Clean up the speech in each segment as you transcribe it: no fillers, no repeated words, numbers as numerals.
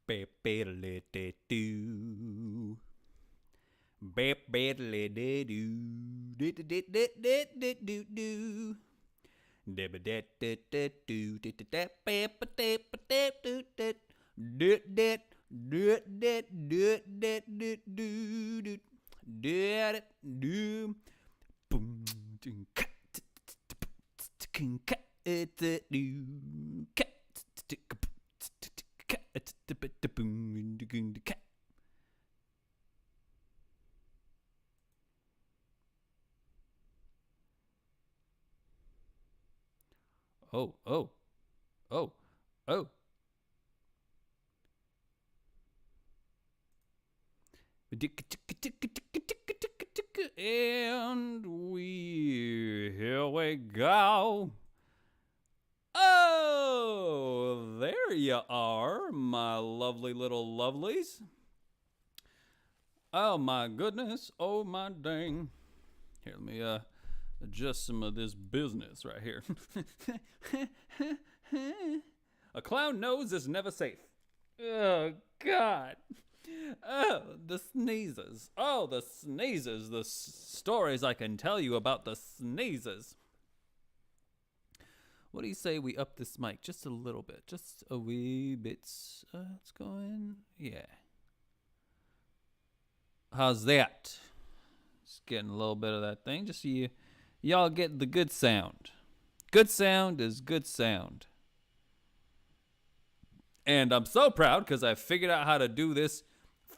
Be-be-le-de-do. Be-be-le-de-do. Do-do-do-do-do-do-do. Oh, oh, oh, oh. And here we go. Oh, there you are, my lovely little lovelies. Oh my goodness. Oh my dang. Here, let me adjust some of this business right here. A clown nose is never safe. Oh God. Oh, the sneezes. Oh, the sneezes. The stories I can tell you about the sneezes. What do you say we up this mic just a little bit? Just a wee bit. It's going. Yeah. How's that? Just getting a little bit of that thing. Just so y'all get the good sound. Good sound is good sound. And I'm so proud because I figured out how to do this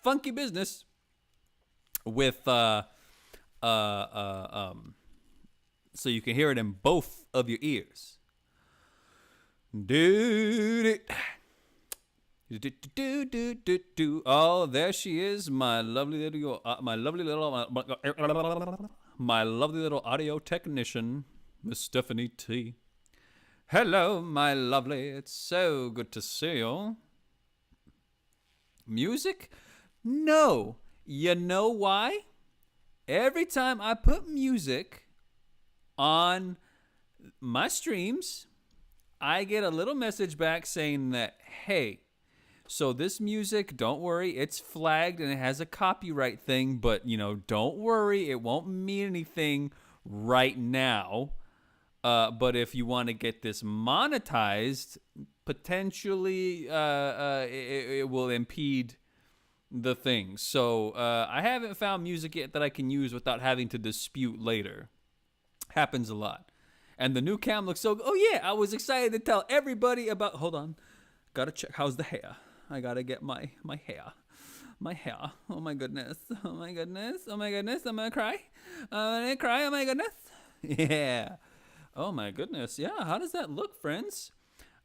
funky business with so you can hear it in both of your ears. Oh, there she is, my lovely little audio technician, Miss Stephanie T. Hello, my lovely. It's so good to see you. Music? No. You know why? Every time I put music on my streams, I get a little message back saying that, hey, so this music, don't worry, it's flagged and it has a copyright thing, but, don't worry, it won't mean anything right now. But if you want to get this monetized, potentially it will impede the thing. So I haven't found music yet that I can use without having to dispute later. Happens a lot. And the new cam looks so good. Oh, yeah, I was excited to tell everybody about... Hold on. Gotta check. How's the hair? I gotta get my hair. My hair. Oh, my goodness. Oh, my goodness. Oh, my goodness. I'm gonna cry. I'm gonna cry. Oh, my goodness. Yeah. Oh, my goodness. Yeah, how does that look, friends?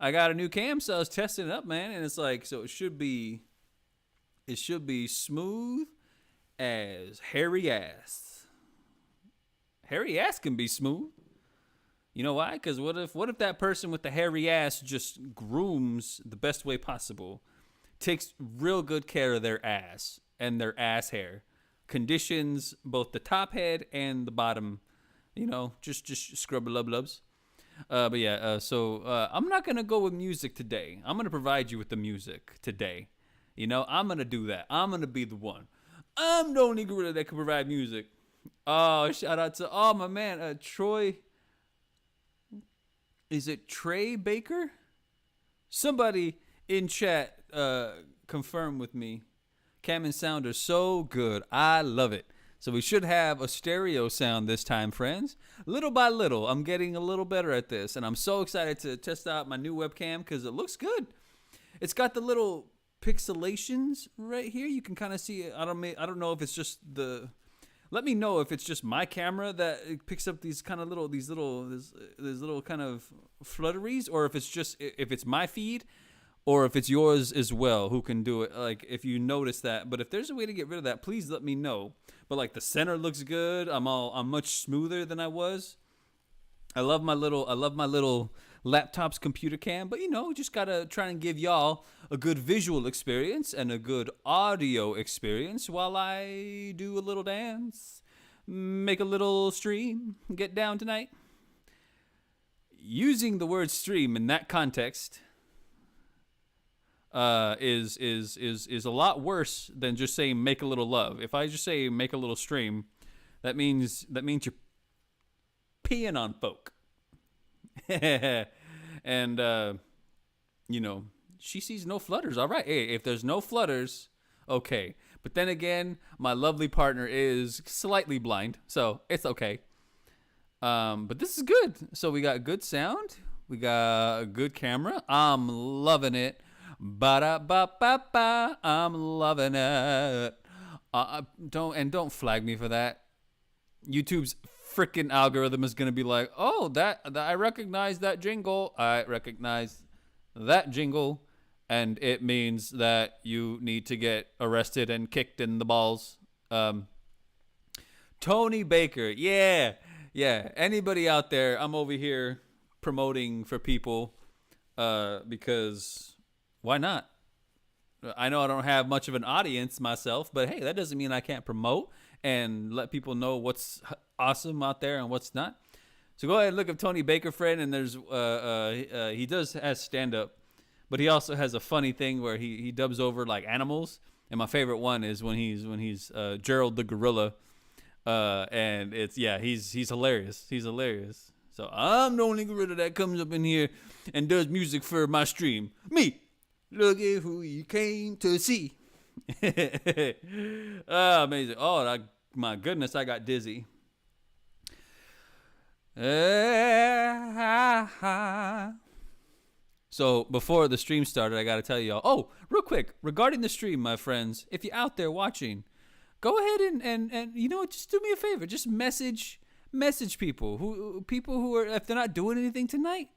I got a new cam, so I was testing it up, man. And it's like, so it should be smooth as hairy ass. Hairy ass can be smooth. You know why? Because what if that person with the hairy ass just grooms the best way possible, takes real good care of their ass and their ass hair, conditions both the top head and the bottom, just scrub lubs. But yeah, so I'm not going to go with music today. I'm going to provide you with the music today. I'm going to do that. I'm going to be the one. I'm the only gorilla that can provide music. Oh, shout out to, my man, Troy. Is it Trey Baker? Somebody in chat confirm with me. Cam and sound are so good. I love it. So we should have a stereo sound this time, friends. Little by little, I'm getting a little better at this. And I'm so excited to test out my new webcam because it looks good. It's got the little pixelations right here. You can kind of see it. I don't know if it's just the... Let me know if it's just my camera that picks up these kind of little kind of flutteries, or if it's my feed, or if it's yours as well. Who can do it? Like if you notice that. But if there's a way to get rid of that, please let me know. But like the center looks good. I'm much smoother than I was. I love my little laptop's computer cam, but just gotta try and give y'all a good visual experience and a good audio experience while I do a little dance, make a little stream, get down tonight. Using the word stream in that context, is a lot worse than just saying make a little love. If I just say make a little stream, that means you're peeing on folk. And you know, she sees no flutters. All right, hey, if there's no flutters, okay. But then again, my lovely partner is slightly blind, so it's okay. But this is good. So we got good sound. We got a good camera. I'm loving it. Ba da ba ba ba. I'm loving it. Don't flag me for that. YouTube's freaking algorithm is gonna be like, oh, that I recognize that jingle. I recognize that jingle, and it means that you need to get arrested and kicked in the balls. Tony Baker, yeah. Anybody out there? I'm over here promoting for people because why not? I know I don't have much of an audience myself, but hey, that doesn't mean I can't promote and let people know what's awesome out there and what's not. So go ahead and look up Tony Baker, friend, and there's he has stand up, but he also has a funny thing where he dubs over like animals. And my favorite one is when he's Gerald the gorilla, and he's hilarious. He's hilarious. So I'm the only gorilla that comes up in here and does music for my stream. Me, look at who you came to see. Oh, amazing. Oh, my goodness, I got dizzy. So before the stream started, I got to tell y'all. Oh, real quick, regarding the stream, my friends, if you're out there watching, go ahead and you know, just do me a favor. Just message people who are, if they're not doing anything tonight,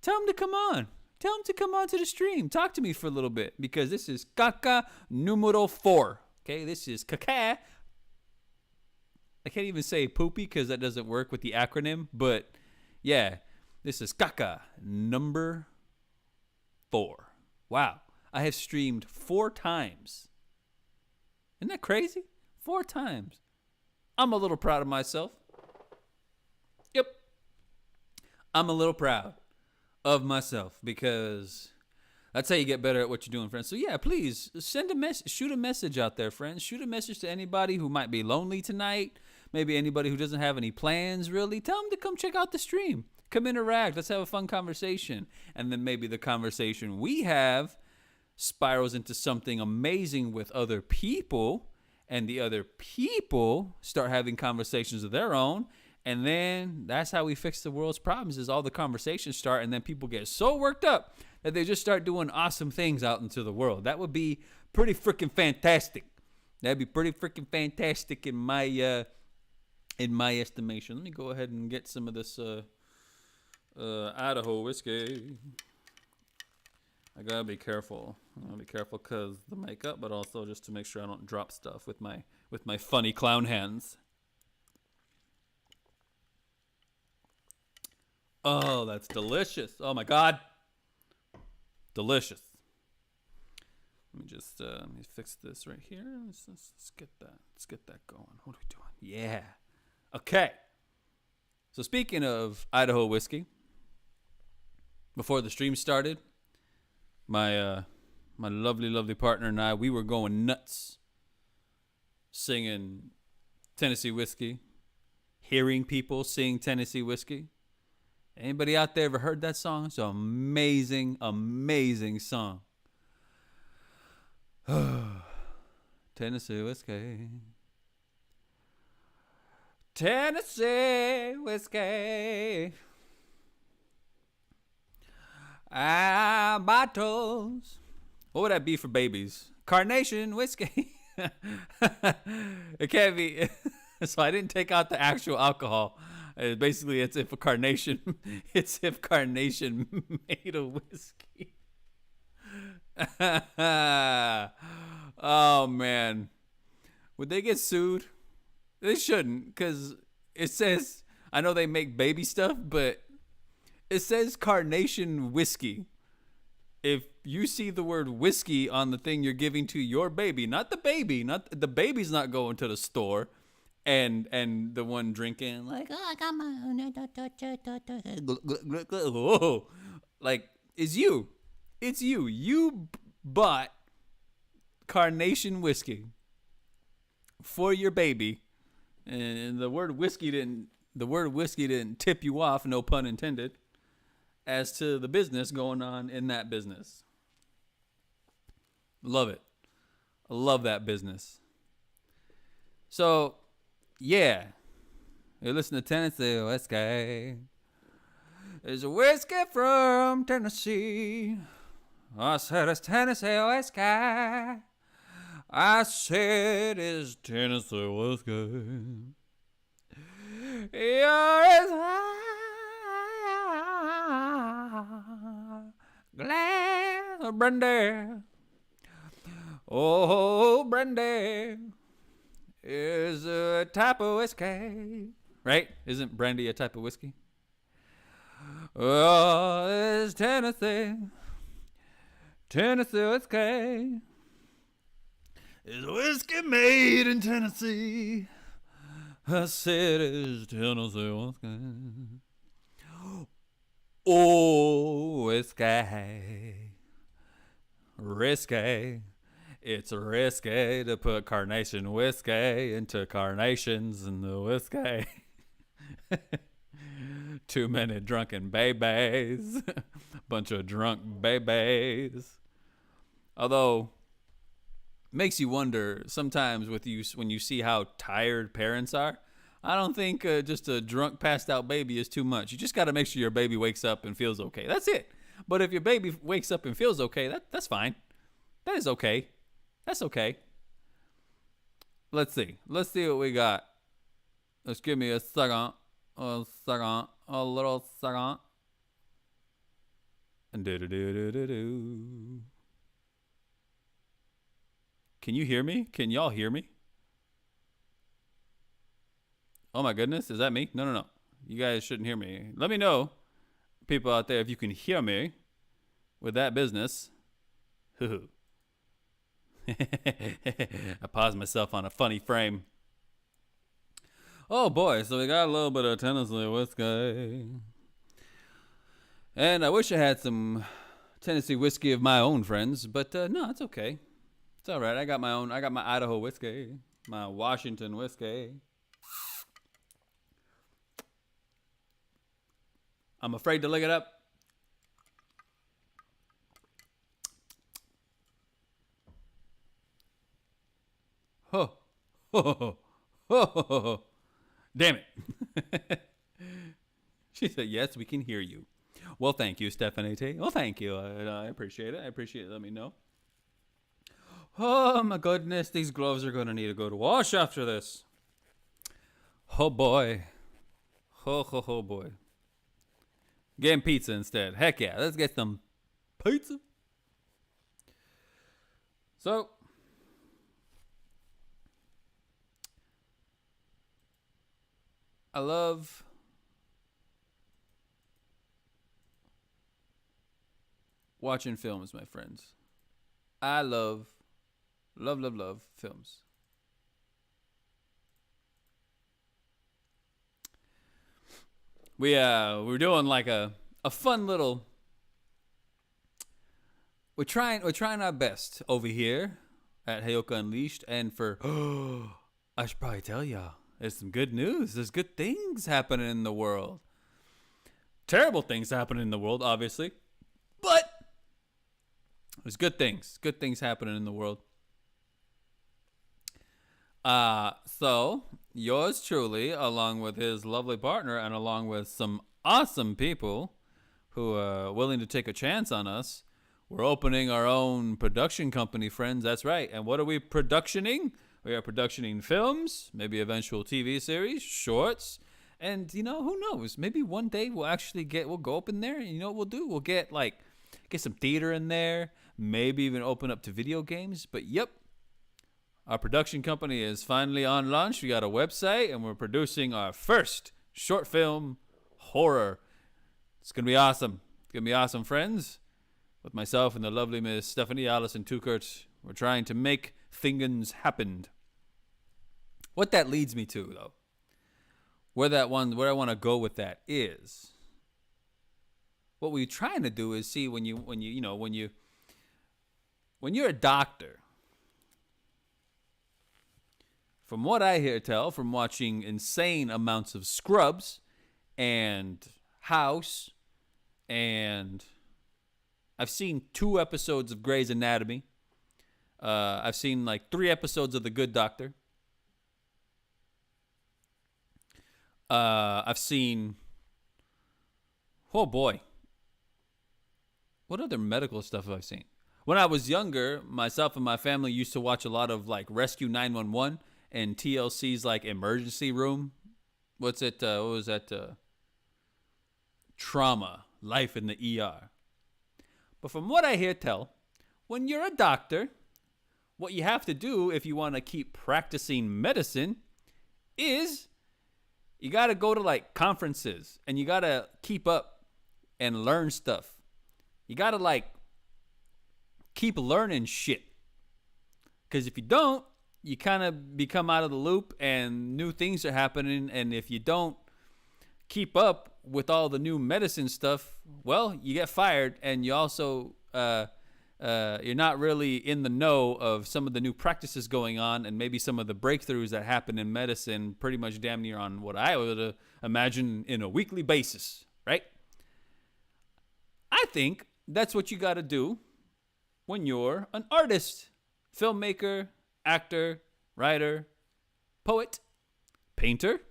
tell them to come on. Tell them to come on to the stream. Talk to me for a little bit, because this is caca numero 4. Okay, this is caca. I can't even say poopy because that doesn't work with the acronym. But yeah, this is caca number 4. Wow, I have streamed 4 times. Isn't that crazy? 4 times. I'm a little proud of myself. Yep, I'm a little proud of myself, because that's how you get better at what you're doing, friends. So yeah, please send a message, shoot a message out there, friends. Shoot a message to anybody who might be lonely tonight. Maybe anybody who doesn't have any plans, really. Tell them to come check out the stream. Come interact. Let's have a fun conversation. And then maybe the conversation we have spirals into something amazing with other people, and the other people start having conversations of their own. And then that's how we fix the world's problems, is all the conversations start, and then people get so worked up that they just start doing awesome things out into the world. That would be pretty freaking fantastic. That'd be pretty freaking fantastic in my estimation. Let me go ahead and get some of this Idaho whiskey. I gotta be careful. Because the makeup, but also just to make sure I don't drop stuff with my funny clown hands. Oh, that's delicious. Oh my God. Delicious. Let me just fix this right here. Let's get that. Let's get that going. What are we doing? Yeah. Okay. So speaking of Idaho whiskey, before the stream started, my lovely partner and I, we were going nuts singing Tennessee whiskey, hearing people sing Tennessee whiskey. Anybody out there ever heard that song? It's an amazing, amazing song. Tennessee whiskey. Tennessee whiskey. Bottles. What would that be for babies? Carnation whiskey. It can't be. So I didn't take out the actual alcohol. Basically, it's if carnation made a whiskey. Oh man, would they get sued? They shouldn't, because it says, I know they make baby stuff, but it says carnation whiskey. If you see the word whiskey on the thing you're giving to your baby, not the baby's not going to the store and the one drinking like, oh, I got my like, it's you. It's you. You bought carnation whiskey for your baby, and the word whiskey didn't tip you off, no pun intended, as to the business going on in that business. Love it. I love that business. So, yeah. You listen to Tennessee whiskey. It's a whiskey from Tennessee. I said it's Tennessee whiskey. I said it's Tennessee whiskey. You're as high glass of brandy. Oh, brandy is a type of whiskey. Right? Isn't brandy a type of whiskey? Oh, it's Tennessee. Tennessee whiskey. It's whiskey made in Tennessee. I said it's Tennessee whiskey. Oh, whiskey. Risky. It's risky to put carnation whiskey into carnations in the whiskey. Too many drunken babies. Bunch of drunk babies. Although, makes you wonder sometimes with you when you see how tired parents are. I don't think just a drunk, passed out baby is too much. You just got to make sure your baby wakes up and feels okay. That's it. But if your baby wakes up and feels okay, that's fine. That is okay. That's okay. Let's see. Let's see what we got. Let's give me a second. A second. A little second. And do. Can you hear me? Can y'all hear me? Oh my goodness. Is that me? No. You guys shouldn't hear me. Let me know, people out there, if you can hear me with that business. I paused myself on a funny frame. Oh boy, so we got a little bit of Tennessee whiskey. And I wish I had some Tennessee whiskey of my own, friends, but no, it's okay. It's all right. I got my Idaho whiskey, my Washington whiskey. I'm afraid to lick it up. Ho, ho, ho, ho, ho, ho. Damn it. She said, yes, we can hear you. Well, thank you, Stephanie T. Well, thank you. I appreciate it. I appreciate it. Let me know. Oh, my goodness. These gloves are going to need to go to wash after this. Oh, boy. Oh, boy. Getting pizza instead. Heck yeah. Let's get some pizza. So, I love watching films, my friends. I love films. We're doing like a fun little. We're trying our best over here at Hayoka Unleashed, and for I should probably tell y'all. There's some good news. There's good things happening in the world. Terrible things happening in the world, obviously. But there's good things. Good things happening in the world. So, yours truly, along with his lovely partner, and along with some awesome people who are willing to take a chance on us, we're opening our own production company, friends. That's right. And what are we productioning? We are productioning films, maybe eventual TV series, shorts, and who knows? Maybe one day we'll go up in there, and you know what we'll do? We'll get some theater in there, maybe even open up to video games. But yep, our production company is finally on launch. We got a website, and we're producing our first short film horror. It's gonna be awesome. It's gonna be awesome, friends. With myself and the lovely Miss Stephanie Allison Tukert, we're trying to make things happen. What that leads me to, though, where I want to go with that is, what we're trying to do is see when you when you're a doctor, from what I hear tell from watching insane amounts of Scrubs and House, and I've seen 2 episodes of Grey's Anatomy. I've seen like 3 episodes of The Good Doctor. I've seen, oh boy, what other medical stuff have I seen? When I was younger, myself and my family used to watch a lot of like Rescue 911 and TLC's like Emergency Room. What's it? What was that? Trauma, Life in the ER. But from what I hear tell, when you're a doctor, what you have to do if you want to keep practicing medicine is you got to go to like conferences and you got to keep up and learn stuff. You got to like keep learning shit. Because if you don't, you kind of become out of the loop and new things are happening. And if you don't keep up with all the new medicine stuff, well, you get fired, and you also you're not really in the know of some of the new practices going on, and maybe some of the breakthroughs that happen in medicine, pretty much damn near on what I would imagine in a weekly basis, right? I think that's what you got to do when you're an artist, filmmaker, actor, writer, poet, painter,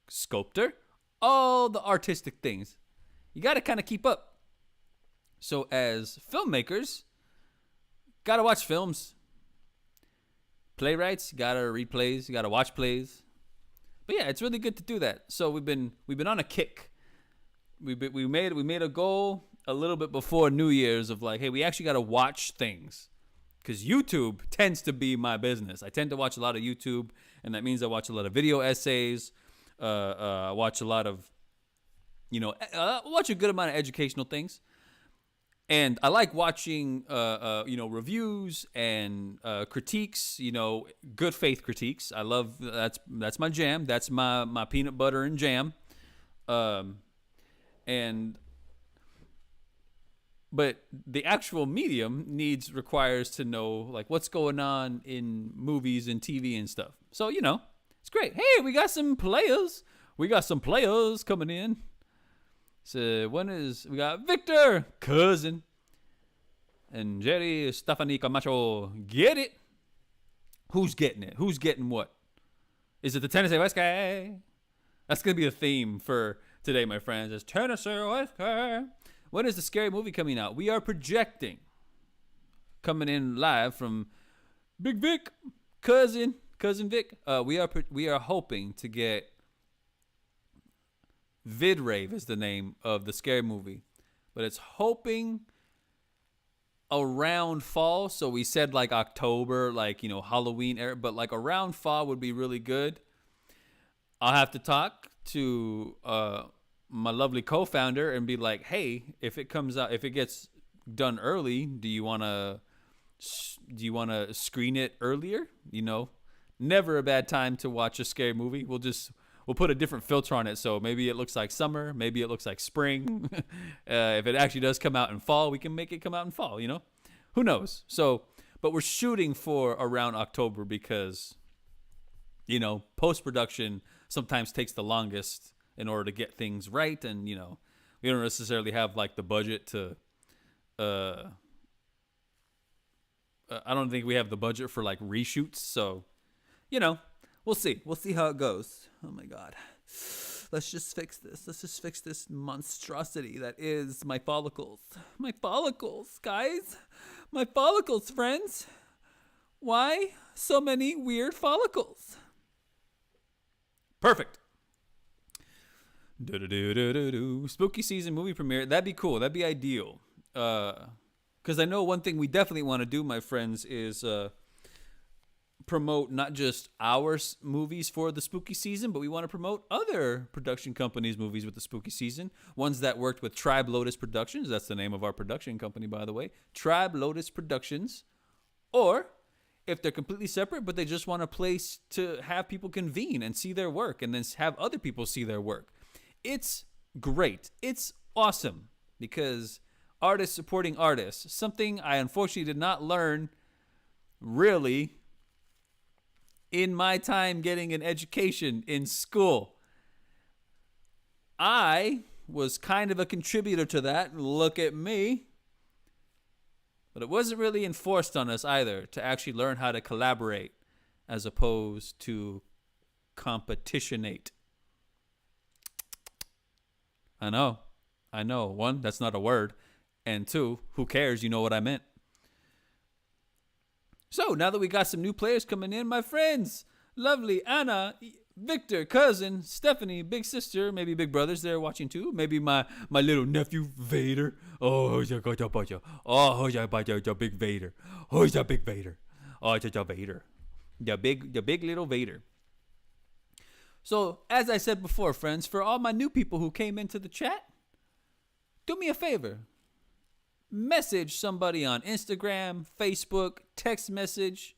sculptor, all the artistic things. You got to kind of keep up. So as filmmakers, got to watch films. Playwrights, got to read plays, you got to watch plays. But yeah, it's really good to do that. So we've been on a kick. We made a goal a little bit before New Year's of like, hey, we actually got to watch things. Because YouTube tends to be my business. I tend to watch a lot of YouTube, and that means I watch a lot of video essays. I watch a lot of, watch a good amount of educational things. And I like watching, reviews and critiques, good faith critiques. I love, that's my jam. That's my peanut butter and jam. But the actual medium requires to know like what's going on in movies and TV and stuff. So, it's great. Hey, we got some players. We got some players coming in. So we got Victor, cousin, and Jerry Stephanie Camacho. Get it? Who's getting it? Who's getting what? Is it the Tennessee Whiskey? That's going to be the theme for today, my friends. It's Tennessee Whiskey. When is the scary movie coming out? We are projecting. Coming in live from Big Vic, cousin Vic. We are hoping to get VidRave is the name of the scary movie, but it's hoping around fall. So we said like October, like Halloween era, but like around fall would be really good. I'll have to talk to my lovely co-founder and be like, hey, if it gets done early, do you want to screen it earlier? Never a bad time to watch a scary movie. We'll put a different filter on it, so maybe it looks like summer, maybe it looks like spring. If it actually does come out in fall, we can make it come out in fall, who knows? So, but we're shooting for around October because post-production sometimes takes the longest in order to get things right, and we don't necessarily have like the budget to I don't think we have the budget for like reshoots, so we'll see how it goes. Oh my god, let's just fix this monstrosity that is my follicles, guys, my follicles, friends. Why so many weird follicles? Perfect. Spooky season movie premiere. That'd be cool. That'd be ideal. Because I know one thing we definitely want to do, my friends, is promote not just our movies for the spooky season, but we want to promote other production companies' movies with the spooky season. Ones that worked with Tribe Lotus Productions. That's the name of our production company, by the way. Tribe Lotus Productions. Or if they're completely separate, but they just want a place to have people convene and see their work, and then have other people see their work. It's great. It's awesome because artists supporting artists. Something I unfortunately did not learn really in my time getting an education in school. I was kind of a contributor to that. Look at me. But it wasn't really enforced on us either to actually learn how to collaborate as opposed to competitionate. I know. I know. One, that's not a word. And two, who cares? You know what I meant. So now that we got some new players coming in, my friends, lovely Anna, Victor, cousin, Stephanie, big sister, maybe big brothers there watching too. Maybe my little nephew Vader. Oh, yeah, big Vader. Oh, yeah, big Vader. Oh, yeah, Vader. The big little Vader. So as I said before, friends, for all my new people who came into the chat, do me a favor. Message somebody on Instagram, Facebook, text message.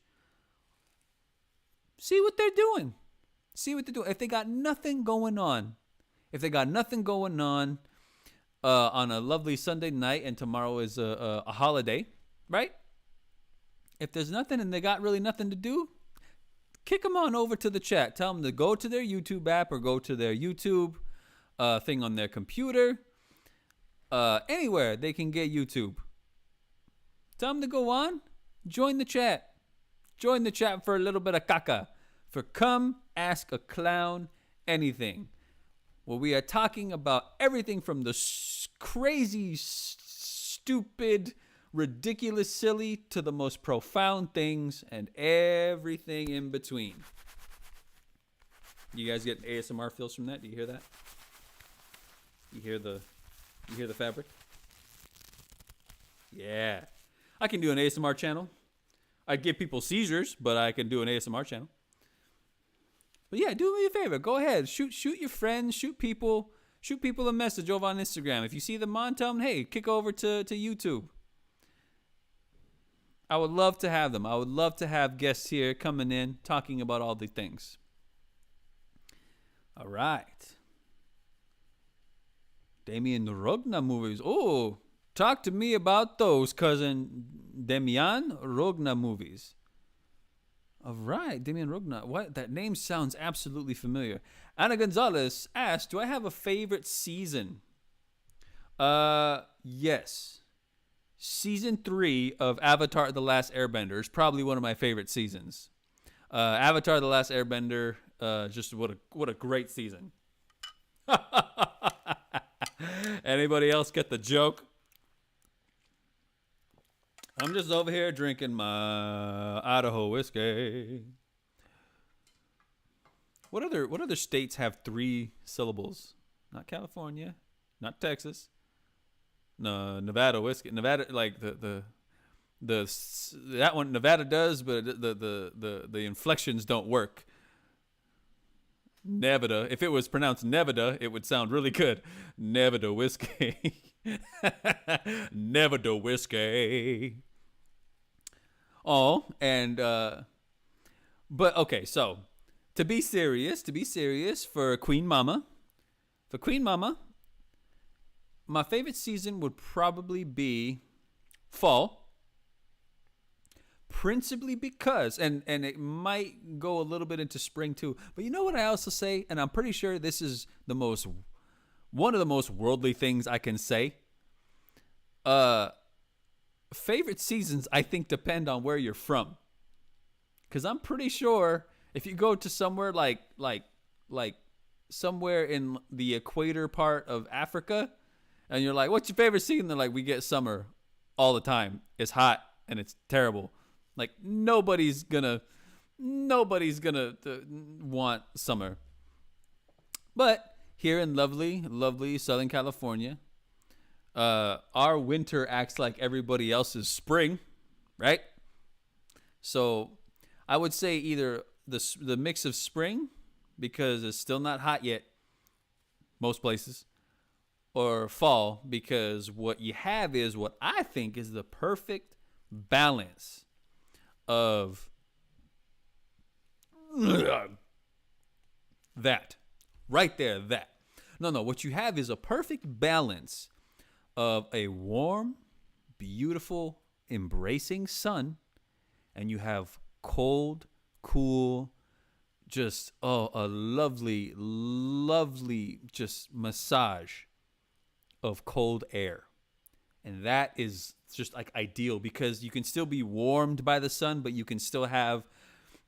See what they're doing. See what they're doing. If they got nothing going on, on a lovely Sunday night and tomorrow is a holiday, right? If there's nothing and they got really nothing to do, kick them on over to the chat. Tell them to go to their YouTube app or go to their YouTube thing on their computer. Anywhere they can get YouTube. Tell them to go on. Join the chat. Join the chat for a little bit of caca. For come ask a clown anything. Well, we are talking about everything from the crazy, stupid, ridiculous, silly to the most profound things and everything in between. You guys get ASMR feels from that? Do you hear that? You hear the fabric? Yeah. I can do an ASMR channel. I give people seizures, but I can do an ASMR channel. But yeah, do me a favor. Go ahead. Shoot your friends, shoot people a message over on Instagram. If you see them on, tell them, hey, kick over to YouTube. I would love to have them. I would love to have guests here coming in, talking about all the things. All right. Damian Rogna movies. Oh, talk to me about those, cousin. Damian Rogna movies. All right, Damian Rogna. What? That name sounds absolutely familiar. Ana Gonzalez asked, do I have a favorite season? Yes. Season 3 of Avatar The Last Airbender is probably one of my favorite seasons. Avatar The Last Airbender, just what a great season. Anybody else get the joke? I'm just over here drinking my Idaho whiskey. What other states have 3 syllables? Not California, not Texas. No, Nevada whiskey. Nevada, like that one Nevada does, but the inflections don't work. Nevada. If it was pronounced Nevada, it would sound really good. Nevada whiskey. Nevada whiskey. Oh, and but okay, so to be serious for Queen Mama, my favorite season would probably be fall. Principally because, and it might go a little bit into spring too, but you know what I also say, and I'm pretty sure this is one of the most worldly things I can say. Favorite seasons, I think, depend on where you're from. Because I'm pretty sure if you go to somewhere like somewhere in the equator part of Africa, and you're like, what's your favorite season? They're like, we get summer all the time. It's hot and it's terrible. Like nobody's gonna want summer. But here in lovely Southern California, our winter acts like everybody else's spring, right? So I would say either the mix of spring, because it's still not hot yet, most places, or fall, because what you have is what I think is the perfect balance of that. Right there, that. No, what you have is a perfect balance of a warm, beautiful, embracing sun, and you have cold, cool, just a lovely, lovely just massage of cold air. And that is just like ideal because you can still be warmed by the sun, but you can still have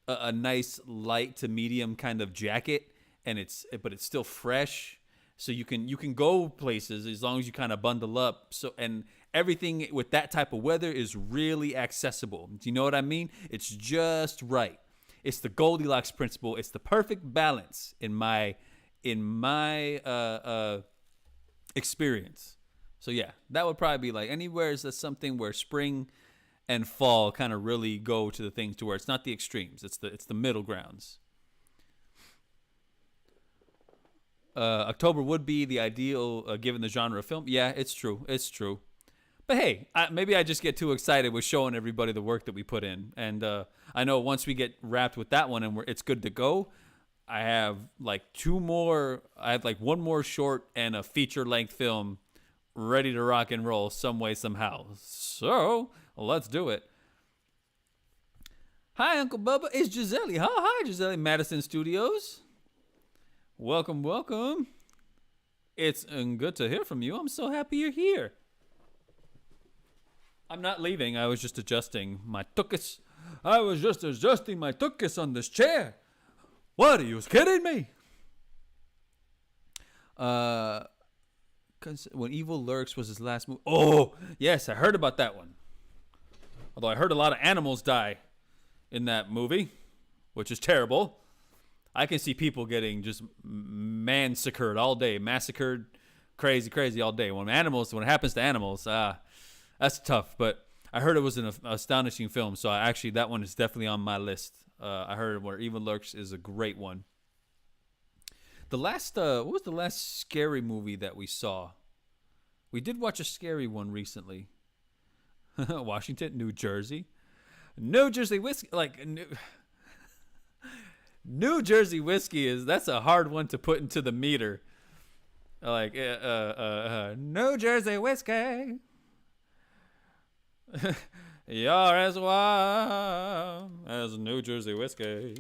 a nice light to medium kind of jacket, and it's still fresh. So you can go places as long as you kind of bundle up. So and everything with that type of weather is really accessible. Do you know what I mean? It's just right. It's the Goldilocks principle. It's the perfect balance in my experience. So yeah, that would probably be like anywhere is that something where spring and fall kind of really go to the things to where it's not the extremes. It's the middle grounds. October would be the ideal given the genre of film. Yeah, it's true. It's true. But hey, maybe I just get too excited with showing everybody the work that we put in. And I know once we get wrapped with that one and it's good to go, I have like two more. I have like one more short and a feature length film ready to rock and roll some way, somehow. So let's do it. Hi, Uncle Bubba. It's Gisele. Hi, Gisele. Madison Studios. Welcome, welcome. It's good to hear from you. I'm so happy you're here. I'm not leaving. I was just adjusting my tuchus. I was just adjusting my tuchus on this chair. What, are you kidding me? When Evil Lurks was his last movie. Oh, yes, I heard about that one. Although I heard a lot of animals die in that movie, which is terrible. I can see people getting just massacred all day. Massacred, crazy all day. When it happens to animals, that's tough. But I heard it was an astonishing film, so that one is definitely on my list. I heard Where Evil Lurks is a great one. What was the last scary movie that we saw? We did watch a scary one recently. Washington, New Jersey. New Jersey whiskey, New Jersey whiskey that's a hard one to put into the meter. New Jersey whiskey. You're as wild as New Jersey whiskey.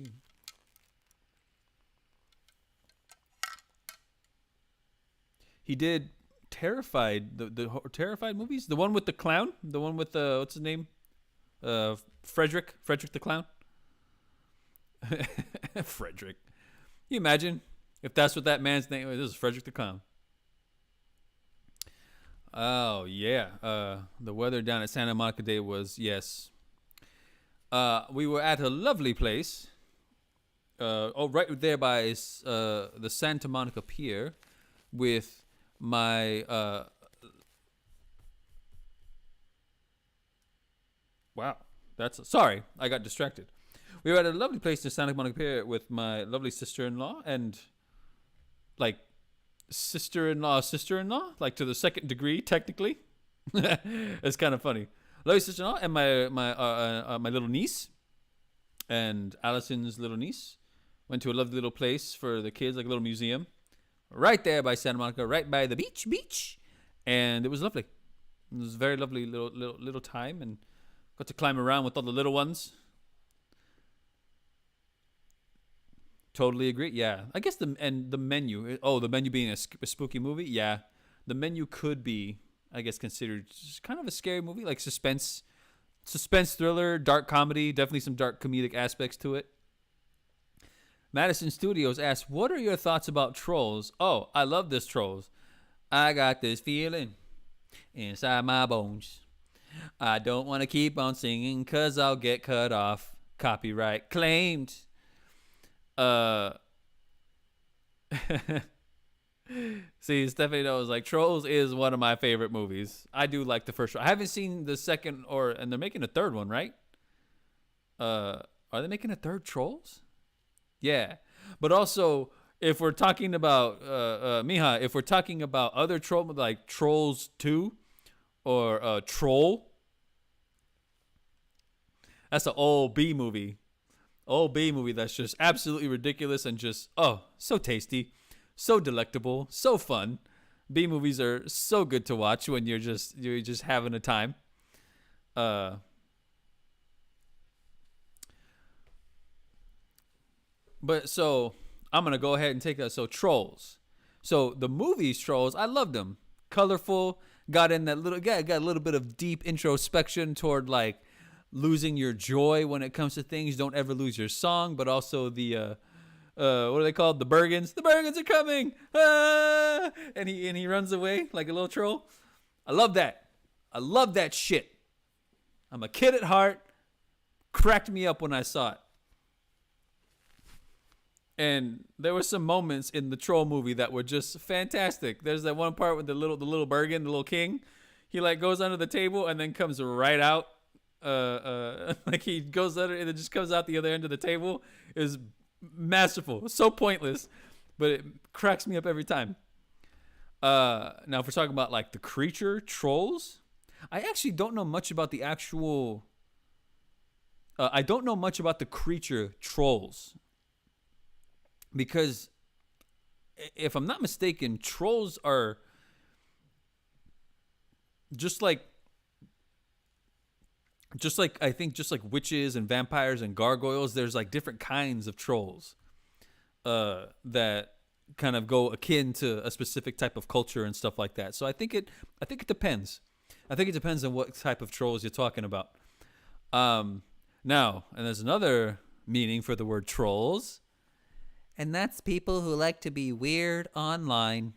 He did Terrified, the Terrified movies. The one with the clown. The one with the what's his name? Frederick the clown. Frederick. Can you imagine if that's what that man's name was? This is Frederick the clown. Oh yeah. The weather down at Santa Monica Day was yes. We were at a lovely place. Right there by the Santa Monica Pier, with my wow. Sorry, I got distracted. We were at a lovely place in Santa Monica Pier with my lovely sister-in-law and like sister-in-law, like to the second degree technically. It's kind of funny. Lovely sister-in-law and my little niece and Allison's little niece went to a lovely little place for the kids, like a little museum, right there by Santa Monica, right by the beach, and it was lovely. It was a very lovely little time, and got to climb around with all the little ones. Totally agree. Yeah, I guess the menu. Oh, the menu being a spooky movie. Yeah, the menu could be, I guess, considered kind of a scary movie, like suspense thriller, dark comedy. Definitely some dark comedic aspects to it. Madison Studios asks, "What are your thoughts about Trolls?" Oh, I love this Trolls. I got this feeling inside my bones. I don't want to keep on singing 'cause I'll get cut off. Copyright claimed. See, Stephanie knows, like, Trolls is one of my favorite movies. I do like the first one. I haven't seen the second and they're making a third one, right? Are they making a third Trolls? Yeah. But also, if we're talking about, Miha, if we're talking about other Trolls, like Trolls 2 or Troll, that's an old B movie. Old B movie that's just absolutely ridiculous and just, oh, so tasty, so delectable, so fun. B movies are so good to watch when you're just having a time. Uh, but so I'm gonna go ahead and take that. So Trolls. So the movies Trolls, I loved them. Colorful, got in that little, got a little bit of deep introspection toward like losing your joy when it comes to things. Don't ever lose your song, but also the what are they called? The Bergens. The Bergens are coming. Ah! And he runs away like a little troll. I love that. I love that shit. I'm a kid at heart. Cracked me up when I saw it. And there were some moments in the troll movie that were just fantastic. There's that one part with the little Bergen, the little king. He like goes under the table and then comes right out. Like he goes under and it just comes out the other end of the table. Is masterful. So pointless, but it cracks me up every time. Now if we're talking about like the creature trolls, I actually don't know much about the actual. I don't know much about the creature trolls because if I'm not mistaken, trolls are just like I think just like witches and vampires and gargoyles. There's like different kinds of trolls that kind of go akin to a specific type of culture and stuff like that. So I think it depends. I think it depends on what type of trolls you're talking about. Now, and there's another meaning for the word trolls, and that's people who like to be weird online,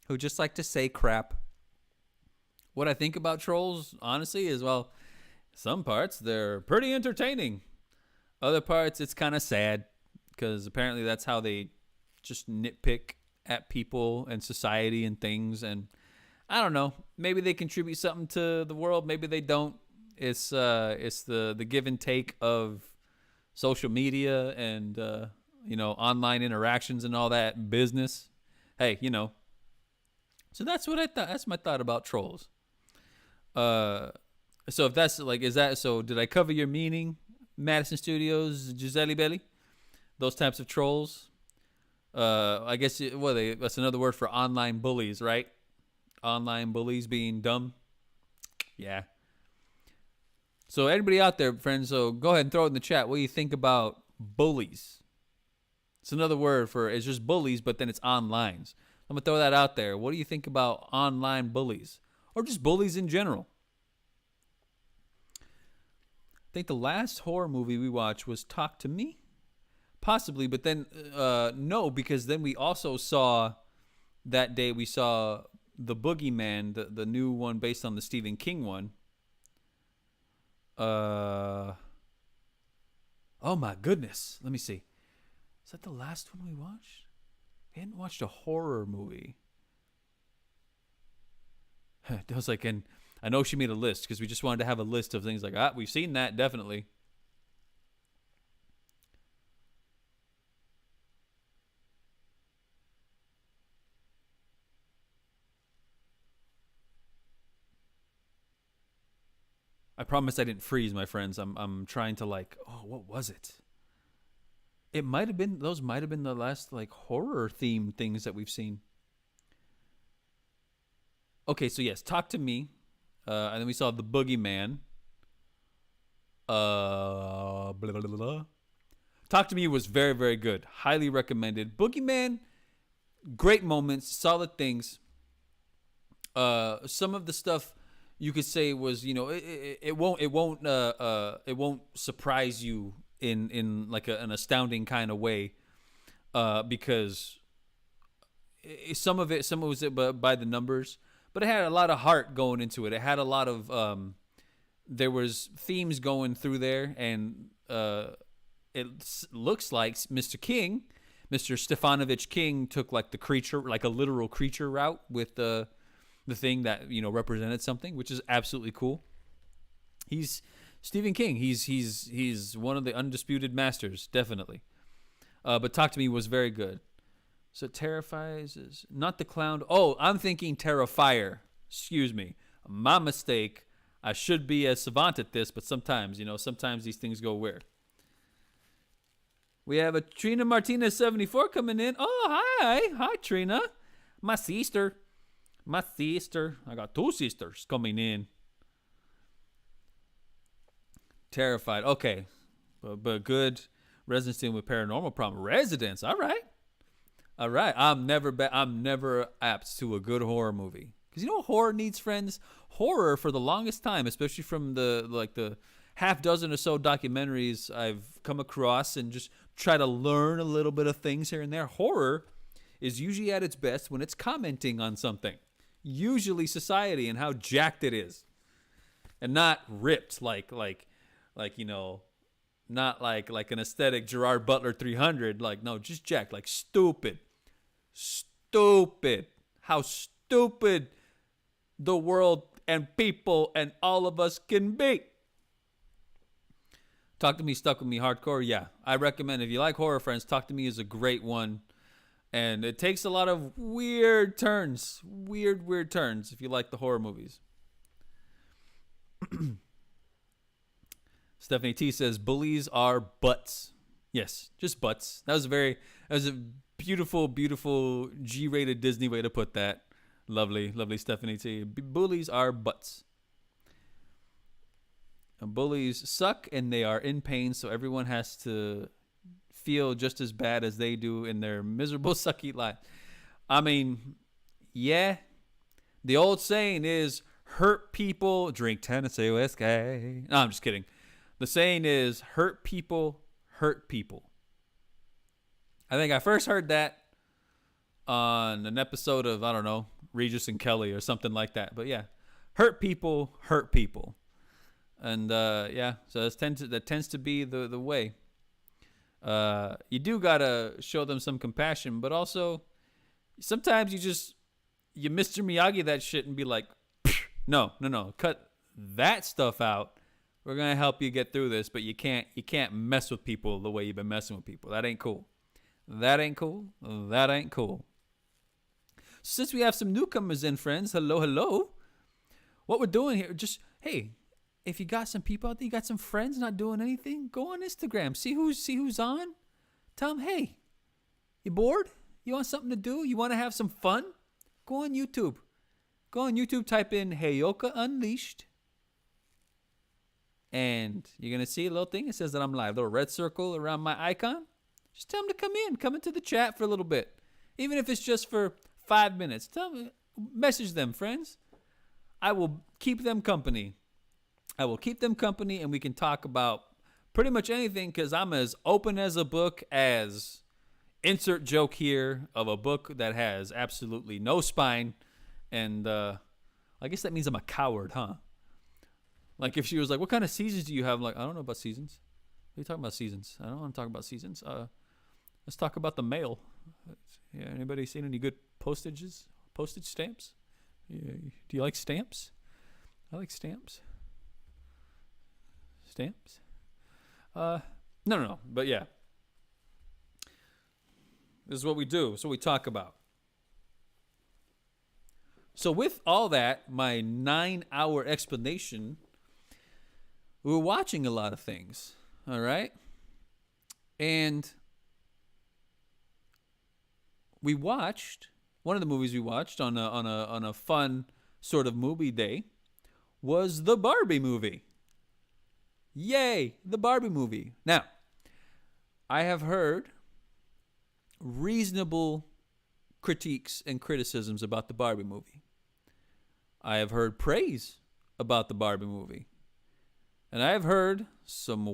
who just like to say crap. What I think about trolls, honestly, is well, some parts they're pretty entertaining. Other parts it's kind of sad because apparently that's how they just nitpick at people and society and things. And I don't know, maybe they contribute something to the world, maybe they don't. It's the give and take of social media and online interactions and all that business. Hey, so that's what I thought. That's my thought about trolls. So if that's like, is that so? Did I cover your meaning, Madison Studios, Gisele Belli? Those types of trolls. I guess that's another word for online bullies, right? Online bullies being dumb. Yeah. So anybody out there, friends, so go ahead and throw it in the chat. What do you think about bullies? It's another word for it's just bullies, but then it's online. I'm gonna throw that out there. What do you think about online bullies, or just bullies in general? I think the last horror movie we watched was Talk to Me, possibly, but then no, because then we also saw that day we saw The Boogeyman, the new one based on the Stephen King one. Oh my goodness, let me see. Is that the last one we watched? We hadn't watched a horror movie. I was like, and I know she made a list because we just wanted to have a list of things like, we've seen that, definitely. I promise I didn't freeze, my friends. I'm trying to like, what was it? It might have been, those might have been the last like horror themed things that we've seen. Okay, so yes, Talk to Me. And then we saw The Boogeyman. Blah, blah, blah, blah. Talk to Me was very, very good. Highly recommended. Boogeyman, great moments, solid things. Some of the stuff you could say was, it won't surprise you in like an astounding kind of way, because some of it was by the numbers, but it had a lot of heart going into it. It had a lot of there was themes going through there, and it looks like Mr. Stefanovich King took like the creature, like a literal creature route with the thing that represented something, which is absolutely cool. He's Stephen King. He's one of the undisputed masters, definitely. But Talk to Me was very good. So Terrifies is not the clown. Oh, I'm thinking Terrifier. Excuse me, my mistake. I should be a savant at this, but sometimes these things go weird. We have a Trina Martinez 74 coming in. Oh, hi Trina, my sister. My sister, I got two sisters coming in. Terrified. Okay, but good residency with paranormal problem. Residence. All right. All right. I'm never apt to a good horror movie because you know horror needs friends. Horror for the longest time, especially from the half dozen or so documentaries I've come across and just try to learn a little bit of things here and there. Horror is usually at its best when it's commenting on something, usually society and how jacked it is, and not ripped like not like an aesthetic Gerard Butler 300. Like no, just jacked, like stupid, stupid. How stupid the world and people and all of us can be. Talk to Me, Stuck With Me, hardcore. Yeah, I recommend if you like horror, friends, Talk to Me is a great one. And it takes a lot of weird turns. Weird turns if you like the horror movies. Stephanie T says, bullies are butts. Yes, just butts. That was a beautiful, beautiful G-rated Disney way to put that. Lovely Stephanie T. Bullies are butts. And bullies suck and they are in pain, so everyone has to feel just as bad as they do in their miserable, sucky life. I mean, yeah. The old saying is, hurt people, drink Tennessee whiskey. No, I'm just kidding. The saying is, hurt people, hurt people. I think I first heard that on an episode of, I don't know, Regis and Kelly or something like that. But yeah, hurt people, hurt people. And yeah, so that tends to be the way. You do gotta show them some compassion, but also sometimes you Mr. Miyagi that shit and be like, no, cut that stuff out. We're gonna help you get through this, but you can't mess with people the way you've been messing with people. That ain't cool. That ain't cool. That ain't cool. Since we have some newcomers in, friends, hello. What we're doing here, just hey. If you got some people out there, you got some friends not doing anything, go on Instagram. See who's on. Tell them, hey, you bored? You want something to do? You want to have some fun? Go on YouTube. Go on YouTube, type in Heyoka Unleashed. And you're going to see a little thing. It says that I'm live. A little red circle around my icon. Just tell them to come into the chat for a little bit. Even if it's just for 5 minutes. Message them, friends. I will keep them company. And we can talk about pretty much anything because I'm as open as a book as insert joke here of a book that has absolutely no spine. And I guess that means I'm a coward, huh? Like if she was like, what kind of seasons do you have? I'm like, I don't know about seasons. What are you talking about seasons? I don't want to talk about seasons. Let's talk about the mail. Yeah, anybody seen any good postage stamps? Yeah, do you like stamps? I like stamps. Stamps? No. But yeah. This is what we do. This is what we talk about. So with all that, my 9-hour explanation, we were watching a lot of things. All right? And we watched, one of the movies we watched on a fun sort of movie day was the Barbie movie. Yay, the Barbie movie. Now, I have heard reasonable critiques and criticisms about the Barbie movie. I have heard praise about the Barbie movie. And I have heard some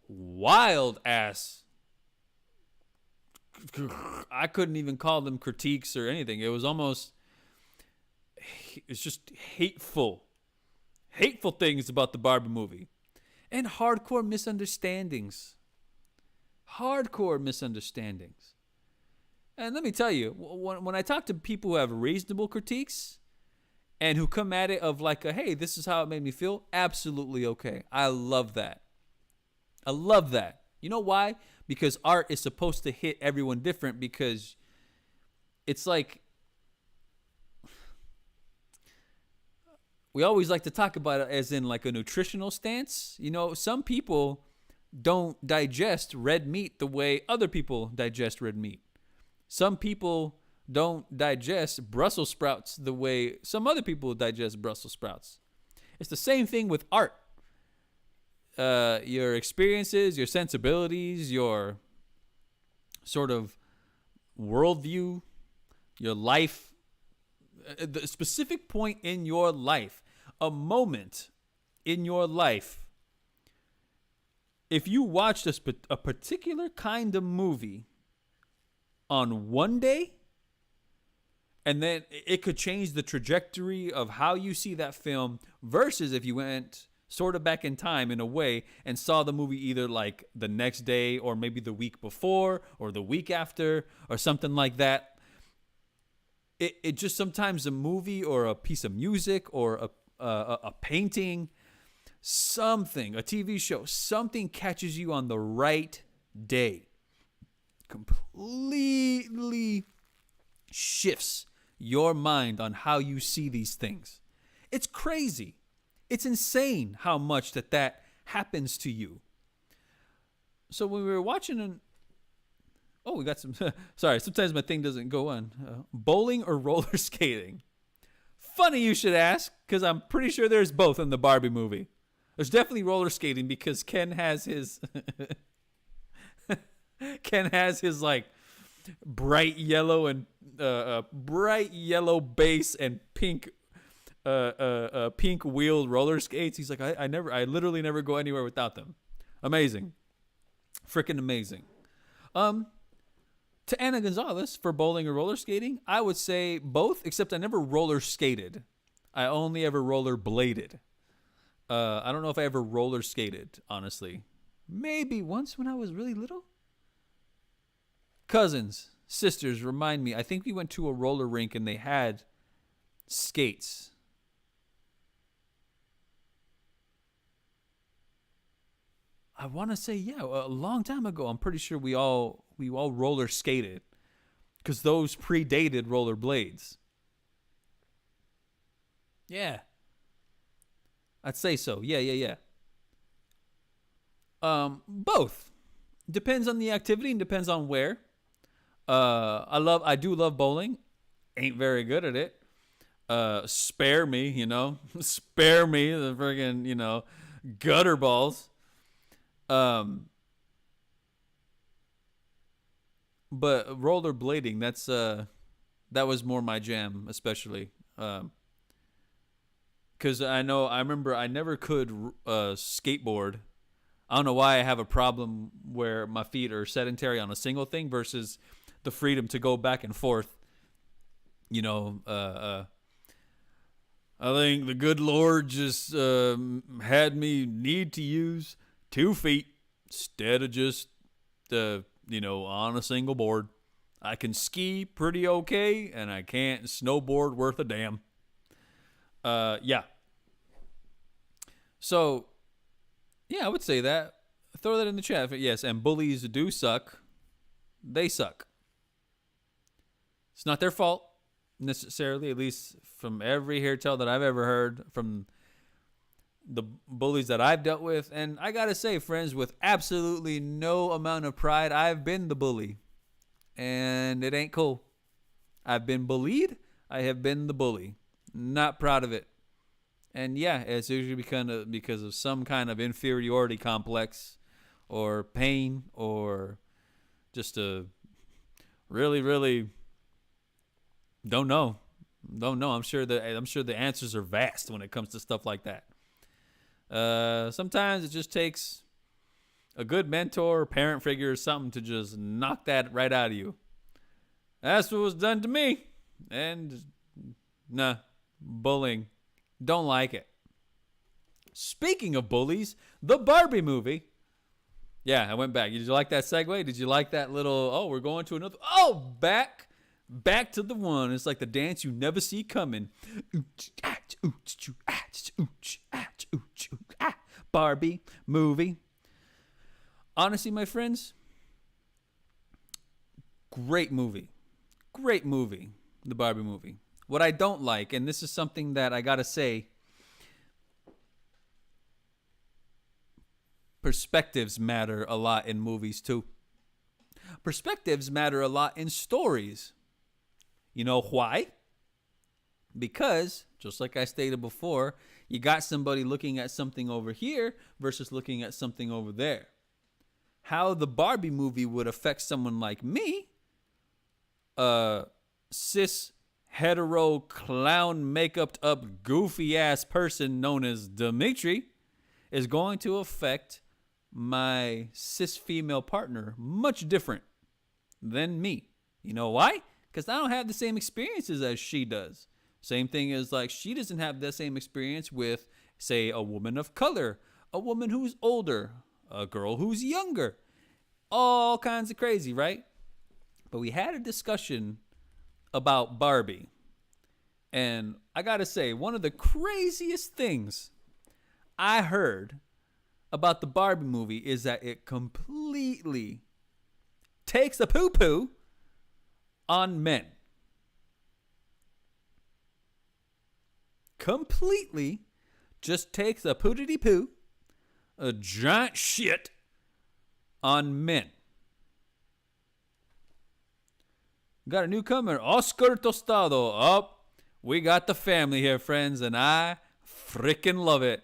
wild ass, I couldn't even call them critiques or anything. It's just hateful things about the Barbie movie. And hardcore misunderstandings. And let me tell you, when I talk to people who have reasonable critiques and who come at it of like, hey, this is how it made me feel, absolutely okay. I love that. You know why? Because art is supposed to hit everyone different because it's like, we always like to talk about it as in like a nutritional stance. You know, some people don't digest red meat the way other people digest red meat. Some people don't digest Brussels sprouts the way some other people digest Brussels sprouts. It's the same thing with art. Your experiences, your sensibilities, your sort of worldview, your life, the specific point in your life, a moment in your life. If you watched a particular kind of movie on one day, and then it could change the trajectory of how you see that film versus if you went sort of back in time in a way and saw the movie either like the next day or maybe the week before or the week after or something like that. It just sometimes a movie or a piece of music or a painting, something, a TV show, something catches you on the right day. Completely shifts your mind on how you see these things. It's crazy. It's insane how much that happens to you. So when we were watching we got some, sorry, sometimes my thing doesn't go on. Bowling or roller skating? Funny you should ask, because I'm pretty sure there's both in the Barbie movie. There's definitely roller skating because Ken has his, like bright yellow and bright yellow base and pink pink wheeled roller skates. He's like, I literally never go anywhere without them. Amazing. Freaking amazing. To Anna Gonzalez for bowling or roller skating, I would say both, except I never roller skated. I only ever roller bladed. I don't know if I ever roller skated, honestly. Maybe once when I was really little. Cousins, sisters, remind me. I think we went to a roller rink and they had skates. I want to say, yeah, a long time ago. I'm pretty sure we all roller skated because those predated roller blades. Yeah, I'd say so. Yeah. Both. Depends on the activity and depends on where. I do love bowling. Ain't very good at it. Spare me, spare me the friggin', gutter balls. But rollerblading, that was more my jam, especially. Because I remember I never could skateboard. I don't know why I have a problem where my feet are sedentary on a single thing versus the freedom to go back and forth. I think the good Lord just had me need to use 2 feet instead of just, on a single board. I can ski pretty okay, and I can't snowboard worth a damn. Yeah. So, yeah, I would say that. Throw that in the chat. Yes, and bullies do suck. They suck. It's not their fault, necessarily, at least from every hair tell that I've ever heard from the bullies that I've dealt with. And I gotta say, friends, with absolutely no amount of pride, I've been the bully. And it ain't cool. I've been bullied. I have been the bully. Not proud of it. And yeah, it's usually because of some kind of inferiority complex or pain or just a really, really don't know. I'm sure the answers are vast when it comes to stuff like that. Sometimes it just takes a good mentor or parent figure or something to just knock that right out of you. That's what was done to me. And nah, bullying. Don't like it. Speaking of bullies, the Barbie movie. Yeah, I went back. Did you like that segue? Did you like that little, we're going to another, back to the one. It's like the dance you never see coming. Barbie movie. Honestly, my friends, great movie. Great movie, the Barbie movie. What I don't like, and this is something that I gotta say, perspectives matter a lot in movies too. Perspectives matter a lot in stories. You know why? Because, just like I stated before, you got somebody looking at something over here versus looking at something over there. How the Barbie movie would affect someone like me, a cis, hetero, clown, makeup up, goofy ass person known as Dimitri, is going to affect my cis female partner much different than me. You know why? Because I don't have the same experiences as she does. Same thing as like she doesn't have the same experience with, say, a woman of color, a woman who's older, a girl who's younger. All kinds of crazy, right? But we had a discussion about Barbie. And I gotta say, one of the craziest things I heard about the Barbie movie is that it completely takes a poo-poo on men. Completely just takes a pootity-poo, a giant shit on men. Got a newcomer, Oscar Tostado. Oh, we got the family here, friends, and I freaking love it.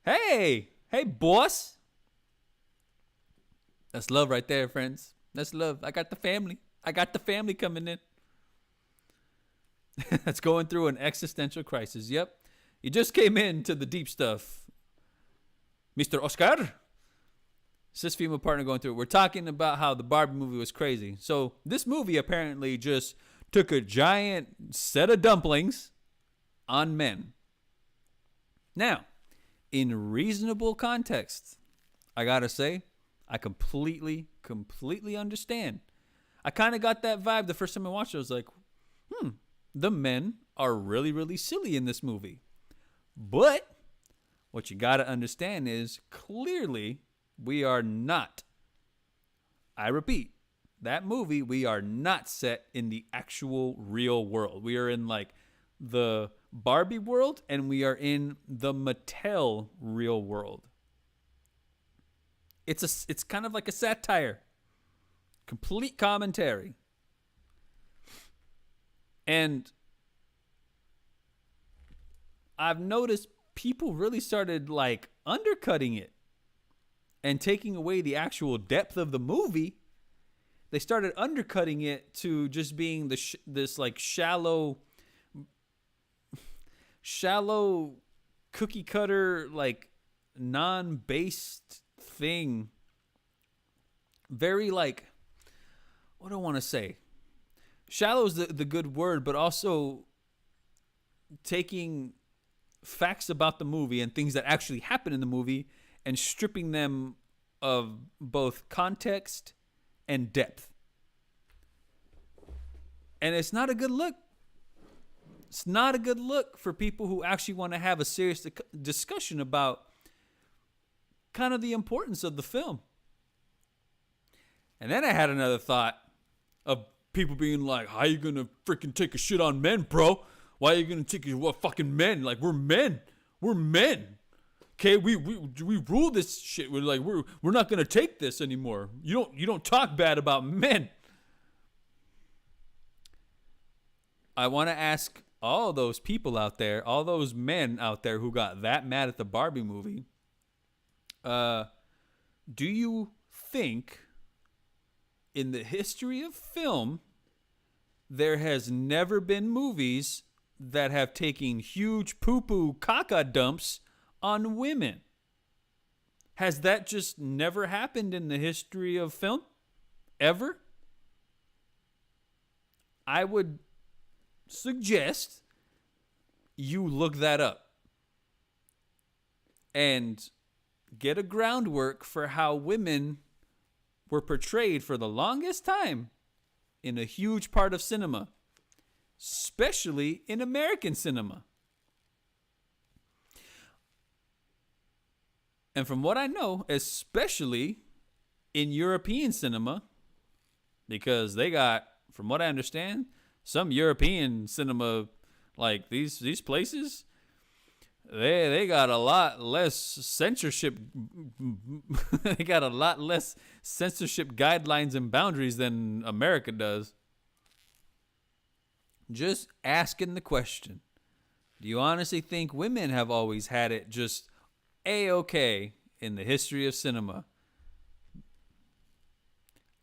Hey, boss. That's love right there, friends. That's love. I got the family. I got the family coming in. That's going through an existential crisis. Yep. You just came into the deep stuff. Mr. Oscar. Cis female partner going through it. We're talking about how the Barbie movie was crazy. So this movie apparently just took a giant set of dumplings on men. Now, in reasonable context, I gotta say, I completely understand. I kind of got that vibe the first time I watched it. I was like, the men are really, really silly in this movie. But what you gotta understand is clearly we are not. I repeat, that movie, we are not set in the actual real world. We are in like the Barbie world and we are in the Mattel real world. It's kind of like a satire. Complete commentary. And I've noticed people really started like undercutting it and taking away the actual depth of the movie. They started undercutting it to just being this like shallow cookie cutter, like non-based thing. Very like, what do I want to say? Shallow is the good word, but also taking facts about the movie and things that actually happen in the movie and stripping them of both context and depth. And it's not a good look. It's not a good look for people who actually want to have a serious discussion about kind of the importance of the film. And then I had another thought of people being like, how you going to freaking take a shit on men, bro? Why are you going to take what fucking men? Like, we're men. We're men. Okay, we rule this shit. We're like, we're not going to take this anymore. You don't talk bad about men. I want to ask all those people out there, all those men out there who got that mad at the Barbie movie, do you think in the history of film there has never been movies that have taken huge poo-poo caca dumps on women? Has that just never happened in the history of film? Ever? I would suggest you look that up and get a groundwork for how women were portrayed for the longest time in a huge part of cinema, especially in American cinema. And from what I know, especially in European cinema, because they got, from what I understand, some European cinema, like these places, they got a lot less censorship. They got a lot less censorship guidelines and boundaries than America does. Just asking the question. Do you honestly think women have always had it just A-OK in the history of cinema?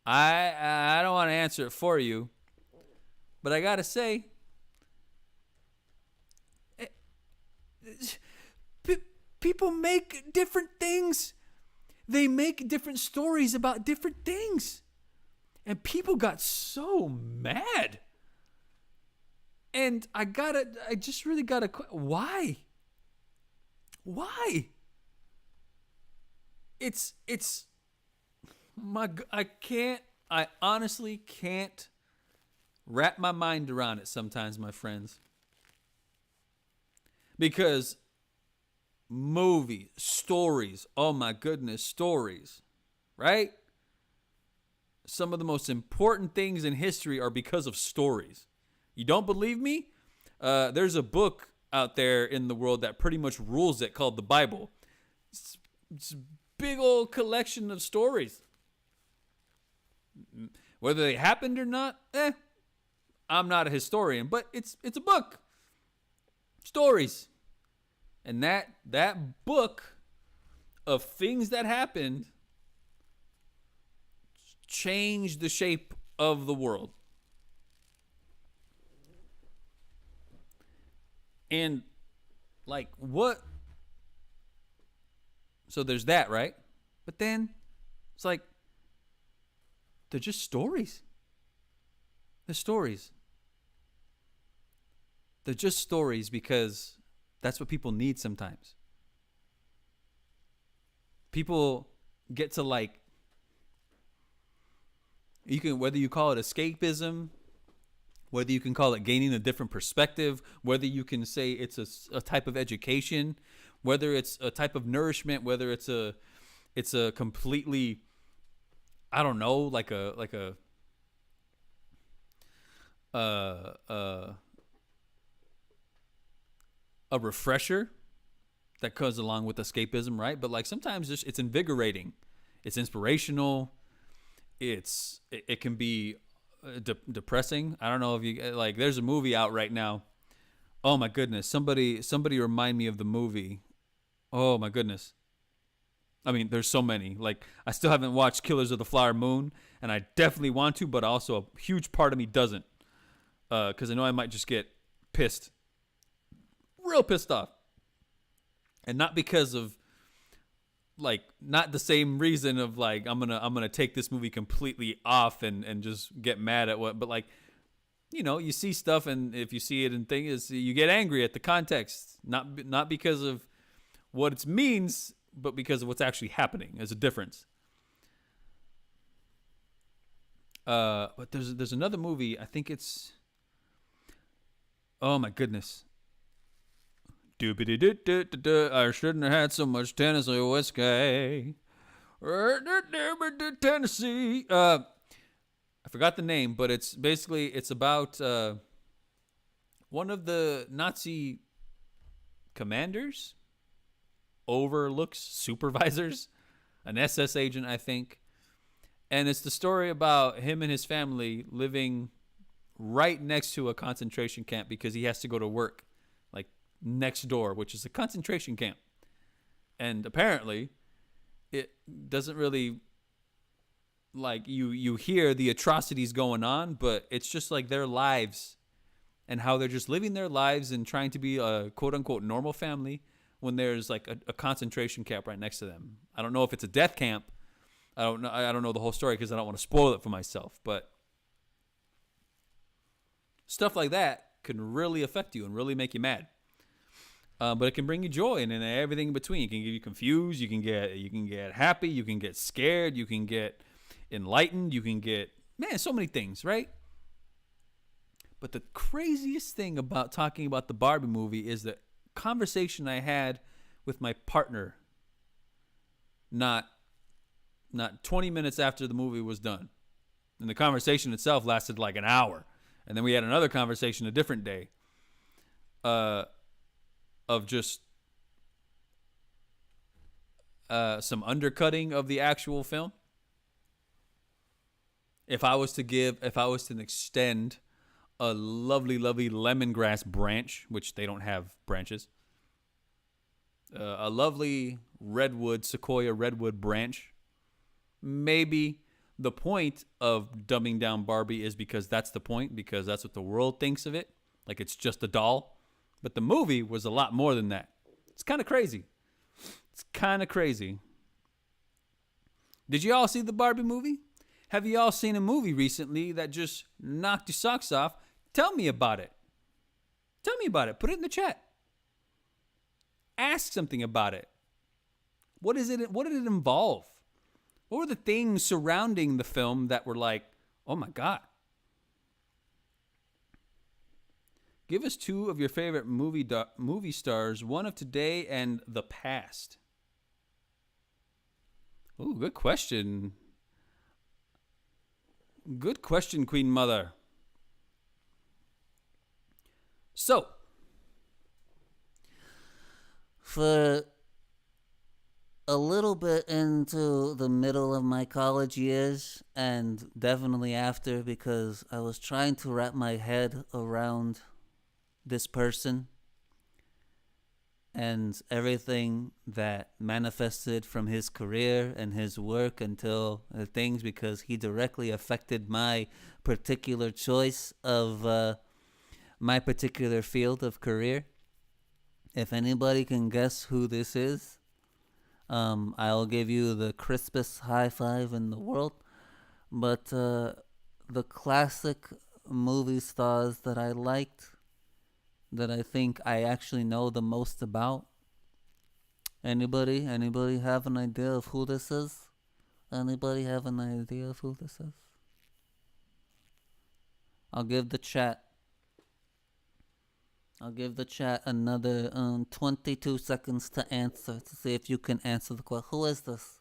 I don't want to answer it for you, but I gotta say, eh, people make different things. They make different stories about different things, and people got so mad. And I just really gotta, why? Why? It's I can't, I honestly can't wrap my mind around it sometimes, my friends. Because movies, stories, oh my goodness, stories, right? Some of the most important things in history are because of stories. You don't believe me? There's a book out there in the world that pretty much rules it called the Bible. It's a big old collection of stories. Whether they happened or not, I'm not a historian, but it's a book. Stories. And that book of things that happened changed the shape of the world. And like what? So there's that, right? But then it's like they're just stories. They're stories. They're just stories because that's what people need sometimes. People get to like, you can, whether you call it escapism, whether you can call it gaining a different perspective, whether you can say it's a type of education, whether it's a type of nourishment, whether it's a completely, I don't know, like a refresher that goes along with escapism, right? But like sometimes it's invigorating, it's inspirational, it can be depressing. I don't know if you like. There's a movie out right now. Oh my goodness! Somebody remind me of the movie. Oh my goodness! I mean, there's so many. Like I still haven't watched Killers of the Flower Moon, and I definitely want to, but also a huge part of me doesn't, because I know I might just get pissed, real pissed off, and not because of like not the same reason of like I'm gonna take this movie completely off and just get mad at what, but like, you know, you see stuff, and if you see it and things, you get angry at the context, not because of what it means, but because of what's actually happening. There's a difference. But there's another movie. I think it's, oh my goodness. I shouldn't have had so much Tennessee whiskey. Tennessee. I forgot the name, but it's basically it's about one of the Nazi commanders, overlooks, supervisors, an SS agent, I think. And it's the story about him and his family living right next to a concentration camp because he has to go to work like next door, which is a concentration camp. And apparently it doesn't really, like, you hear the atrocities going on, but it's just like their lives and how they're just living their lives and trying to be a quote unquote normal family when there's like a concentration camp right next to them. I don't know if it's a death camp. I don't know the whole story because I don't want to spoil it for myself, but stuff like that can really affect you and really make you mad. But it can bring you joy and everything in between. It can get you confused. You can get happy. You can get scared. You can get enlightened. You can get, man, so many things, right? But the craziest thing about talking about the Barbie movie is the conversation I had with my partner. Not 20 minutes after the movie was done. And the conversation itself lasted like an hour. And then we had another conversation a different day. Of just some undercutting of the actual film. If I was to extend a lovely, lovely lemongrass branch, which they don't have branches. A lovely redwood, sequoia redwood branch. Maybe the point of dumbing down Barbie is because that's the point, because that's what the world thinks of it. Like it's just a doll. But the movie was a lot more than that. It's kind of crazy. It's kind of crazy. Did you all see the Barbie movie? Have you all seen a movie recently that just knocked your socks off? Tell me about it. Tell me about it. Put it in the chat. Ask something about it. What is it? What did it involve? What were the things surrounding the film that were like, oh my God? Give us two of your favorite movie stars, one of today and the past. Ooh, good question. Good question, Queen Mother. So, For a little bit into the middle of my college years, and definitely after, because I was trying to wrap my head around this person and everything that manifested from his career and his work until things, because he directly affected my particular choice of my particular field of career. If anybody can guess who this is, I'll give you the crispest high five in the world. But the classic movie stars that I liked, that I think I actually know the most about. Anybody have an idea of who this is? Anybody have an idea of who this is? I'll give the chat. I'll give the chat another 22 seconds to answer, to see if you can answer the question. Who is this?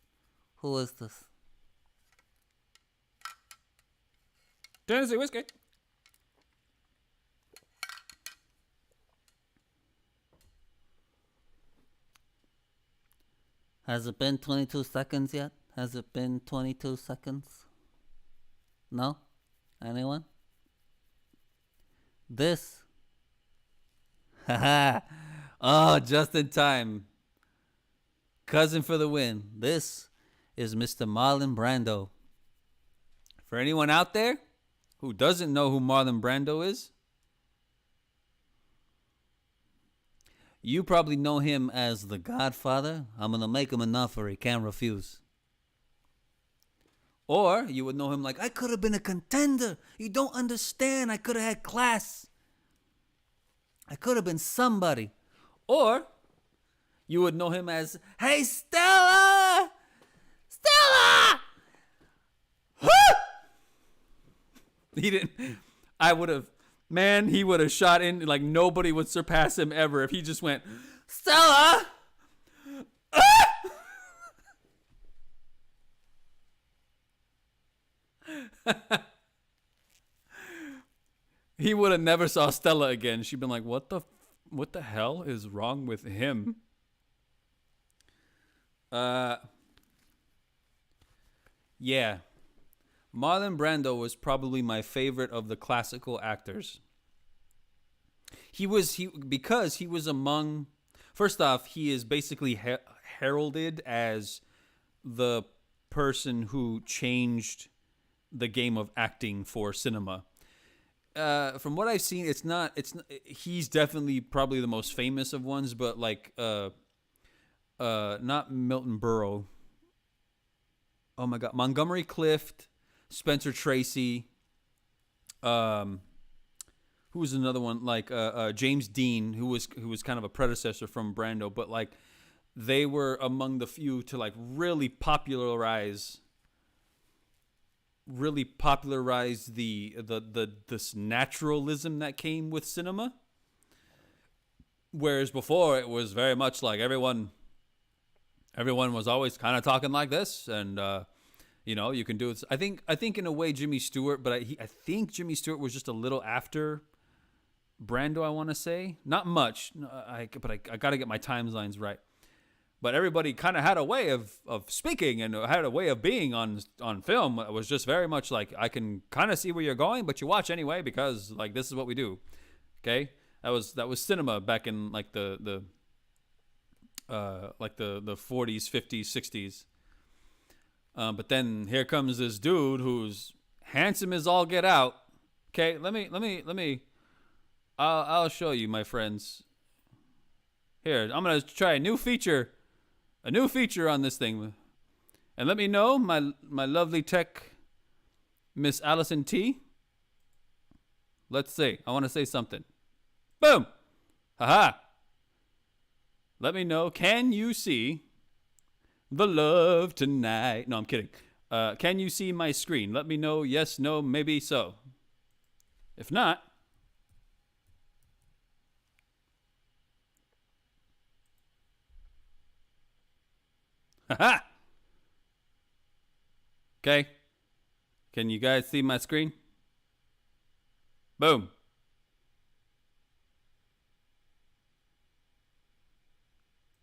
Who is this? Tennessee whiskey. Has it been 22 seconds yet? Has it been 22 seconds? No? Anyone? This. Haha. Oh, just in time. Cousin for the win. This is Mr. Marlon Brando. For anyone out there who doesn't know who Marlon Brando is, you probably know him as the Godfather. I'm going to make him an offer he can't refuse. Or you would know him like, I could have been a contender. You don't understand. I could have had class. I could have been somebody. Or you would know him as, hey, Stella! Stella! He didn't. I would have, man, he would have shot in like nobody would surpass him ever if he just went, Stella! He would have never saw Stella again. She'd been like, what the hell is wrong with him? Yeah. Marlon Brando was probably my favorite of the classical actors. Because he was among, first off, he is basically heralded as the person who changed the game of acting for cinema. From what I've seen, he's definitely probably the most famous of ones, but like not Milton Berle. Oh my God, Montgomery Clift, Spencer Tracy. Who was another one? Like James Dean, who was kind of a predecessor from Brando, but like they were among the few to like really popularize this naturalism that came with cinema. Whereas before it was very much like everyone was always kind of talking like this, and you can do it. I think in a way Jimmy Stewart, but I think Jimmy Stewart was just a little after Brando. I want to say not much, but I got to get my timelines right. but everybody kind of had a way of speaking and had a way of being on film. It was just very much like, I can kind of see where you're going, but you watch anyway because like this is what we do. Okay, that was cinema back in like the 40s, 50s, 60s. But then here comes this dude who's handsome as all get out. Okay, let me. I'll show you, my friends. Here, I'm gonna try a new feature on this thing, and let me know, my lovely tech, Miss Allison T. Let's see. I want to say something. Boom. Haha. Let me know. Can you see the love tonight? No, I'm kidding. Can you see my screen? Let me know. Yes, no, maybe so. If not, haha. Okay. Can you guys see my screen? Boom.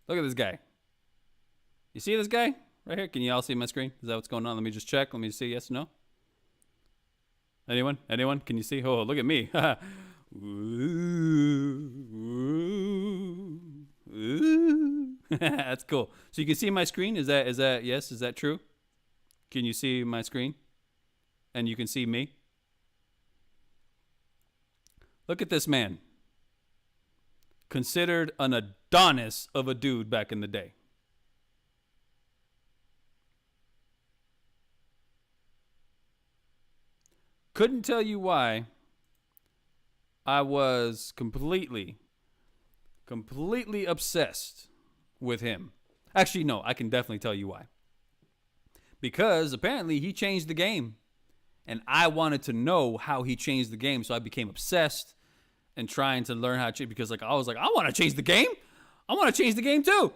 Look at this guy. You see this guy right here? Can you all see my screen? Is that what's going on? Let me just check. Let me see. Yes, no? Anyone? Anyone? Can you see? Oh, look at me. Ooh, ooh, ooh. That's cool. So you can see my screen? Is that yes? Is that true? Can you see my screen? And you can see me? Look at this man. Considered an Adonis of a dude back in the day. Couldn't tell you why I was completely obsessed with him. Actually, no, I can definitely tell you why. Because apparently he changed the game. And I wanted to know how he changed the game. So I became obsessed and trying to learn how to change. Because like I was like, I want to change the game. I want to change the game too.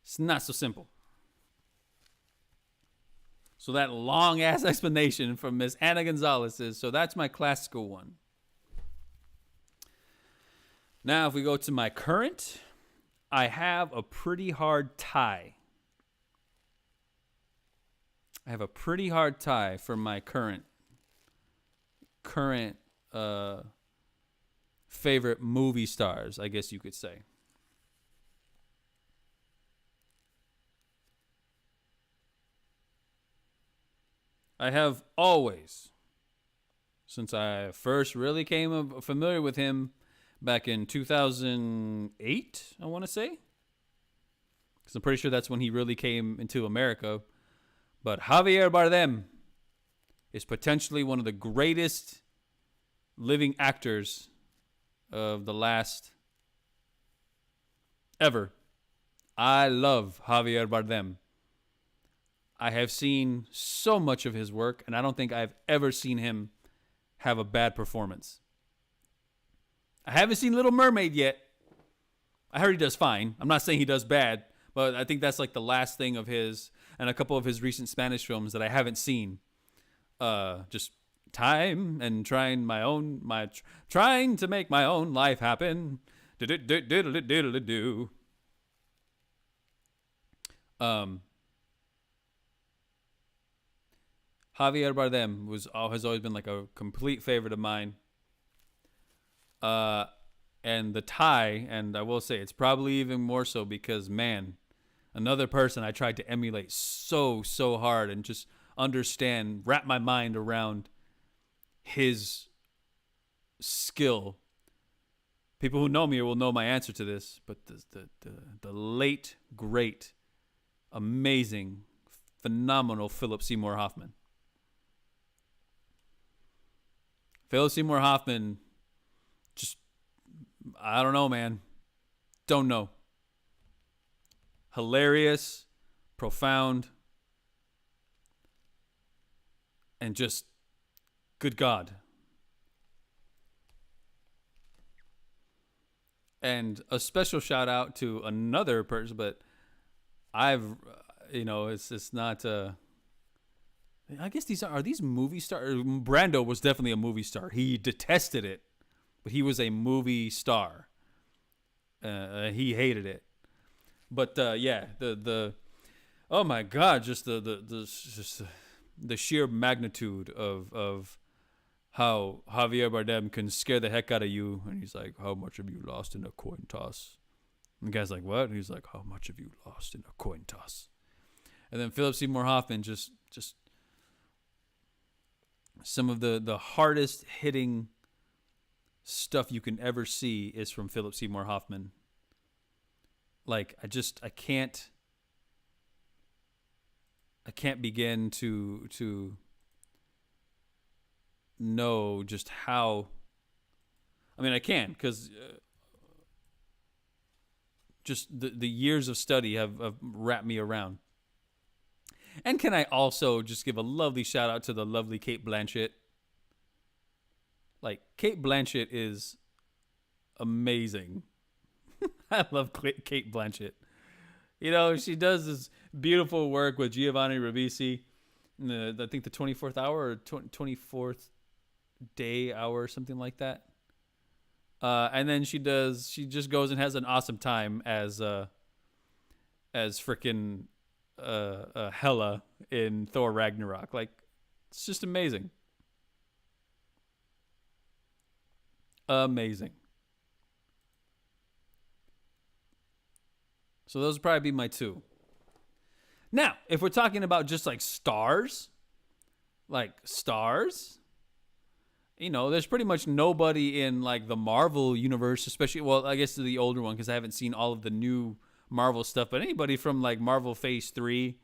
It's not so simple. So that long ass explanation from Miss Anna Gonzalez is, so that's my classical one. Now, if we go to my current, I have a pretty hard tie. I have a pretty hard tie for my current favorite movie stars, I guess you could say. I have always, since I first really came familiar with him back in 2008, I want to say. Because I'm pretty sure that's when he really came into America. But Javier Bardem is potentially one of the greatest living actors of the last ever. I love Javier Bardem. I have seen so much of his work, and I don't think I've ever seen him have a bad performance. I haven't seen Little Mermaid yet. I heard he does fine. I'm not saying he does bad, but I think that's like the last thing of his, and a couple of his recent Spanish films that I haven't seen. Just time and trying to make my own life happen. Do. Javier Bardem has always been like a complete favorite of mine. And the tie, and I will say it's probably even more so because, man, another person I tried to emulate so hard and just wrap my mind around his skill. People who know me will know my answer to this, but the late, great, amazing, phenomenal Philip Seymour Hoffman. Philip Seymour Hoffman, just, I don't know, man. Don't know. Hilarious, profound, and just, good God. And a special shout out to another person, but it's not, I guess are these movie stars? Brando was definitely a movie star. He detested it, but he was a movie star. He hated it. But yeah, the oh my god, just the sheer magnitude of how Javier Bardem can scare the heck out of you, and he's like, "How much have you lost in a coin toss?" And the guy's like, "What?" And he's like, "How much have you lost in a coin toss?" And then Philip Seymour Hoffman just some of the hardest hitting stuff you can ever see is from Philip Seymour Hoffman. Like I can't begin to know just how. I mean, I can because just the years of study have wrapped me around. And can I also just give a lovely shout out to the lovely Kate Blanchett? Like, Kate Blanchett is amazing. I love Kate Blanchett. You know, she does this beautiful work with Giovanni Ribisi. I think the 24th hour or 24th day hour or something like that. And then she just goes and has an awesome time as freaking Hela in Thor Ragnarok. Like, it's just amazing. Amazing. So those would probably be my two. Now, if we're talking about just like stars, you know, there's pretty much nobody in like the Marvel universe, especially, well, I guess the older one because I haven't seen all of the new Marvel stuff, but anybody from like Marvel Phase 3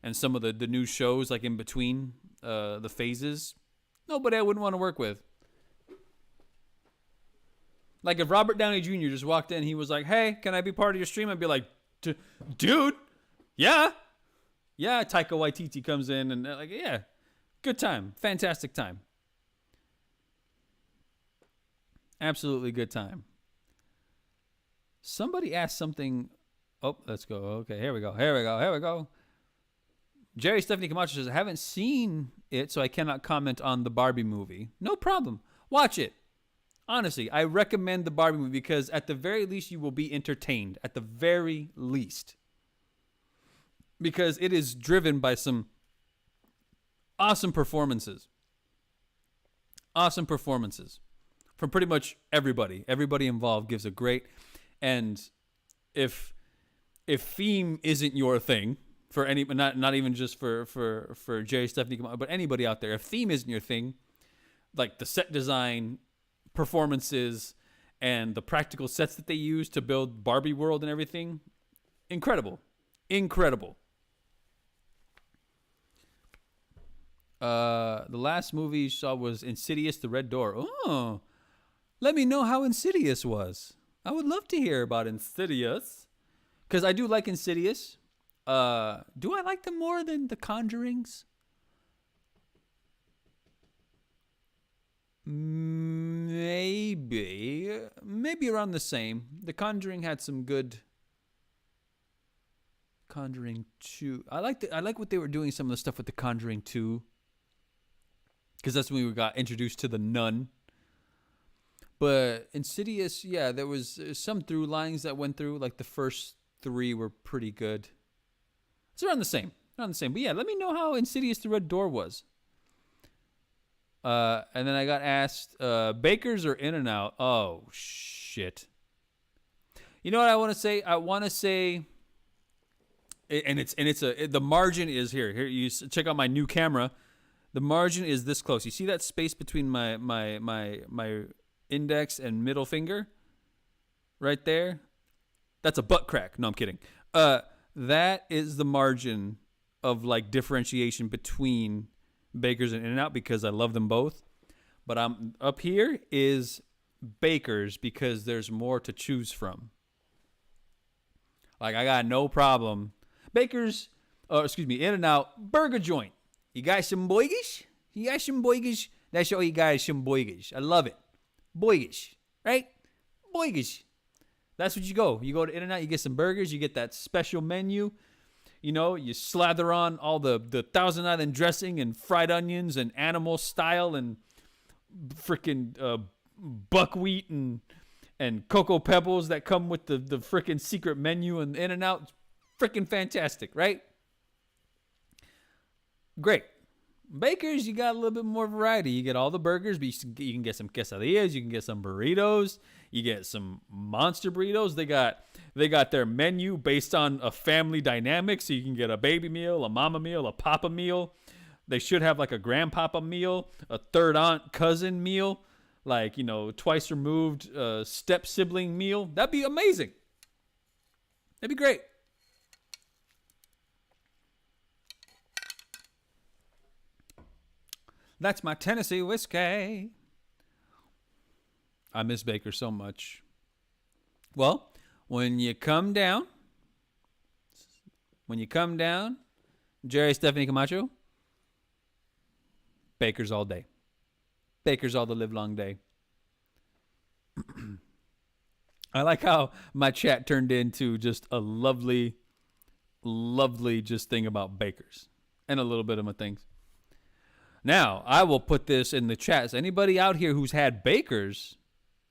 and some of the new shows like in between the phases, nobody I wouldn't want to work with. Like if Robert Downey Jr. just walked in, he was like, "Hey, can I be part of your stream?" I'd be like, "Dude, yeah." Yeah, Taika Waititi comes in and like, yeah, good time. Fantastic time. Absolutely good time. Somebody asked something. Oh, let's go. Okay, here we go. Jerry Stephanie Camacho says, "I haven't seen it, so I cannot comment on the Barbie movie." No problem. Watch it. Honestly, I recommend the Barbie movie because at the very least you will be entertained. At the very least. Because it is driven by some awesome performances. Awesome performances. From pretty much everybody. Everybody involved gives a great. And if theme isn't your thing, for any, not even just for Jerry Stephanie, but anybody out there, if theme isn't your thing, like the set design, performances, and the practical sets that they use to build Barbie World and everything, incredible. The last movie you saw was Insidious: The Red Door. Oh, let me know how Insidious was. I would love to hear about Insidious because I do like Insidious. Do I like them more than The Conjurings? Maybe around the same. The Conjuring had some good. Conjuring 2. I like what they were doing. Some of the stuff with The Conjuring 2, because that's when we got introduced to the nun. But Insidious, yeah, there was some through lines that went through. Like the first 3 were pretty good. It's around the same. But yeah, let me know how Insidious: The Red Door was. And then I got asked, Bakers or In-N-Out? Oh, shit. You know what I want to say? I want to say, the margin is here. Here, you check out my new camera. The margin is this close. You see that space between my index and middle finger? Right there? That's a butt crack. No, I'm kidding. That is the margin of like differentiation between Bakers and In-N-Out because I love them both. But I'm up here is Bakers because there's more to choose from. Like I got no problem. Bakers, In-N-Out burger joint. You got some boigish? That's all you got is some boigish. I love it. Boigish, right? Boigish. That's what you go. You go to In-N-Out, you get some burgers, you get that special menu. You know, you slather on all the Thousand Island dressing and fried onions and animal style and freaking buckwheat and and Cocoa Pebbles that come with the freaking secret menu and In-N-Out. Freaking fantastic, right? Great. Baker's, you got a little bit more variety. You get all the burgers, but you can get some quesadillas, you can get some burritos, you get some monster burritos. They got their menu based on a family dynamic, so you can get a baby meal, a mama meal, a papa meal. They should have like a grandpapa meal, a third aunt cousin meal, like, twice removed step sibling meal. That'd be amazing. That'd be great. That's my Tennessee whiskey. I miss Baker so much. Well, when you come down, Jerry, Stephanie Camacho, Baker's all day. Baker's all the live long day. I like how my chat turned into just a lovely just thing about Baker's and a little bit of my things. Now, I will put this in the chat. So anybody out here who's had Baker's,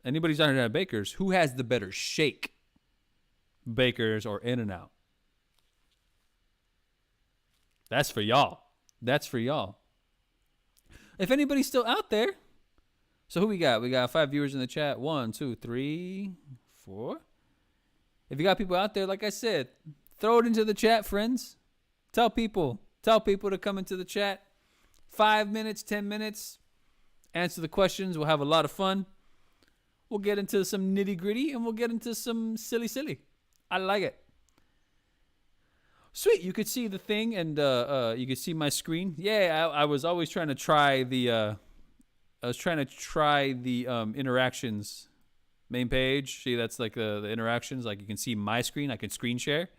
who has the better shake? Baker's or In-N-Out? That's for y'all. If anybody's still out there. So who we got? We got 5 viewers in the chat. 1, 2, 3, 4. If you got people out there, like I said, throw it into the chat, friends. Tell people to come into the chat. 5 minutes, 10 minutes. Answer the questions. We'll have a lot of fun. We'll get into some nitty gritty and we'll get into some silly. I like it. Sweet. You could see the thing and you could see my screen. Yeah, I was always trying to try the interactions main page. See, that's like the interactions. Like you can see my screen. I can screen share.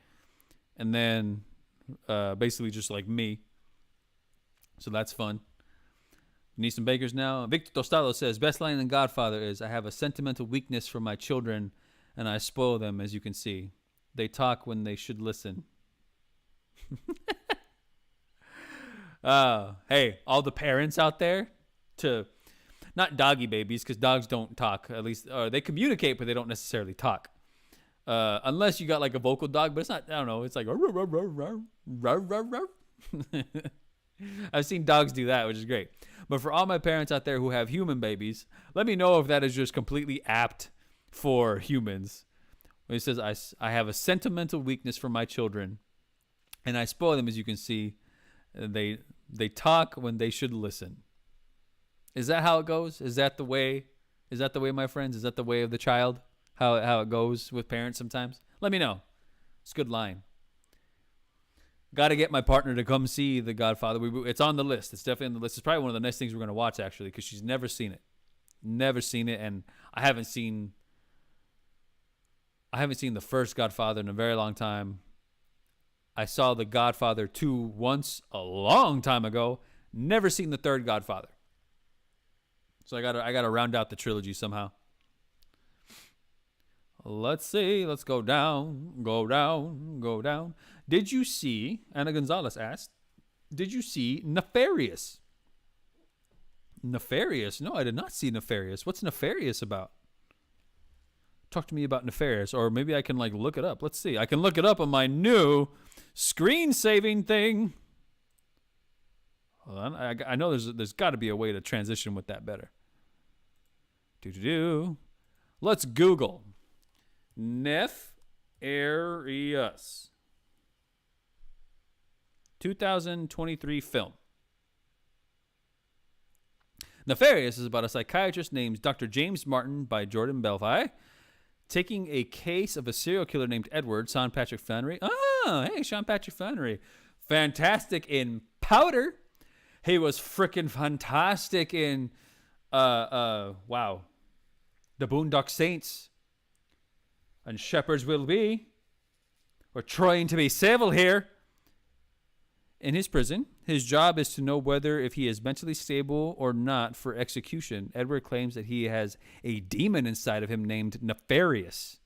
And then basically just like me. So that's fun. You need some Bakers now. Victor Tostado says, best line in Godfather is, I have a sentimental weakness for my children, and I spoil them, as you can see. They talk when they should listen. Hey, all the parents out there, to not doggy babies, because dogs don't talk. At least they communicate, but they don't necessarily talk. Unless you got like a vocal dog, but it's not, I don't know, it's like I've seen dogs do that, which is great. But for all my parents out there who have human babies, let me know if that is just completely apt for humans. When he says, I have a sentimental weakness for my children, and I spoil them, as you can see. They talk when they should listen. Is that how it goes? Is that the way, my friends? Is that the way of the child? How it goes with parents sometimes? Let me know. It's a good line. Got to get my partner to come see The Godfather. It's on the list. It's definitely on the list. It's probably one of the next things we're going to watch, actually, because she's never seen it. And I haven't seen the first Godfather in a very long time. I saw The Godfather 2 once a long time ago. Never seen the third Godfather. So I gotta round out the trilogy somehow. Let's see. Let's go down. Did you see, Ana Gonzalez asked, did you see Nefarious? Nefarious? No, I did not see Nefarious. What's Nefarious about? Talk to me about Nefarious, or maybe I can like look it up. Let's see. I can look it up on my new screen saving thing. Hold on. I know there's got to be a way to transition with that better. Let's Google Nefarious 2023 film. Nefarious is about a psychiatrist named Dr. James Martin by Jordan Belfi taking a case of a serial killer named Edward, Sean Patrick Flannery. Oh, hey, Sean Patrick Flannery. Fantastic in Powder. He was freaking fantastic in, The Boondock Saints. And Shepherds Will Be. We're trying to be civil here. In his prison, his job is to know whether if he is mentally stable or not for execution. Edward claims that he has a demon inside of him named Nefarious.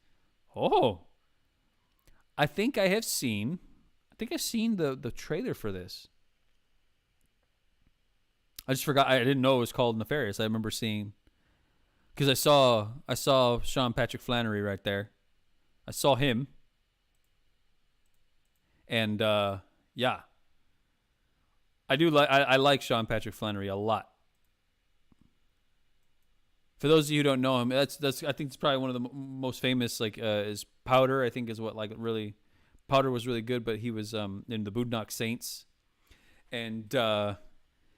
Oh. I think I've seen the trailer for this. I just forgot. I didn't know it was called Nefarious. I remember seeing, because I saw Sean Patrick Flannery right there. I saw him, and yeah, I do like I like Sean Patrick Flannery a lot. For those of you who don't know him, that's I think it's probably one of the most famous like is Powder. I think is what like really Powder was really good, but he was in the Boondock Saints, and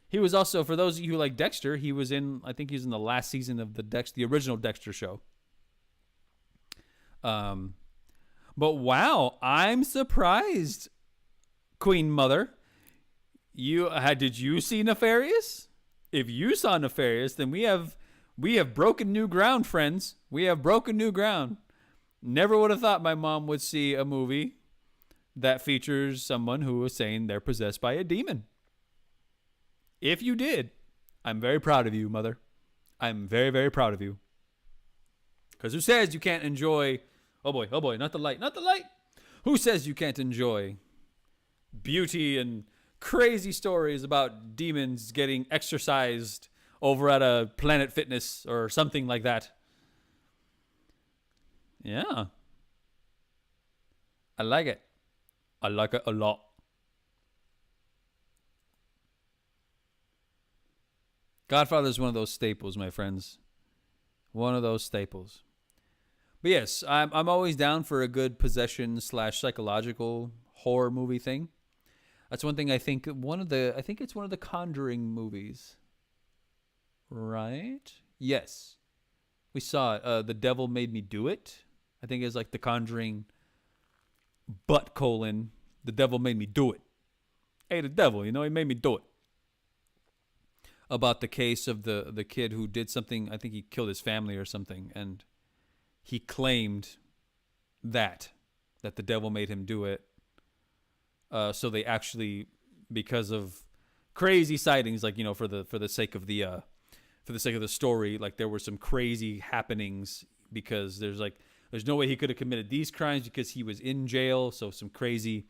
he was also for those of you who like Dexter. He was in I think he was in the last season of the original Dexter show. But wow, I'm surprised, Queen Mother. Did you see Nefarious? If you saw Nefarious, then we have broken new ground, friends. We have broken new ground. Never would have thought my mom would see a movie that features someone who was saying they're possessed by a demon. If you did, I'm very proud of you, Mother. I'm very, very proud of you. Because who says you can't enjoy... oh boy, not the light, not the light. Who says you can't enjoy beauty and crazy stories about demons getting exercised over at a Planet Fitness or something like that? Yeah. I like it. I like it a lot. Godfather is one of those staples, my friends. One of those staples. But yes, I'm always down for a good possession / psychological horror movie thing. That's one thing I think I think it's one of the Conjuring movies. Right? Yes. We saw it. The Devil Made Me Do It. I think it's like the Conjuring the Devil Made Me Do It. Hey, the devil, he made me do it. About the case of the kid who did something, I think he killed his family or something, and he claimed that the devil made him do it. So they actually, because of crazy sightings, like for the sake of the story, like there were some crazy happenings because there's no way he could have committed these crimes because he was in jail. So some crazy,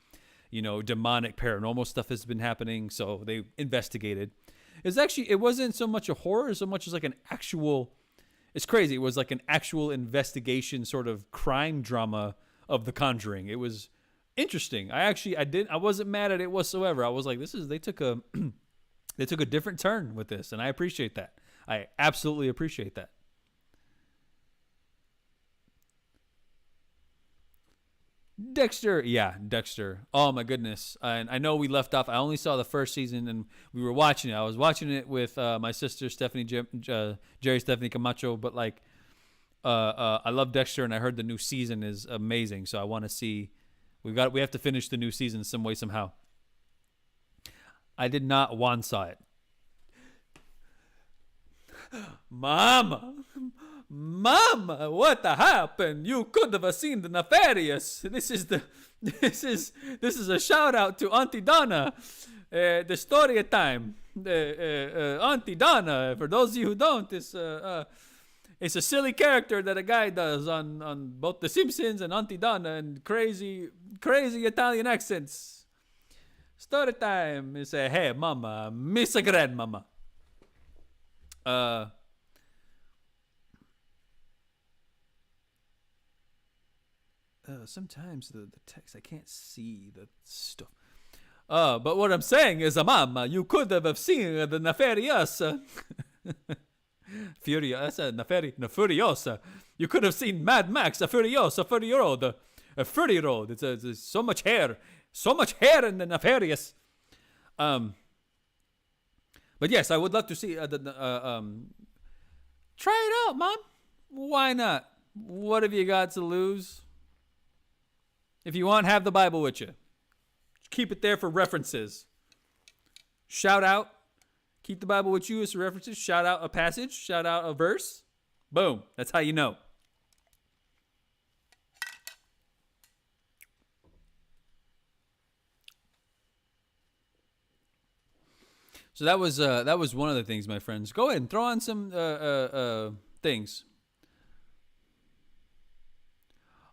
demonic paranormal stuff has been happening. So they investigated. It wasn't so much a horror so much as like an actual. It's crazy. It was like an actual investigation, sort of crime drama of The Conjuring. It was interesting. I wasn't mad at it whatsoever. I was like, they took a different turn with this, and I appreciate that. I absolutely appreciate that. Dexter. Yeah, Dexter. Oh my goodness. And I know we left off. I only saw the first season and we were watching it. I was watching it with my sister, Jerry Stephanie Camacho, but I love Dexter and I heard the new season is amazing. So I want to see, we have to finish the new season some way, somehow. I did not saw it. Mama, what happened? You could have seen the Nefarious. This is a shout out to Auntie Donna. The story time. Auntie Donna. For those of you who don't, it's a silly character that a guy does on both The Simpsons and Auntie Donna, and crazy Italian accents. Story time. You say, hey, mama, miss a grandmama. Sometimes the text, I can't see the stuff. But what I'm saying is, Mama, you could have seen the Nefarious. Furiosa. You could have seen Mad Max, a Furiosa, Fury Road. A Fury Road. It's so much hair. So much hair in the Nefarious. But yes, I would love to see try it out, Mom. Why not? What have you got to lose? If you want, have the Bible with you. Keep it there for references. Shout out. Keep the Bible with you as references. Shout out a passage. Shout out a verse. Boom. That's how you know. So that was one of the things, my friends. Go ahead and throw on some things.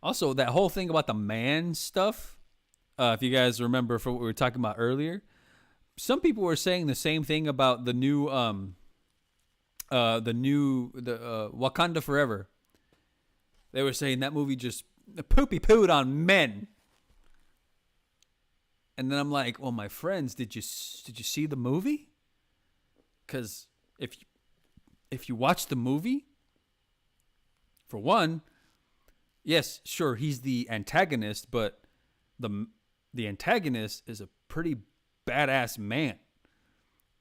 Also, that whole thing about the man stuff, if you guys remember from what we were talking about earlier, some people were saying the same thing about the new the Wakanda Forever. They were saying that movie just poopy pooed on men. And then I'm like, well, my friends, did you see the movie? Because if you watch the movie, for one, yes, sure, he's the antagonist, but the antagonist is a pretty badass man,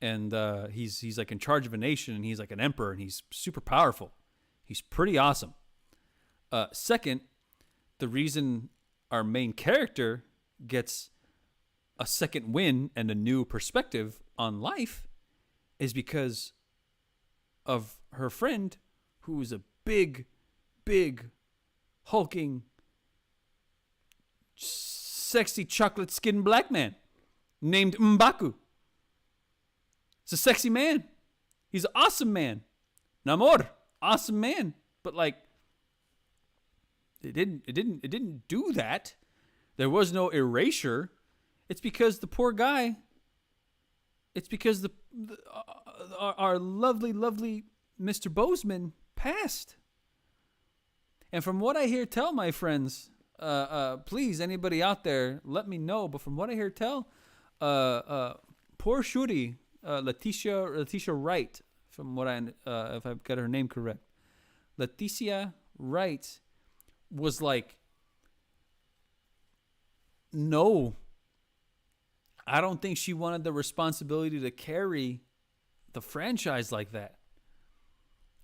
and he's like in charge of a nation, and he's like an emperor, and he's super powerful. He's pretty awesome. Second, the reason our main character gets a second win and a new perspective on life is because of her friend, who is a big, hulking, sexy chocolate skinned black man named M'Baku. It's a sexy man. He's an awesome man. Namor, awesome man. But like, it didn't do that. There was no erasure. It's because the poor guy. It's because our lovely Mr. Bozeman passed. And from what I hear tell, my friends, please, anybody out there, let me know. But from what I hear tell, poor Shuri, Letitia Wright, from what if I've got her name correct, Letitia Wright was like, no, I don't think she wanted the responsibility to carry the franchise like that.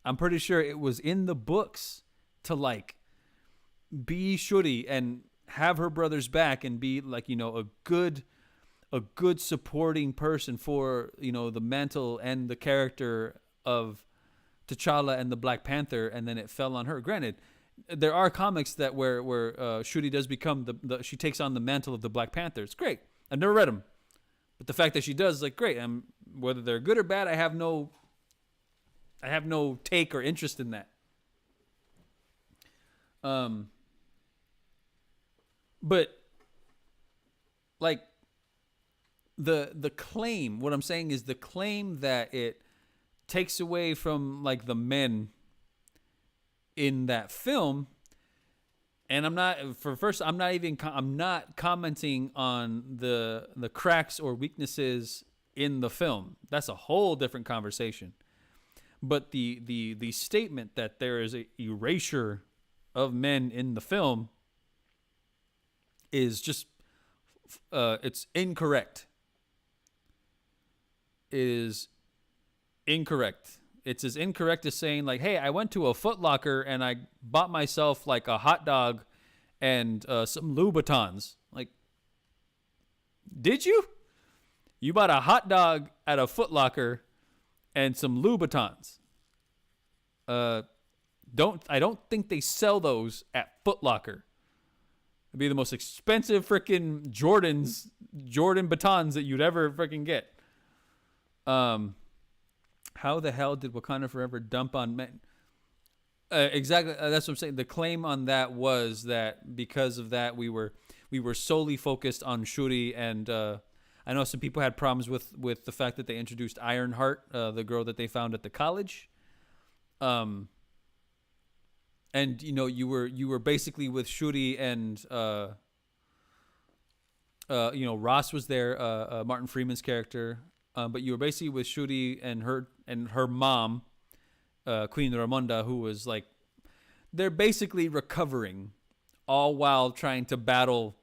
I'm pretty sure it was in the books to like be Shuri and have her brother's back and be like, a good supporting person for, the mantle and the character of T'Challa and the Black Panther, and then it fell on her. Granted, there are comics that where Shuri does become she takes on the mantle of the Black Panther. It's great. I've never read them, but the fact that she does, like, great. Whether they're good or bad, I have no take or interest in that. But like the claim, what I'm saying is the claim that it takes away from like the men in that film. And I'm not commenting on the cracks or weaknesses in the film. That's a whole different conversation. But the statement that there is a erasure of men in the film is just it's incorrect. It is incorrect. It's as incorrect as saying like, hey, I went to a Foot Locker and I bought myself like a hot dog and some Louboutins. Like, did you? You bought a hot dog at a Foot Locker and some Louboutins. I don't think they sell those at Foot Locker. It'd be the most expensive freaking Jordan batons that you'd ever freaking get. How the hell did Wakanda Forever dump on men? Exactly. That's what I'm saying. The claim on that was that because of that, we were solely focused on Shuri, and I know some people had problems with the fact that they introduced Ironheart, the girl that they found at the college. And you were basically with Shuri and Ross was there, Martin Freeman's character. But you were basically with Shuri and her mom, Queen Ramonda, who was like, they're basically recovering, all while trying to battle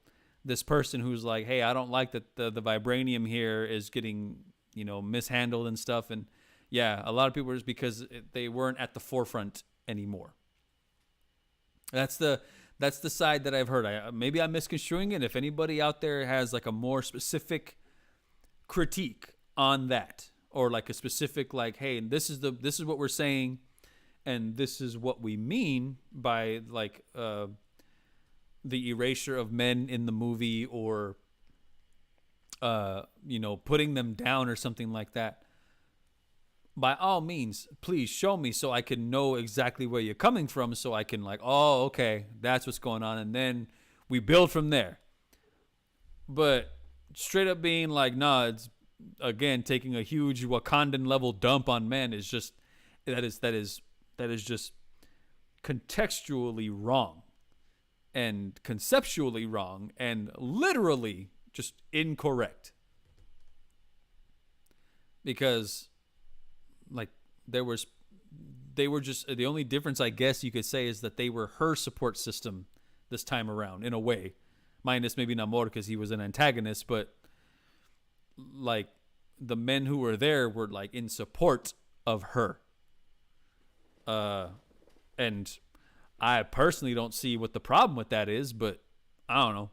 this person who's like, hey, I don't like that the vibranium here is getting mishandled and stuff. And yeah, a lot of people are just because they weren't at the forefront anymore. That's the side that I've heard. Maybe I'm misconstruing it. If anybody out there has like a more specific critique on that, or like a specific like, hey, this is what we're saying, and this is what we mean by like the erasure of men in the movie, or putting them down or something like that, by all means, please show me so I can know exactly where you're coming from, so I can like, oh, okay, that's what's going on, and then we build from there. But straight up being like, nah, it's again taking a huge Wakandan level dump on men is just That is just contextually wrong and conceptually wrong and literally just incorrect. Because like there was they were just the only difference I guess you could say is that they were her support system this time around in a way, minus maybe Namor because he was an antagonist, but like the men who were there were like in support of her. And I personally don't see what the problem with that is, but I don't know.